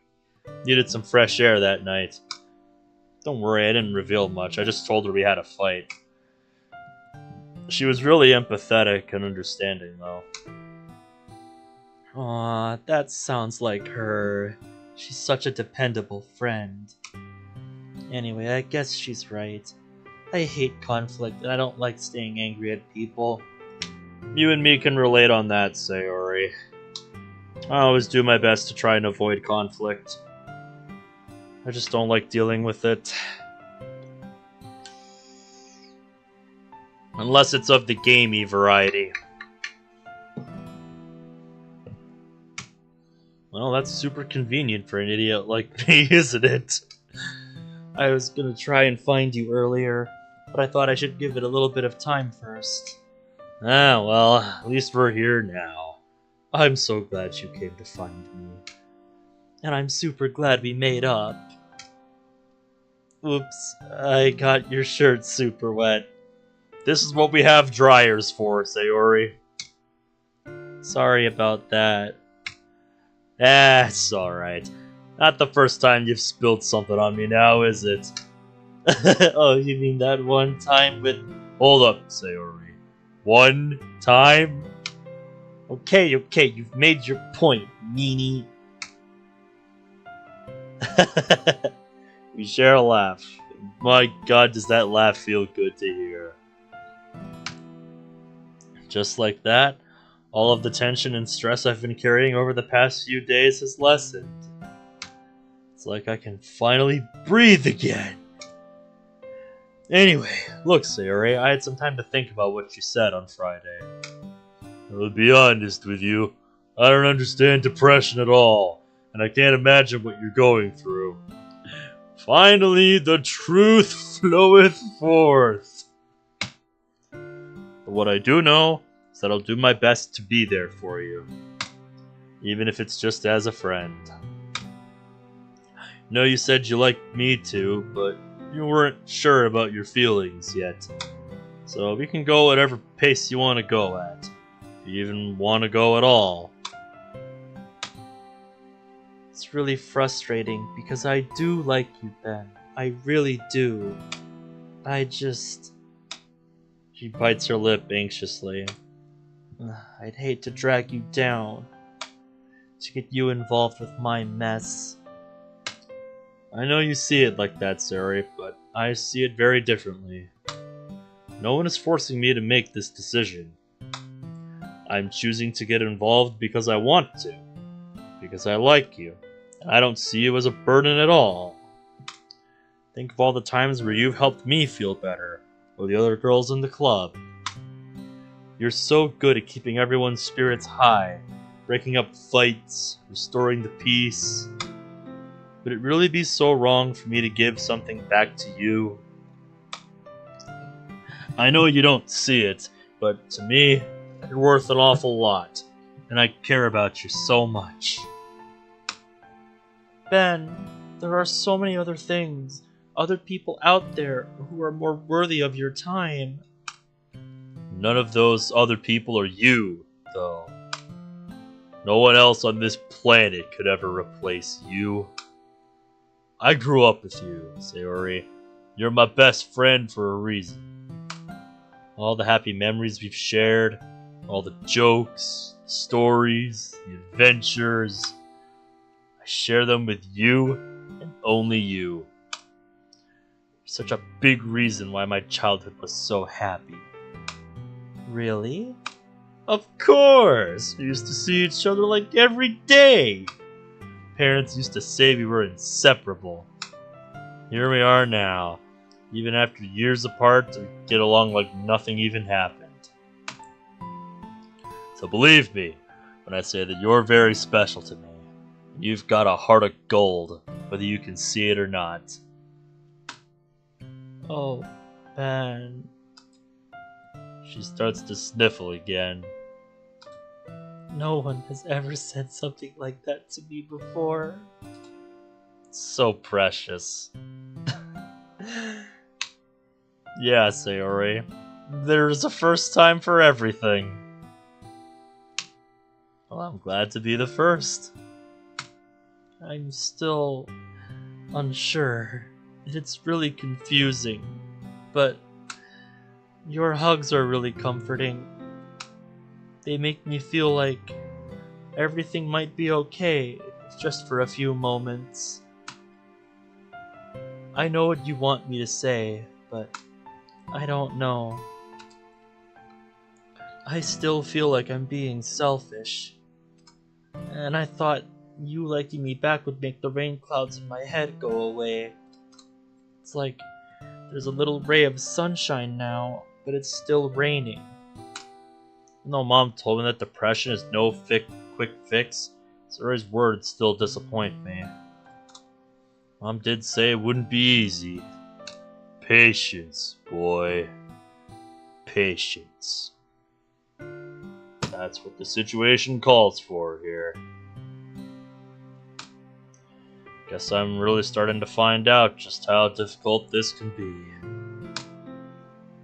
Needed some fresh air that night. Don't worry, I didn't reveal much. I just told her we had a fight. She was really empathetic and understanding, though. Aw, that sounds like her. She's such a dependable friend. Anyway, I guess she's right. I hate conflict, and I don't like staying angry at people. You and me can relate on that, Sayori. I always do my best to try and avoid conflict. I just don't like dealing with it. Unless it's of the gamey variety. Well, that's super convenient for an idiot like me, isn't it? I was gonna try and find you earlier, but I thought I should give it a little bit of time first. Ah, well, at least we're here now. I'm so glad you came to find me. And I'm super glad we made up. Oops, I got your shirt super wet. This is what we have dryers for, Sayori. Sorry about that. That's alright. Not the first time you've spilled something on me now, is it? Oh, you mean that one time with... Hold up, Sayori. One time? Okay, you've made your point, meanie. We share a laugh. My god, does that laugh feel good to hear. Just like that, all of the tension and stress I've been carrying over the past few days has lessened. It's like I can finally breathe again. Anyway, look, Sayori, I had some time to think about what you said on Friday. I'll be honest with you, I don't understand depression at all, and I can't imagine what you're going through. Finally, the truth floweth forth. But what I do know is that I'll do my best to be there for you, even if it's just as a friend. I know you said you liked me too, but you weren't sure about your feelings yet. So we can go whatever pace you want to go at. If you even want to go at all. It's really frustrating because I do like you, Ben. I really do. I just... She bites her lip anxiously. I'd hate to drag you down. To get you involved with my mess. I know you see it like that, Sayori, but I see it very differently. No one is forcing me to make this decision. I'm choosing to get involved because I want to. Because I like you. And I don't see you as a burden at all. Think of all the times where you've helped me feel better, or the other girls in the club. You're so good at keeping everyone's spirits high, breaking up fights, restoring the peace. Would it really be so wrong for me to give something back to you? I know you don't see it, but to me, you're worth an awful lot, and I care about you so much. Ben, there are so many other things, other people out there who are more worthy of your time. None of those other people are you, though. No one else on this planet could ever replace you. I grew up with you, Sayori. You're my best friend for a reason. All the happy memories we've shared, all the jokes, the stories, the adventures. I share them with you, and only you. You're such a big reason why my childhood was so happy. Really? Of course! We used to see each other like every day! Parents used to say we were inseparable. Here we are now, even after years apart, to get along like nothing even happened. So believe me when I say that you're very special to me. You've got a heart of gold, whether you can see it or not. Oh, Ben. She starts to sniffle again. No one has ever said something like that to me before. So precious. Yeah, Sayori. There's a first time for everything. Well, I'm glad to be the first. I'm still unsure. It's really confusing, but your hugs are really comforting. They make me feel like everything might be okay, just for a few moments. I know what you want me to say, but I don't know. I still feel like I'm being selfish. And I thought you liking me back would make the rain clouds in my head go away. It's like there's a little ray of sunshine now, but it's still raining. Even though Mom told me that depression is no quick fix, Sayori's words still disappoint me. Mom did say it wouldn't be easy. Patience, boy. Patience. That's what the situation calls for here. Guess I'm really starting to find out just how difficult this can be.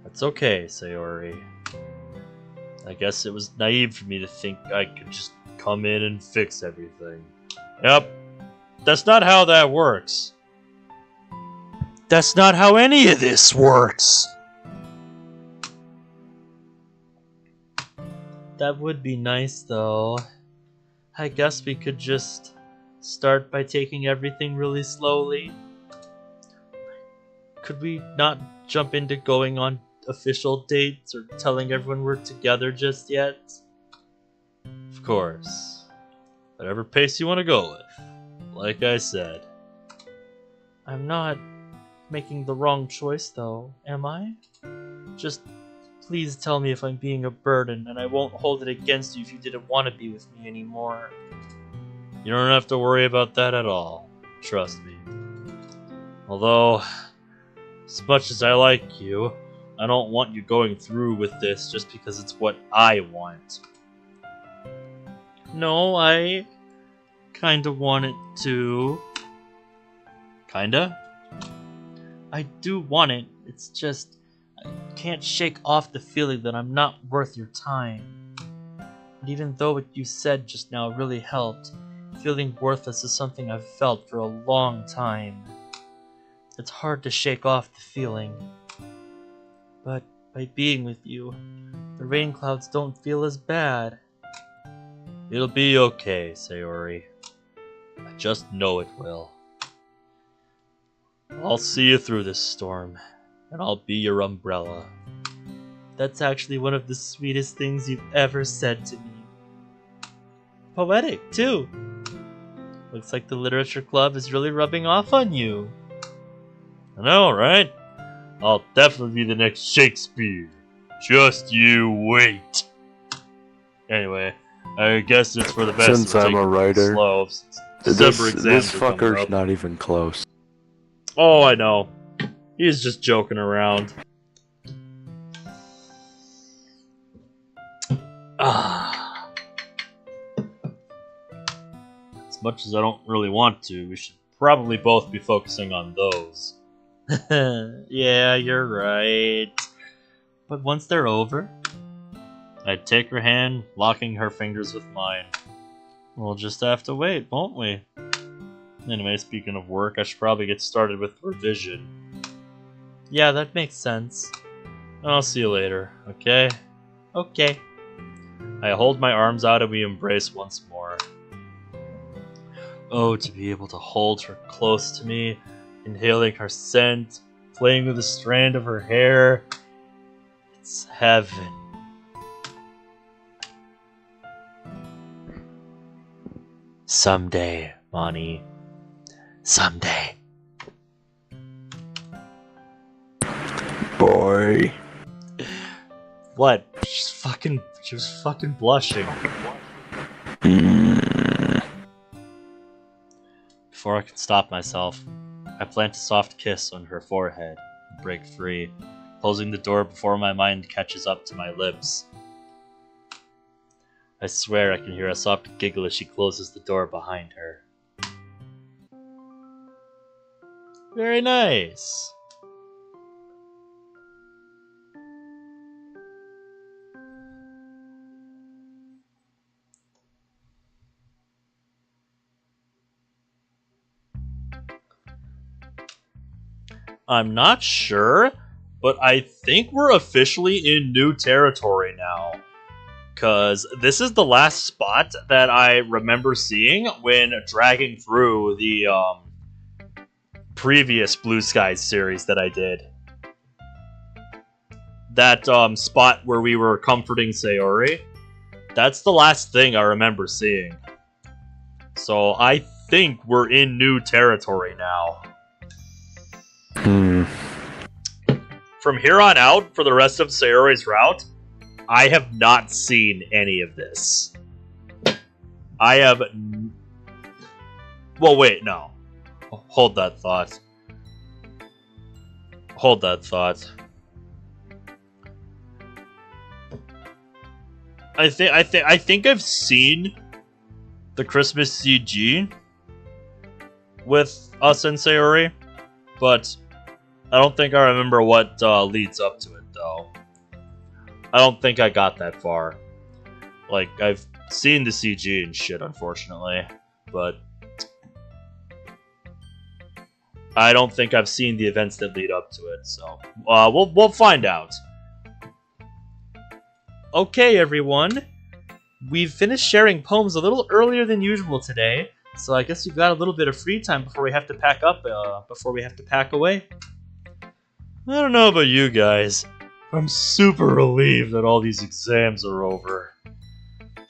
That's okay, Sayori. I guess it was naive for me to think I could just come in and fix everything. Yep, that's not how that works. That's not how any of this works. That would be nice, though. I guess we could just start by taking everything really slowly. Could we not jump into going on official dates or telling everyone we're together just yet? Of course. Whatever pace you want to go with. Like I said. I'm not making the wrong choice, though, am I? Just please tell me if I'm being a burden, and I won't hold it against you if you didn't want to be with me anymore. You don't have to worry about that at all. Trust me. Although, as much as I like you, I don't want you going through with this just because it's what I want. No, I kinda want it to. Kinda? I do want it, it's just I can't shake off the feeling that I'm not worth your time. And even though what you said just now really helped, feeling worthless is something I've felt for a long time. It's hard to shake off the feeling. But by being with you, the rain clouds don't feel as bad. It'll be okay, Sayori. I just know it will. I'll see you through this storm, and I'll be your umbrella. That's actually one of the sweetest things you've ever said to me. Poetic, too. Looks like the literature club is really rubbing off on you. I know, right? I'll definitely be the next Shakespeare. Just you wait. Anyway, I guess it's for the best. Since I'm a writer, slow, this fucker's not even close. Oh, I know. He's just joking around. As much as I don't really want to, we should probably both be focusing on those. Yeah, you're right. But once they're over, I'd take her hand, locking her fingers with mine. We'll just have to wait, won't we? Anyway, speaking of work, I should probably get started with revision. Yeah, that makes sense. I'll see you later, okay? Okay. I hold my arms out and we embrace once more. Oh, to be able to hold her close to me, inhaling her scent, playing with a strand of her hair. It's heaven. Someday, Moni. Someday. Boy. What? She was fucking blushing. Before I could stop myself, I plant a soft kiss on her forehead and break free, closing the door before my mind catches up to my lips. I swear I can hear a soft giggle as she closes the door behind her. Very nice. I'm not sure, but I think we're officially in new territory now. Because this is the last spot that I remember seeing when dragging through the previous Blue Skies series that I did. That spot where we were comforting Sayori. That's the last thing I remember seeing. So I think we're in new territory now. From here on out, for the rest of Sayori's route, I have not seen any of this. I have... Well, wait, no. Hold that thought. Hold that thought. I think I've seen the Christmas CG with us and Sayori, but I don't think I remember what leads up to it, though. I don't think I got that far. Like, I've seen the CG and shit, unfortunately, but I don't think I've seen the events that lead up to it, so we'll find out. Okay, everyone. We've finished sharing poems a little earlier than usual today, so I guess we've got a little bit of free time before we have to pack up, before we have to pack away. I don't know about you guys. I'm super relieved that all these exams are over.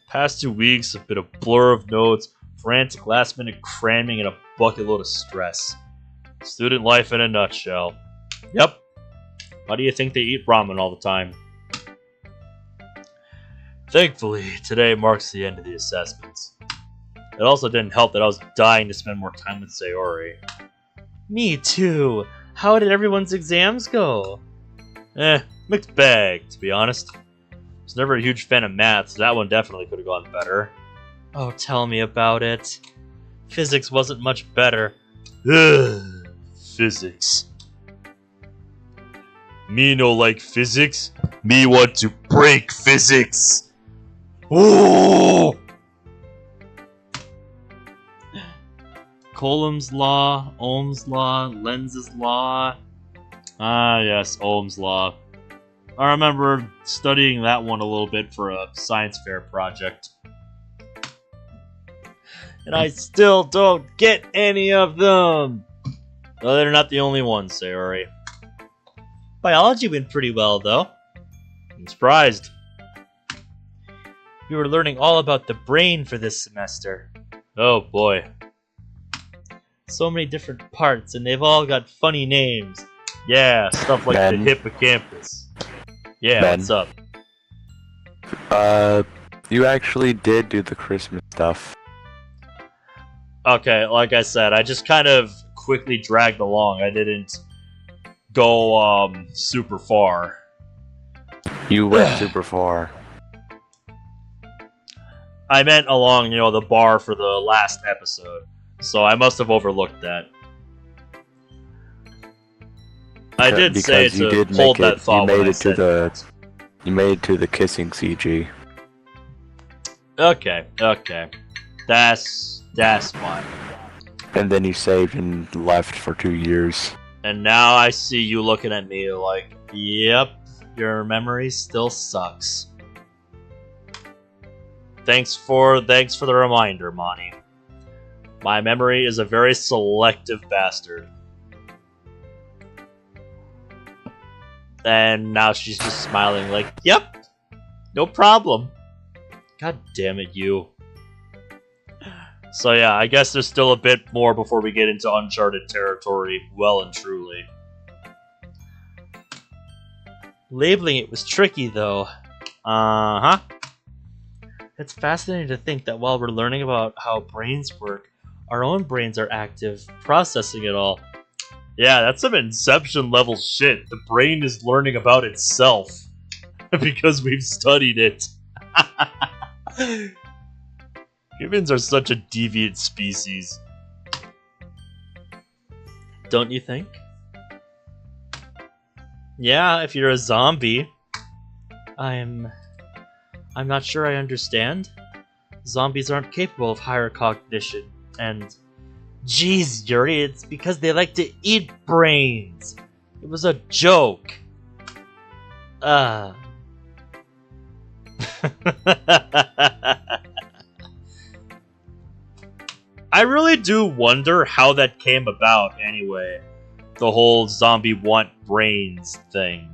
Past 2 weeks have been a blur of notes, frantic last-minute cramming, and a bucket load of stress. Student life in a nutshell. Yep. Why do you think they eat ramen all the time? Thankfully, today marks the end of the assessments. It also didn't help that I was dying to spend more time with Sayori. Me too. How did everyone's exams go? Mixed bag, to be honest. I was never a huge fan of math, so that one definitely could have gone better. Oh, tell me about it. Physics wasn't much better. Physics. Me no like physics. Me want to break physics. Oh! Coulomb's law, Ohm's law, Lenz's law. Ah, yes, Ohm's law. I remember studying that one a little bit for a science fair project. And I still don't get any of them! Well, they're not the only ones, Sayori. Biology went pretty well, though. I'm surprised. We were learning all about the brain for this semester. Oh boy. So many different parts, and they've all got funny names. Yeah, stuff like the hippocampus. Yeah, Ben. What's up? You actually did do the Christmas stuff. Okay, like I said, I just kind of quickly dragged along. I didn't go, super far. You went super far. I meant along, the bar for the last episode. So I must have overlooked that. I did say to hold that thought when I said that. You made it to the kissing CG. Okay. That's fine. And then you saved and left for 2 years. And now I see you looking at me like, yep, your memory still sucks. Thanks for the reminder, Monty. My memory is a very selective bastard. And now she's just smiling like, yep, no problem. God damn it, you. So yeah, I guess there's still a bit more before we get into uncharted territory, well and truly. Labeling it was tricky, though. Uh-huh. It's fascinating to think that while we're learning about how brains work, our own brains are active, processing it all. Yeah, that's some Inception level shit. The brain is learning about itself. Because we've studied it. Humans are such a deviant species. Don't you think? Yeah, if you're a zombie. I'm not sure I understand. Zombies aren't capable of higher cognition, and... Jeez, Yuri, it's because they like to eat brains! It was a joke. Ah. I really do wonder how that came about anyway. The whole zombie want brains thing.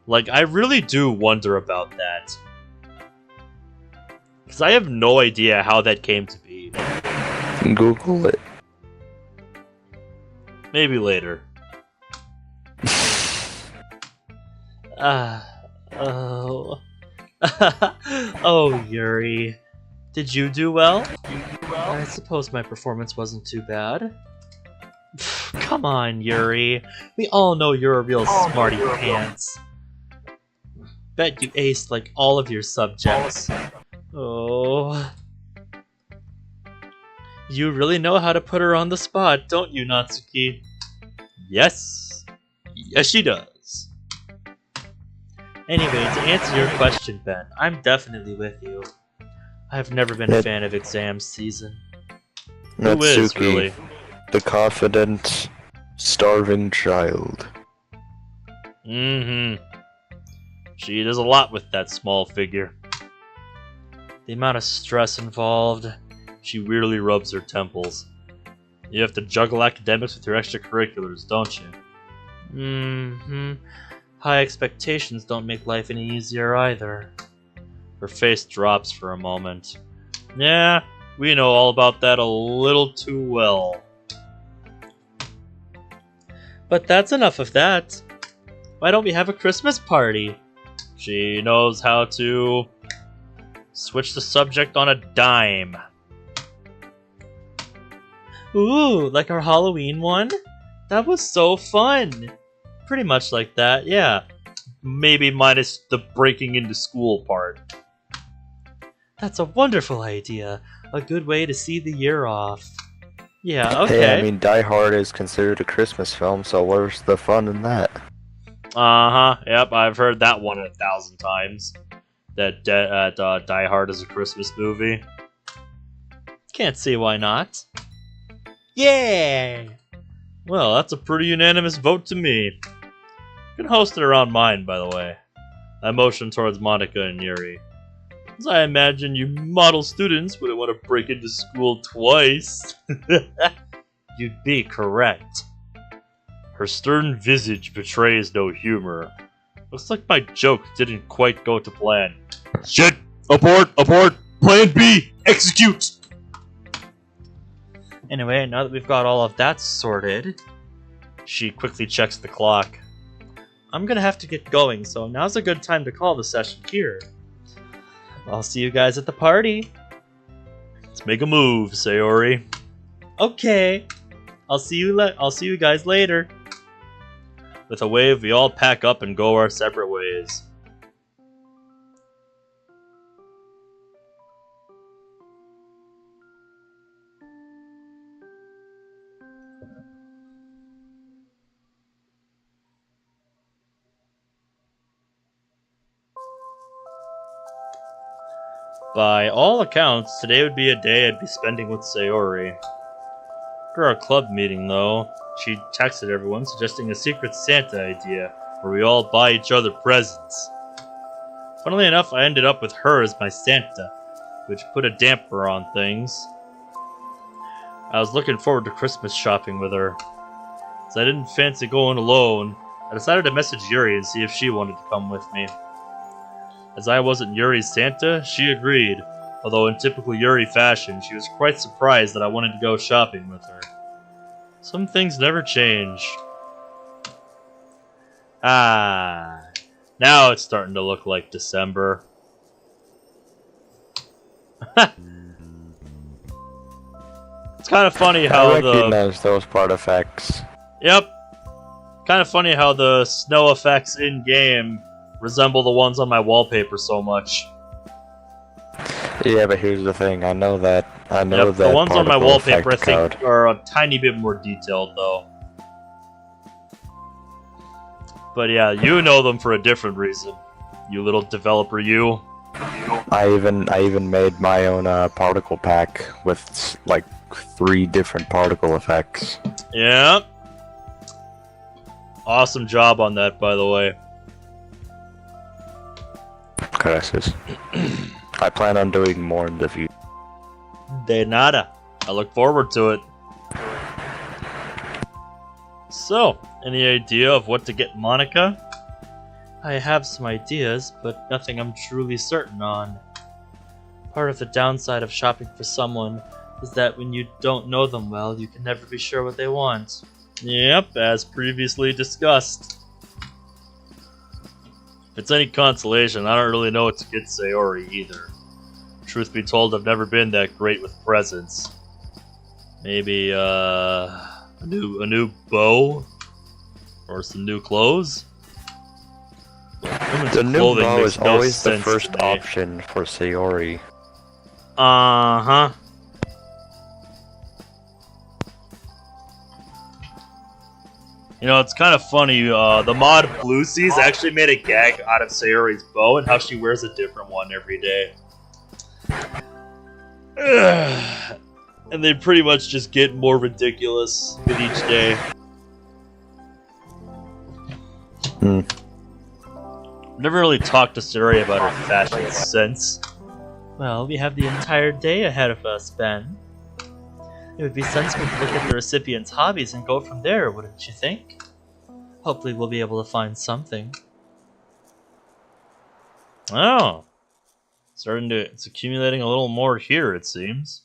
Like, I really do wonder about that. Because I have no idea how that came to be. Google it. Maybe later. Oh. Oh, Yuri. Did you do well? I suppose my performance wasn't too bad. Come on, Yuri. We all know you're a real smarty pants. Bet you aced like all of your subjects. Oh. You really know how to put her on the spot, don't you, Natsuki? Yes. Yes, she does. Anyway, to answer your question, Ben, I'm definitely with you. I've never been a fan of exam season. Who is, Natsuki, really? the confident, starving child. Mm-hmm. She does a lot with that small figure. The amount of stress involved, she weirdly rubs her temples. You have to juggle academics with your extracurriculars, don't you? Mm-hmm. High expectations don't make life any easier either. Her face drops for a moment. Yeah, we know all about that a little too well. But that's enough of that. Why don't we have a Christmas party? She knows how to switch the subject on a dime. Ooh, like our Halloween one? That was so fun! Pretty much like that, yeah. Maybe minus the breaking into school part. That's a wonderful idea. A good way to see the year off. Yeah, okay. Hey, I mean, Die Hard is considered a Christmas film, so where's the fun in that? Uh-huh, yep, I've heard that one 1,000 times. That Die Hard is a Christmas movie. Can't see why not. Yeah! Well, that's a pretty unanimous vote to me. You can host it around mine, by the way. I motion towards Monica and Yuri. As I imagine you model students wouldn't want to break into school twice. You'd be correct. Her stern visage betrays no humor. Looks like my joke didn't quite go to plan. Shit! Abort! Abort! Plan B! Execute! Anyway, now that we've got all of that sorted, she quickly checks the clock. I'm gonna have to get going, so now's a good time to call the session here. I'll see you guys at the party. Let's make a move, Sayori. Okay. I'll see you guys later. With a wave, we all pack up and go our separate ways. By all accounts, today would be a day I'd be spending with Sayori. After our club meeting, though, she texted everyone suggesting a Secret Santa idea, where we all buy each other presents. Funnily enough, I ended up with her as my Santa, which put a damper on things. I was looking forward to Christmas shopping with her. As I didn't fancy going alone, I decided to message Yuri and see if she wanted to come with me. As I wasn't Yuri's Santa, she agreed, although in typical Yuri fashion, she was quite surprised that I wanted to go shopping with her. Some things never change. Ah, now it's starting to look like December. It's kind of funny how I recognize those part effects. Yep. Kind of funny how the snow effects in-game resemble the ones on my wallpaper so much. Yeah, but here's the thing. I know that. The ones on my wallpaper, I think, code. are a tiny bit more detailed, though. But yeah, you know them for a different reason. You little developer, you. I even made my own particle pack with like 3 different particle effects. Yeah. Awesome job on that, by the way. Gracias. I plan on doing more in the future. De nada. I look forward to it. So, any idea of what to get Monica? I have some ideas, but nothing I'm truly certain on. Part of the downside of shopping for someone is that when you don't know them well, you can never be sure what they want. Yep, as previously discussed. If it's any consolation, I don't really know what to get Sayori either. Truth be told, I've never been that great with presents. Maybe, a new bow? Or some new clothes? The new bow is always the first option for Sayori. Uh-huh. You know, it's kind of funny, the mod Blue Seas actually made a gag out of Sayori's bow and how she wears a different one every day. And they pretty much just get more ridiculous with each day. Never really talked to Sayori about her fashion sense. Well, we have the entire day ahead of us, Ben. It would be sensible to look at the recipient's hobbies and go from there, wouldn't you think? Hopefully we'll be able to find something. Oh. It's accumulating a little more here, it seems.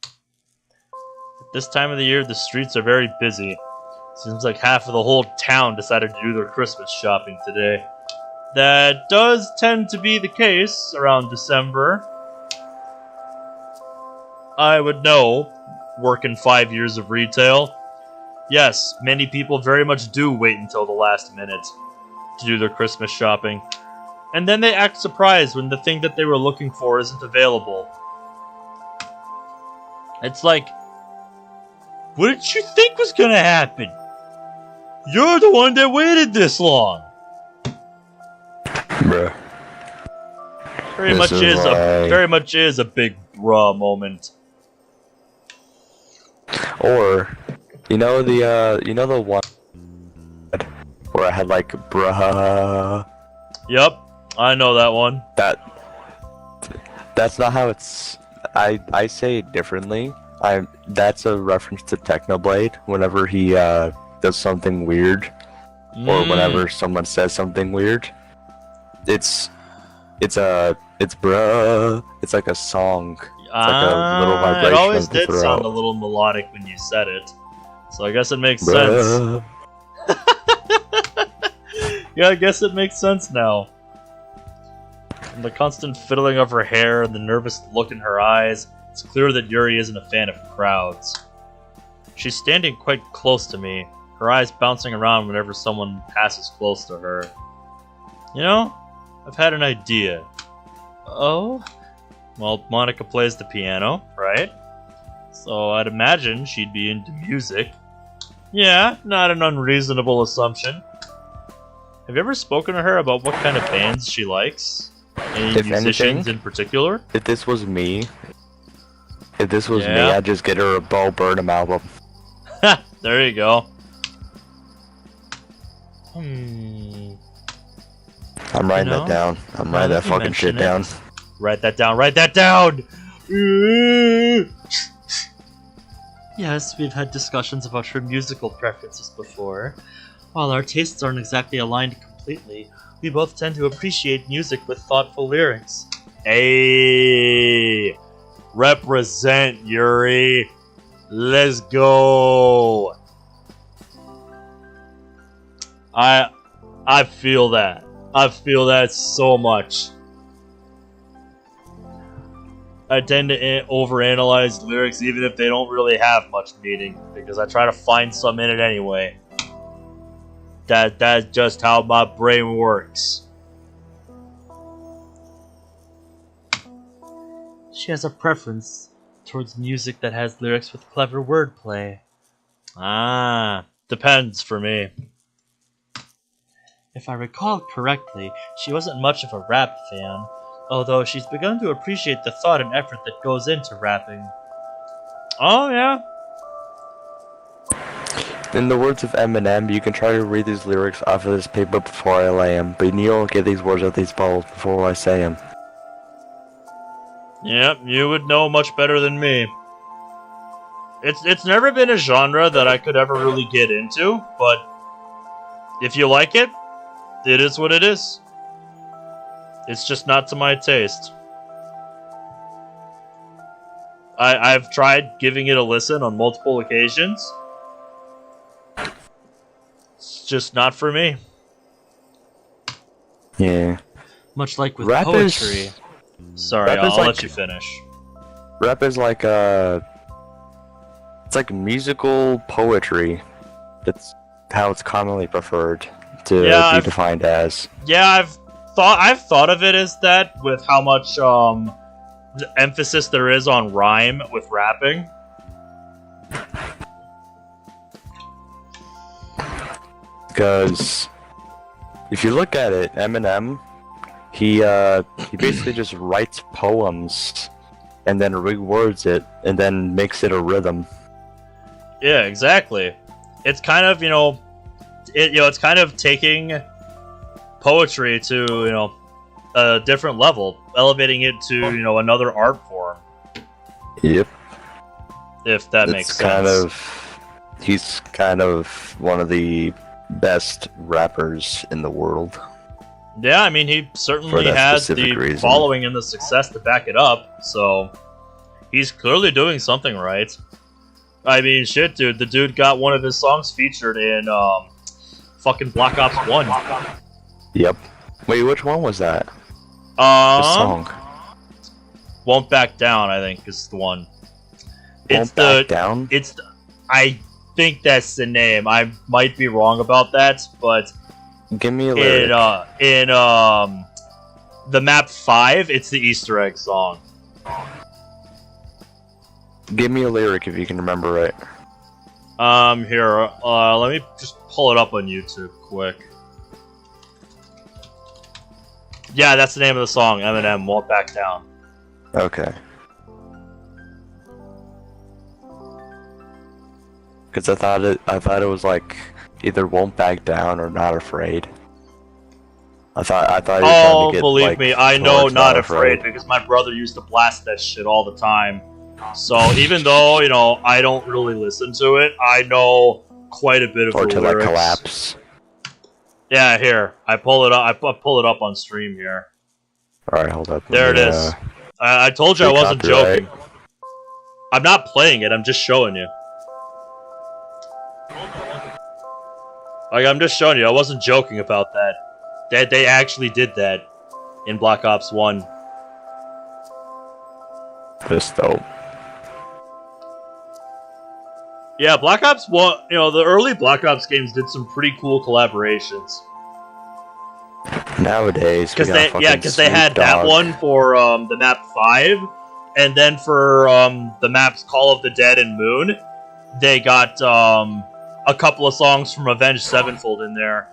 At this time of the year, the streets are very busy. Seems like half of the whole town decided to do their Christmas shopping today. That does tend to be the case around December. I would know, working 5 years of retail. Yes, many people very much do wait until the last minute to do their Christmas shopping. And then they act surprised when the thing that they were looking for isn't available. It's like, what did you think was gonna happen? You're the one that waited this long. Bruh. Very much is a big bruh moment. Or, you know the one where I had like bruh. Yep, I know that one. That's not how it's. I say it differently. That's a reference to Technoblade. Whenever he does something weird, or whenever someone says something weird, it's bruh. It's like a song. It's like a little vibration. It always did throughout. sound a little melodic when you said it, so I guess it makes sense. Yeah, I guess it makes sense now. And the constant fiddling of her hair and the nervous look in her eyes, it's clear that Yuri isn't a fan of crowds. She's standing quite close to me, her eyes bouncing around whenever someone passes close to her. You know, I've had an idea. Oh? Well, Monica plays the piano, right? So I'd imagine she'd be into music. Yeah, not an unreasonable assumption. Have you ever spoken to her about what kind of bands she likes? Any musicians in particular? If this was me, I'd just get her a Bo Burnham album. Ha! There you go. I'm writing that down. I'm writing that fucking shit down. Write that down. Write that down! Yes, we've had discussions about her musical preferences before. While our tastes aren't exactly aligned completely, we both tend to appreciate music with thoughtful lyrics. Hey! Represent, Yuri! Let's go! I feel that. I feel that so much. I tend to overanalyze lyrics even if they don't really have much meaning, because I try to find some in it anyway. That's just how my brain works. She has a preference towards music that has lyrics with clever wordplay. Ah, depends for me. If I recall correctly, she wasn't much of a rap fan, although she's begun to appreciate the thought and effort that goes into rapping. Oh, yeah? In the words of Eminem, you can try to read these lyrics off of this paper before I lay 'em, but you don't get these words out these balls before I say 'em. Yep, you would know much better than me. It's never been a genre that I could ever really get into, but if you like it, it is what it is. It's just not to my taste. I've tried giving it a listen on multiple occasions. It's just not for me. Yeah. Much like with Rap poetry. Sorry, Rap is I'll like- let you finish. Rap is like it's like musical poetry. That's how it's commonly preferred to be defined as. Yeah, I've thought of it as that, with how much the emphasis there is on rhyme with rapping. Because if you look at it, Eminem, he basically just writes poems and then rewords it and then makes it a rhythm. Yeah, exactly. It's kind of, it's kind of taking poetry to, a different level, elevating it to, another art form. Yep. If that makes sense. He's kind of one of the best rappers in the world. Yeah, I mean, he certainly has the reason. following and the success to back it up, so he's clearly doing something right. I mean, shit, dude, the dude got one of his songs featured in fucking Black Ops 1. Yep. Wait, which one was that? The song. Won't Back Down, I think, is the one. Won't Back Down? I think that's the name. I might be wrong about that, but give me a lyric. In the map 5, it's the Easter egg song. Give me a lyric if you can remember right. Here, let me just pull it up on YouTube quick. Yeah, that's the name of the song, Eminem, Won't Back Down. Okay. Because I thought it was like either Won't Back Down or Not Afraid. I thought you were trying to get, believe like, me, I know towards Not Afraid because my brother used to blast that shit all the time. So even though, I don't really listen to it, I know quite a bit of or the to lyrics. like Collapse. Yeah, here. I pull it up. I pull it up on stream here. Alright, hold up. There it is. I told you I wasn't copyright. joking. I'm not playing it. I'm just showing you. Like, I'm just showing you. I wasn't joking about that. They actually did that in Black Ops 1. This dope. Yeah, Black Ops 1, the early Black Ops games did some pretty cool collaborations. Nowadays, Because they had that one for the map 5, and then for the maps Call of the Dead and Moon, they got a couple of songs from Avenged Sevenfold in there.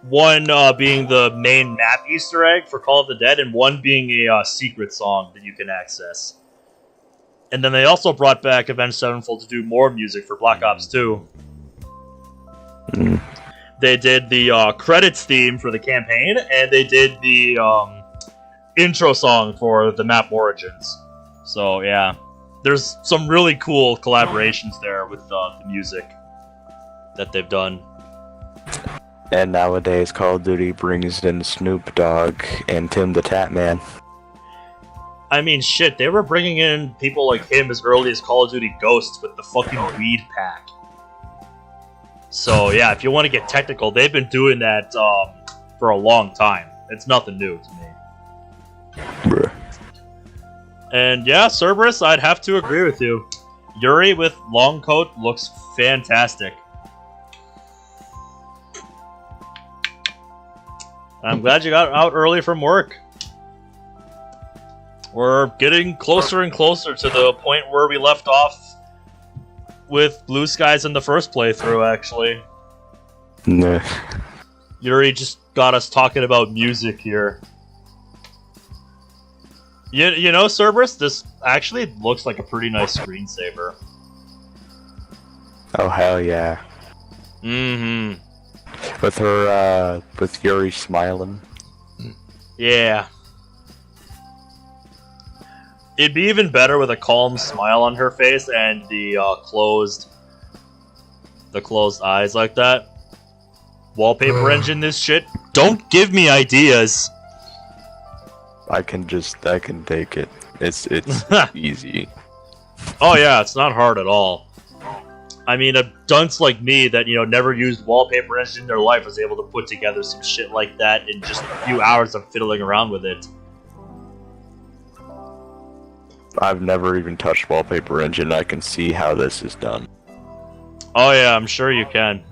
One being the main map Easter egg for Call of the Dead, and one being a secret song that you can access. And then they also brought back Avenged Sevenfold to do more music for Black Ops 2. Mm. They did the credits theme for the campaign, and they did the intro song for the map Origins. So, yeah. There's some really cool collaborations there with the music that they've done. And nowadays, Call of Duty brings in Snoop Dogg and Tim the Tatman. I mean, shit, they were bringing in people like him as early as Call of Duty Ghosts with the fucking weed pack. So, yeah, if you want to get technical, they've been doing that for a long time. It's nothing new to me. Bruh. And yeah, Cerberus, I'd have to agree with you. Yuri with long coat looks fantastic. I'm glad you got out early from work. We're getting closer and closer to the point where we left off with Blue Skies in the first playthrough, actually. Nah. Yuri just got us talking about music here. You know, Cerberus, this actually looks like a pretty nice screensaver. Oh hell yeah. Mm-hmm. With her, with Yuri smiling. Yeah. It'd be even better with a calm smile on her face and the closed eyes like that. Wallpaper engine this shit. Don't give me ideas. I can take it. It's easy. Oh yeah, it's not hard at all. I mean, a dunce like me that, never used wallpaper engine in their life was able to put together some shit like that in just a few hours of fiddling around with it. I've never even touched wallpaper engine. I can see how this is done. Oh yeah, I'm sure you can.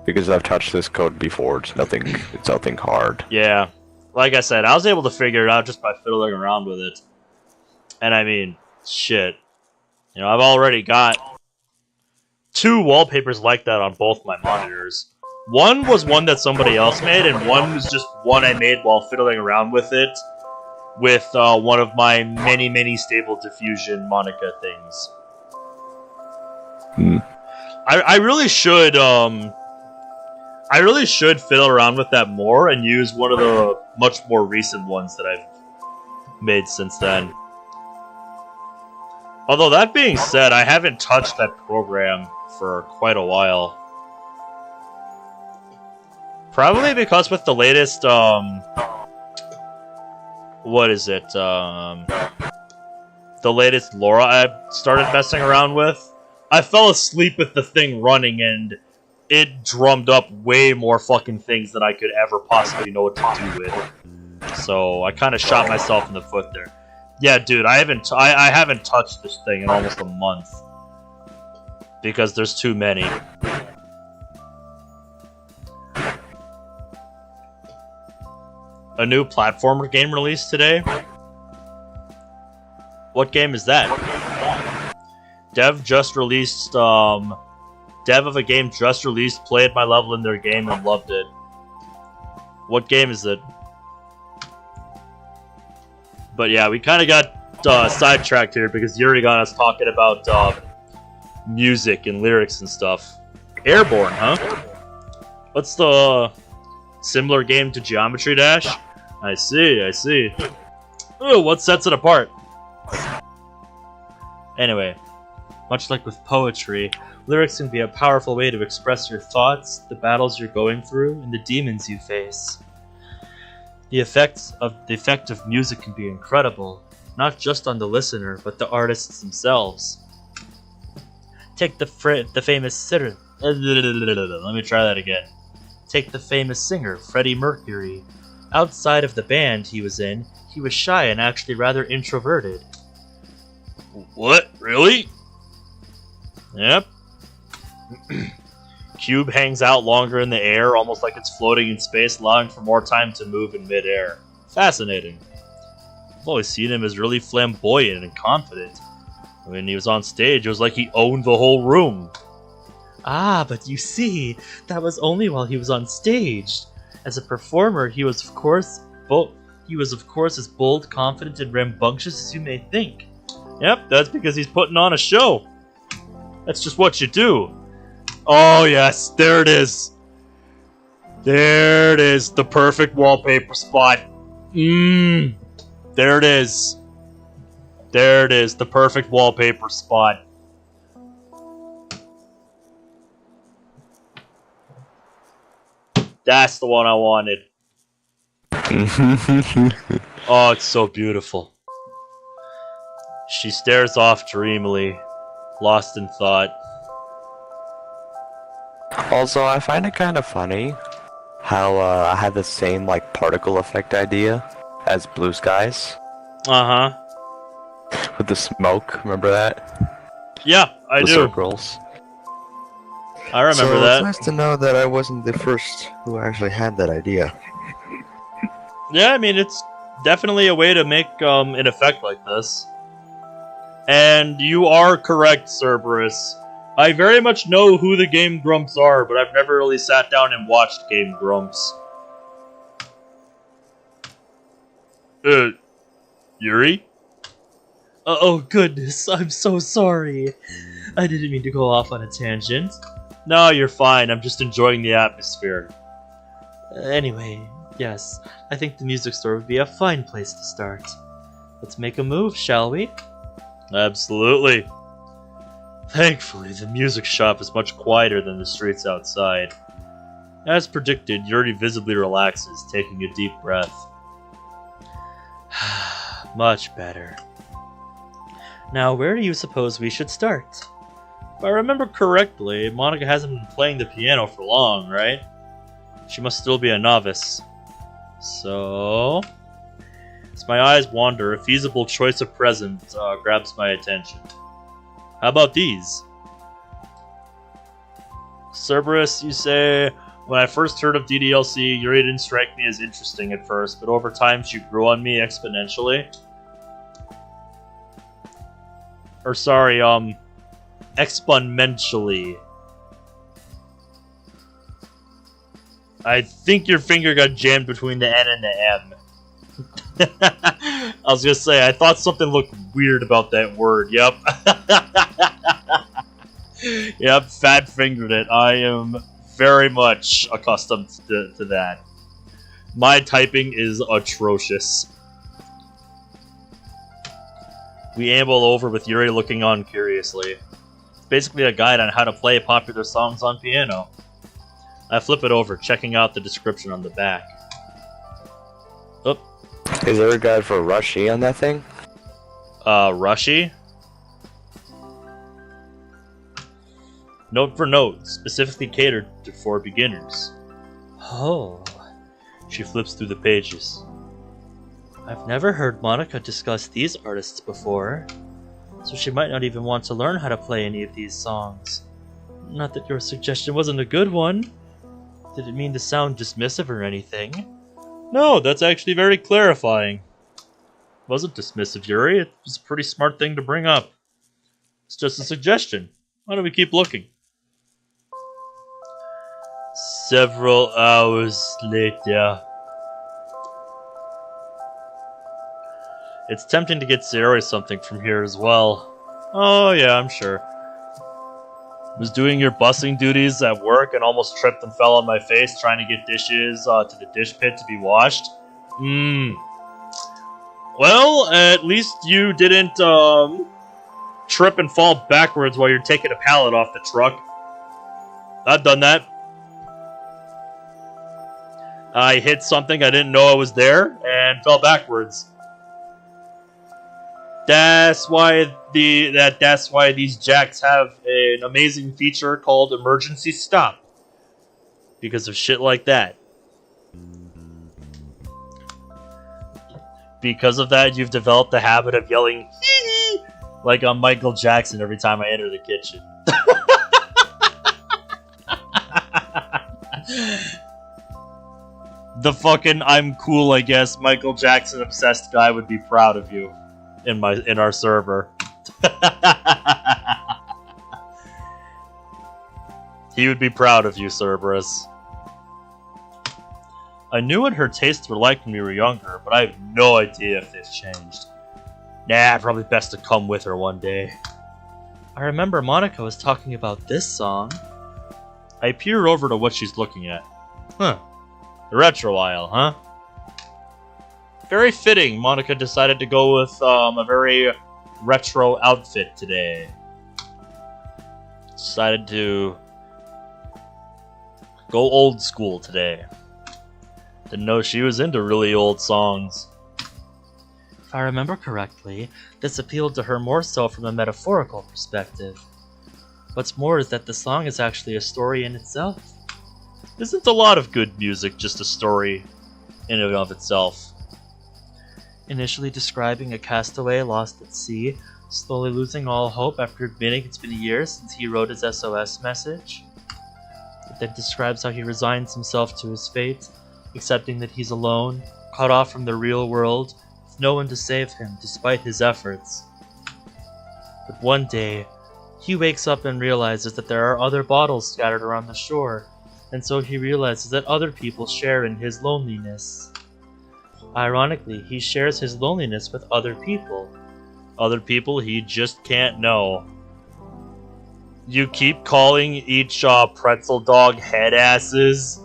Because I've touched this code before. It's nothing hard. Yeah. Like I said, I was able to figure it out just by fiddling around with it. And I mean, shit. I've already got 2 wallpapers like that on both my monitors. One was one that somebody else made, and one was just one I made while fiddling around with it with one of my many Stable Diffusion Monica things. I really should fiddle around with that more and use one of the much more recent ones that I've made since then. Although that being said, I haven't touched that program for quite a while. Probably because with the latest, what is it? The latest Laura I started messing around with, I fell asleep with the thing running and it drummed up way more fucking things than I could ever possibly know what to do with. So I kind of shot myself in the foot there. Yeah, dude, I haven't touched this thing in almost a month because there's too many. A new platformer game released today? What game is that? Dev of a game just released, played my level in their game and loved it. What game is it? But yeah, we kind of got sidetracked here because Yuri got us talking about music and lyrics and stuff. Airborne, huh? What's the similar game to Geometry Dash? I see. Ooh, what sets it apart? Anyway, much like with poetry, lyrics can be a powerful way to express your thoughts, the battles you're going through, and the demons you face. The effect of music can be incredible, not just on the listener, but the artists themselves. Take the famous singer. Let me try that again. Take the famous singer, Freddie Mercury. Outside of the band he was in, he was shy and actually rather introverted. What? Really? Yep. Cube hangs out longer in the air, almost like it's floating in space, allowing for more time to move in midair. Fascinating. I've always seen him as really flamboyant and confident. When he was on stage, it was like he owned the whole room. Ah, but you see, that was only while he was on stage. As a performer, he was of course as bold, confident, and rambunctious as you may think. Yep, that's because he's putting on a show. That's just what you do. Oh yes, there it is. There it is, the perfect wallpaper spot. There it is. There it is, the perfect wallpaper spot. That's the one I wanted. Oh, it's so beautiful. She stares off dreamily, lost in thought. Also, I find it kind of funny how I had the same particle effect idea as Blue Skies. Uh-huh. With the smoke, remember that? Yeah, I do. The circles. I remember that. It's nice to know that I wasn't the first who actually had that idea. Yeah, I mean, it's definitely a way to make an effect like this. And you are correct, Cerberus. I very much know who the Game Grumps are, but I've never really sat down and watched Game Grumps. Yuri? Oh goodness, I'm so sorry. I didn't mean to go off on a tangent. No, you're fine. I'm just enjoying the atmosphere. Anyway, yes, I think the music store would be a fine place to start. Let's make a move, shall we? Absolutely. Thankfully, the music shop is much quieter than the streets outside. As predicted, Yuri visibly relaxes, taking a deep breath. Much better. Now, where do you suppose we should start? If I remember correctly, Monica hasn't been playing the piano for long, right? She must still be a novice. So, as my eyes wander, a feasible choice of present grabs my attention. How about these? Cerberus, you say? When I first heard of DDLC, Yuri didn't strike me as interesting at first, but over time she grew on me exponentially. Or sorry, exponentially. I think your finger got jammed between the N and the M. I was gonna say, I thought something looked weird about that word, yep. Yep, fat-fingered it. I am very much accustomed to that. My typing is atrocious. We amble over with Yuri looking on curiously. It's basically a guide on how to play popular songs on piano. I flip it over, checking out the description on the back. Oop. Is there a guide for Rushy on that thing? Rushy? Note for note, specifically catered for beginners. Oh. She flips through the pages. I've never heard Monica discuss these artists before, so she might not even want to learn how to play any of these songs. Not that your suggestion wasn't a good one. Didn't mean to sound dismissive or anything. No, that's actually very clarifying. Wasn't dismissive, Yuri. It was a pretty smart thing to bring up. It's just a suggestion. Why don't we keep looking? Several hours later. It's tempting to get Sayori something from here as well. Oh yeah, I'm sure. Was doing your bussing duties at work and almost tripped and fell on my face trying to get dishes to the dish pit to be washed. Well, at least you didn't trip and fall backwards while you're taking a pallet off the truck. I've done that. I hit something I didn't know I was there and fell backwards. That's why these jacks have an amazing feature called emergency stop. Because of shit like that. Because of that, you've developed the habit of yelling hee hee like I'm Michael Jackson every time I enter the kitchen. The fucking I'm cool, I guess, Michael Jackson obsessed guy would be proud of you in our server. He would be proud of you, Cerberus. I knew what her tastes were like when we were younger, but I have no idea if they've changed. Nah, probably best to come with her one day. I remember Monica was talking about this song. I peer over to what she's looking at. Huh. The retro aisle, huh? Very fitting, Monica decided to go with a very retro outfit today. Decided to go old school today. Didn't know she was into really old songs. If I remember correctly, this appealed to her more so from a metaphorical perspective. What's more is that the song is actually a story in itself. Isn't a lot of good music just a story in and of itself? Initially describing a castaway lost at sea, slowly losing all hope after admitting it's been years since he wrote his SOS message. It then describes how he resigns himself to his fate, accepting that he's alone, cut off from the real world, with no one to save him despite his efforts. But one day, he wakes up and realizes that there are other bottles scattered around the shore, and so he realizes that other people share in his loneliness. Ironically, he shares his loneliness with other people. Other people he just can't know. You keep calling each pretzel dog head asses.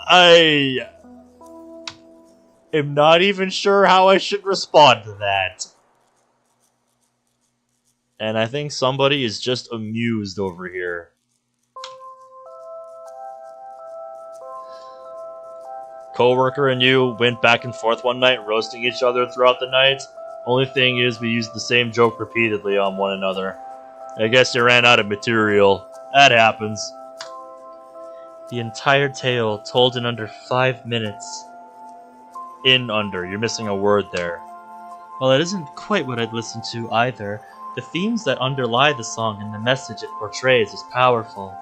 I am not even sure how I should respond to that. And I think somebody is just amused over here. Coworker and you went back and forth one night, roasting each other throughout the night. Only thing is, we used the same joke repeatedly on one another. I guess you ran out of material. That happens. The entire tale told in under 5 minutes. You're missing a word there. Well, it isn't quite what I'd listened to either. The themes that underlie the song and the message it portrays is powerful.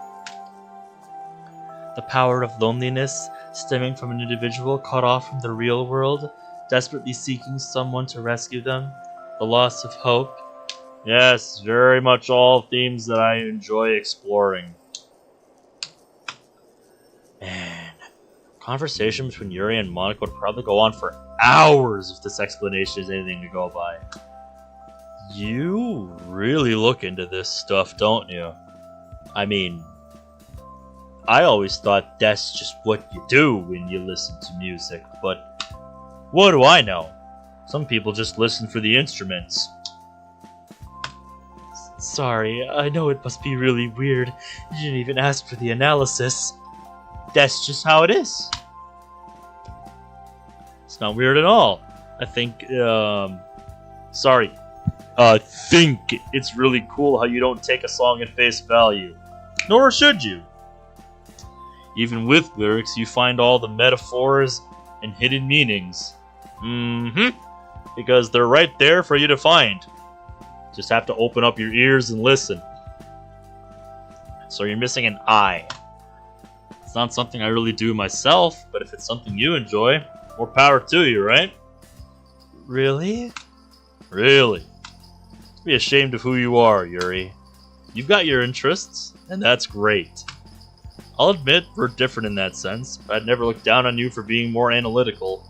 The power of loneliness, stemming from an individual cut off from the real world, desperately seeking someone to rescue them. The loss of hope. Yes, very much all themes that I enjoy exploring. Man, conversation between Yuri and Monica would probably go on for hours if this explanation is anything to go by. You really look into this stuff, don't you? I mean, I always thought that's just what you do when you listen to music, but what do I know? Some people just listen for the instruments. Sorry, I know it must be really weird. You didn't even ask for the analysis. That's just how it is. It's not weird at all. I think, I think it's really cool how you don't take a song at face value. Nor should you. Even with lyrics, you find all the metaphors and hidden meanings. Because they're right there for you to find. Just have to open up your ears and listen. So you're missing an I. It's not something I really do myself, but if it's something you enjoy, more power to you, right? Really? Really. Be ashamed of who you are, Yuri. You've got your interests, and that's great. I'll admit we're different in that sense, but I'd never look down on you for being more analytical.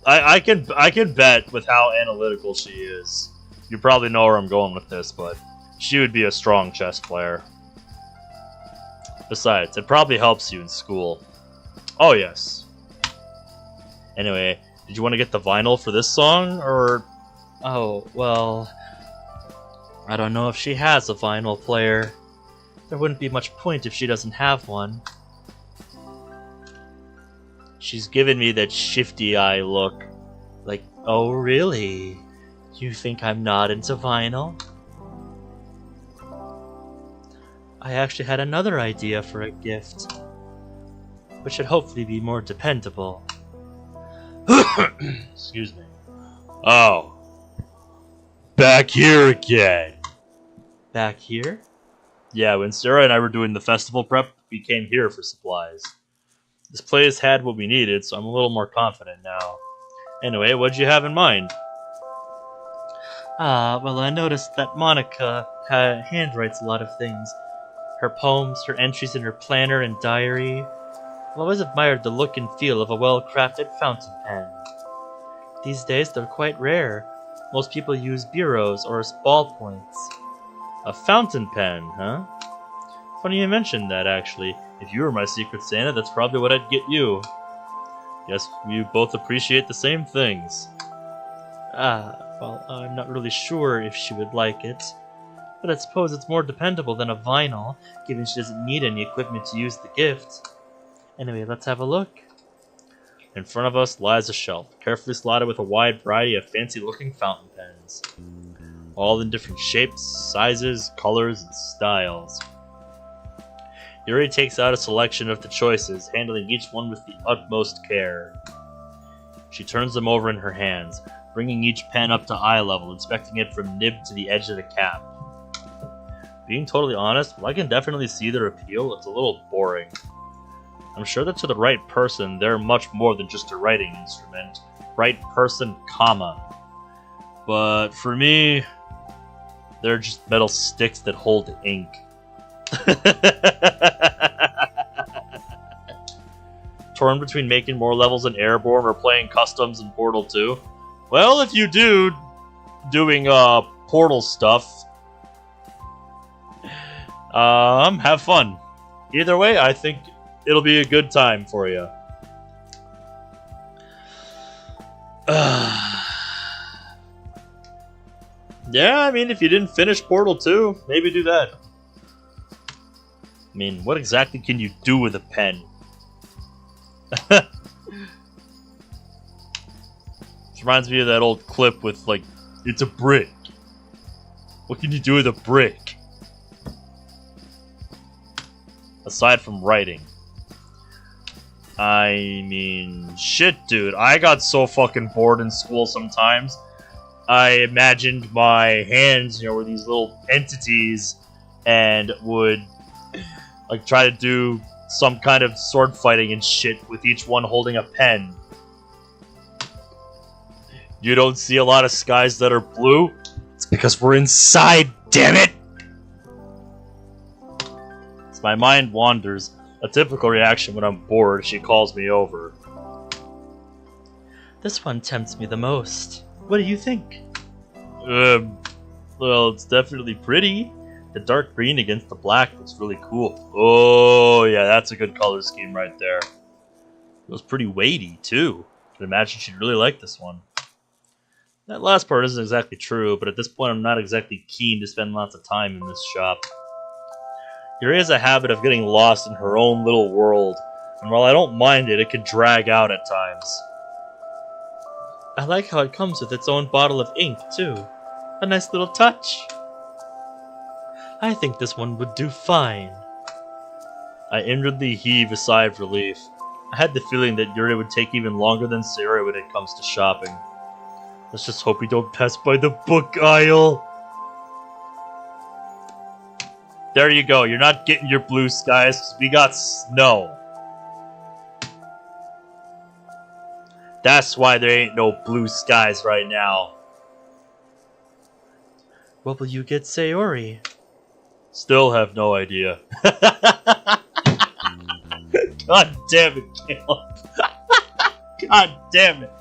I can bet with how analytical she is. You probably know where I'm going with this, but she would be a strong chess player. Besides, it probably helps you in school. Oh, yes. Anyway, did you want to get the vinyl for this song, or... Oh, well... I don't know if she has a vinyl player. There wouldn't be much point if she doesn't have one. She's given me that shifty eye look. Like, oh really? You think I'm not into vinyl? I actually had another idea for a gift, which should hopefully be more dependable. Excuse me. Oh. Back here again. Back here? Yeah, when Sarah and I were doing the festival prep, we came here for supplies. This place had what we needed, so I'm a little more confident now. Anyway, what'd you have in mind? Well, I noticed that Monica handwrites a lot of things. Her poems, her entries in her planner and diary. I've always admired the look and feel of a well-crafted fountain pen. These days, they're quite rare. Most people use bureaus or ballpoints. A fountain pen, huh? Funny you mentioned that, actually. If you were my Secret Santa, that's probably what I'd get you. Guess we both appreciate the same things. Well, I'm not really sure if she would like it. But I suppose it's more dependable than a vinyl, given she doesn't need any equipment to use the gift. Anyway, let's have a look. In front of us lies a shelf, carefully slotted with a wide variety of fancy-looking fountain pens. All in different shapes, sizes, colors, and styles. Yuri takes out a selection of the choices, handling each one with the utmost care. She turns them over in her hands, bringing each pen up to eye level, inspecting it from nib to the edge of the cap. Being totally honest, while I can definitely see their appeal, it's a little boring. I'm sure that to the right person, they're much more than just a writing instrument. Right person, comma. But for me, they're just metal sticks that hold torn between making more levels in Airborne or playing customs in Portal 2? Well, if you do, doing Portal stuff, have fun. Either way, I think it'll be a good time for you. Yeah, I mean, if you didn't finish Portal 2, maybe do that. I mean, what exactly can you do with a pen? This reminds me of that old clip with, like, it's a brick. What can you do with a brick? Aside from writing. I mean, shit, dude. I got so fucking bored in school sometimes. I imagined my hands, were these little entities and would, like, try to do some kind of sword fighting and shit with each one holding a pen. You don't see a lot of skies that are blue? It's because we're inside, damn it! As my mind wanders, a typical reaction when I'm bored, she calls me over. This one tempts me the most. What do you think? Well, it's definitely pretty. The dark green against the black looks really cool. Oh, yeah, that's a good color scheme right there. It was pretty weighty, too. I can imagine she'd really like this one. That last part isn't exactly true, but at this point I'm not exactly keen to spend lots of time in this shop. Yuri has a habit of getting lost in her own little world, and while I don't mind it, it can drag out at times. I like how it comes with its own bottle of ink, too. A nice little touch. I think this one would do fine. I inwardly heave a sigh of relief. I had the feeling that Yuri would take even longer than Sayori when it comes to shopping. Let's just hope we don't pass by the book aisle. There you go, you're not getting your blue skies, because we got snow. That's why there ain't no blue skies right now. What will you get, Sayori? Still have no idea. God damn it, Caleb. God damn it.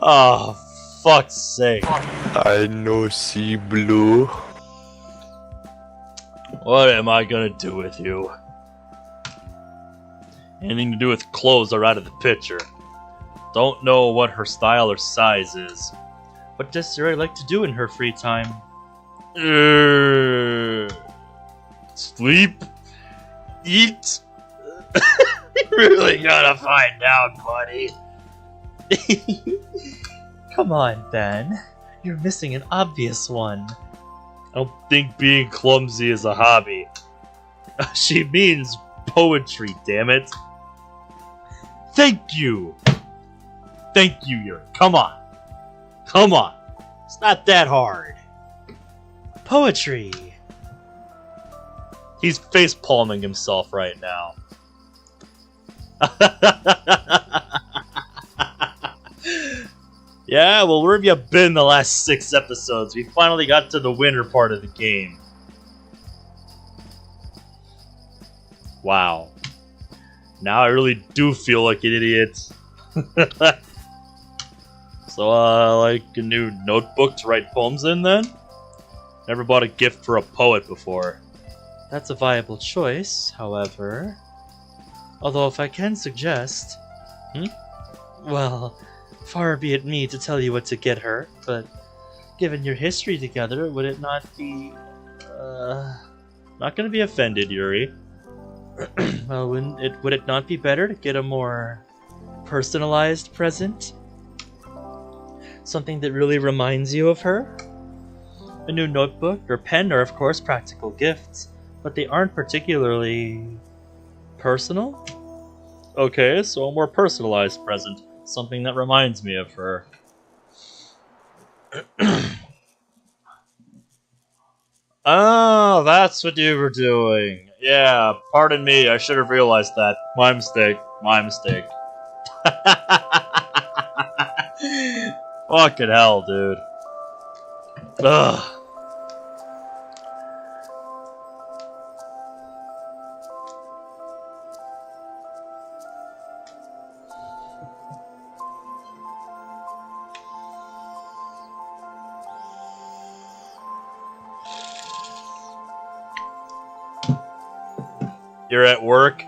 Oh, fuck's sake. I no see blue. What am I gonna do with you? Anything to do with clothes are out of the picture. Don't know what her style or size is. What does Sayori like to do in her free time? Sleep? Eat? You really gotta find out, buddy. Come on, Ben. You're missing an obvious one. I don't think being clumsy is a hobby. She means poetry, damn it. Thank you! Thank you, Yuri. Come on. Come on. It's not that hard. Poetry! He's face-palming himself right now. Yeah, well, where have you been the last 6 episodes? We finally got to the winter part of the game. Wow. Now I really do feel like an idiot. So, like a new notebook to write poems in, then? Never bought a gift for a poet before. That's a viable choice, however. Although if I can suggest... Well, far be it me to tell you what to get her, but given your history together, would it not be... Not gonna be offended, Yuri. Well, would it not be better to get a more personalized present? Something that really reminds you of her? A new notebook or pen are of course practical gifts, but they aren't particularly... personal? Okay, so a more personalized present. Something that reminds me of her. Oh, that's what you were doing. Yeah, pardon me, I should have realized that. My mistake. My mistake. Fucking hell, dude. Ugh. You're at work?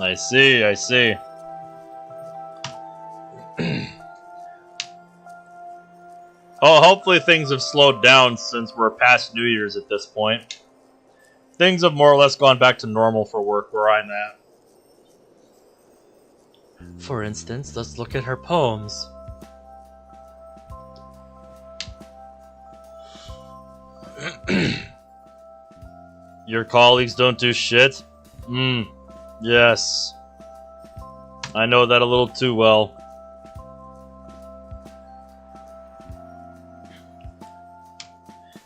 I see, I see. Oh, hopefully things have slowed down since we're past New Year's at this point. Things have more or less gone back to normal for work where I'm at. For instance, let's look at her poems. Your colleagues don't do shit? Yes. I know that a little too well.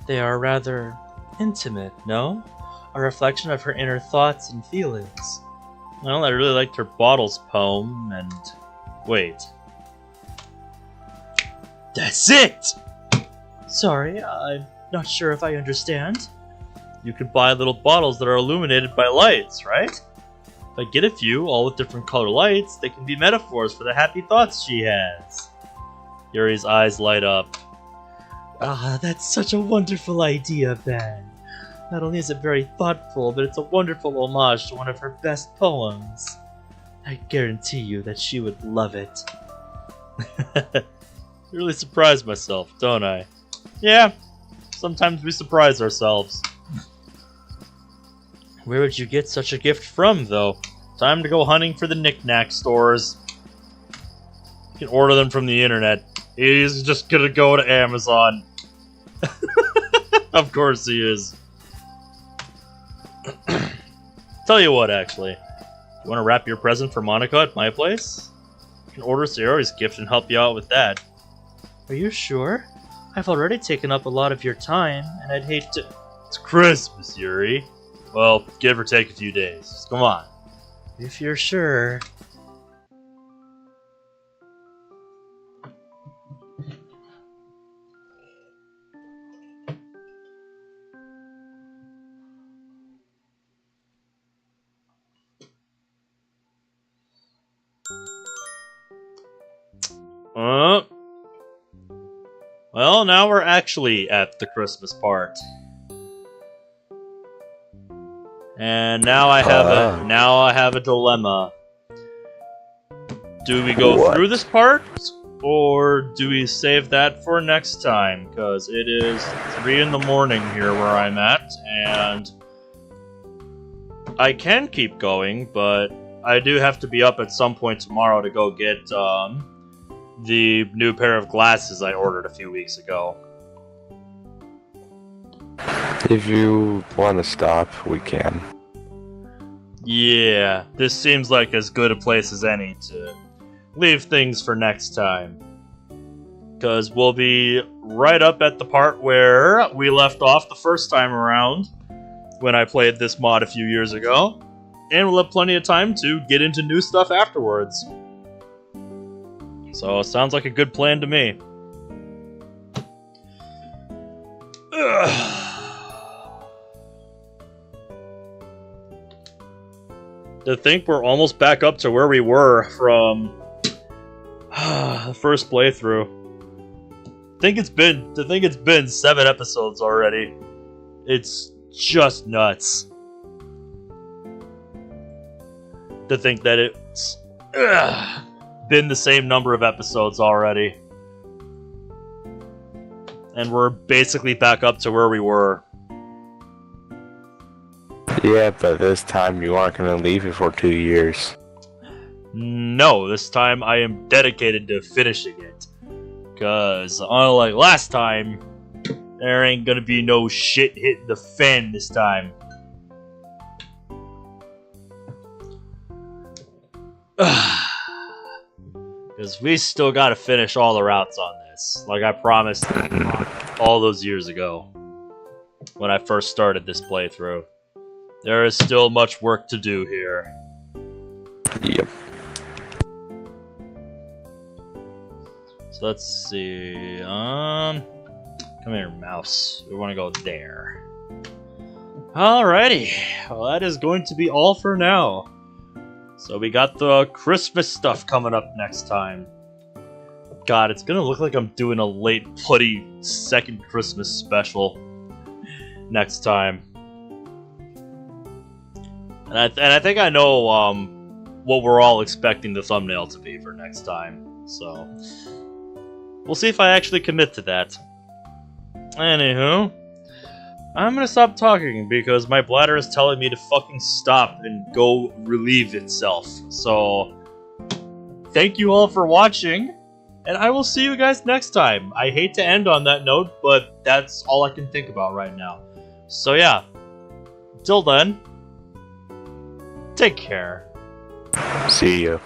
They are rather intimate, no? A reflection of her inner thoughts and feelings. Well, I really liked her Bottles poem, and... Wait. That's it! Sorry, I'm not sure if I understand. You could buy little bottles that are illuminated by lights, right? If I get a few, all with different color lights, they can be metaphors for the happy thoughts she has. Yuri's eyes light up. Ah, that's such a wonderful idea, Ben. Not only is it very thoughtful, but it's a wonderful homage to one of her best poems. I guarantee you that she would love it. Really surprised myself, don't I? Yeah, sometimes we surprise ourselves. Where would you get such a gift from, though? Time to go hunting for the knick-knack stores. You can order them from the internet. He's just gonna go to Amazon. Of course he is. Tell you what, actually. You want to wrap your present for Monica at my place? You can order Sayori's gift and help you out with that. Are you sure? I've already taken up a lot of your time, and I'd hate to... It's Christmas, Yuri. Well, give or take a few days. Just come on. If you're sure... Well, now we're actually at the Christmas part. And now I have a dilemma. Do we go through this part, or do we save that for next time? Because it is 3 in the morning here where I'm at, and I can keep going, but I do have to be up at some point tomorrow to go get the new pair of glasses I ordered a few weeks ago. If you want to stop, we can. Yeah, this seems like as good a place as any to leave things for next time. Because we'll be right up at the part where we left off the first time around, when I played this mod a few years ago. And we'll have plenty of time to get into new stuff afterwards. So, sounds like a good plan to me. To think we're almost back up to where we were from the first playthrough. To think it's been 7 episodes already. It's just nuts. To think that it's been the same number of episodes already. And we're basically back up to where we were. Yeah, but this time you aren't going to leave it for 2 years. No, this time I am dedicated to finishing it. Because, unlike last time, there ain't gonna be no shit hitting the fan this time. Because we still gotta finish all the routes on this, like I promised all those years ago, when I first started this playthrough. There is still much work to do here. Yep. So let's see, come here, mouse. We want to go there. Alrighty, well that is going to be all for now. So we got the Christmas stuff coming up next time. God, it's gonna look like I'm doing a late bloody second Christmas special next time. And I think I know what we're all expecting the thumbnail to be for next time. So we'll see if I actually commit to that. Anywho, I'm gonna stop talking because my bladder is telling me to fucking stop and go relieve itself. So thank you all for watching, and I will see you guys next time. I hate to end on that note, but that's all I can think about right now. So yeah, till then, take care. See you.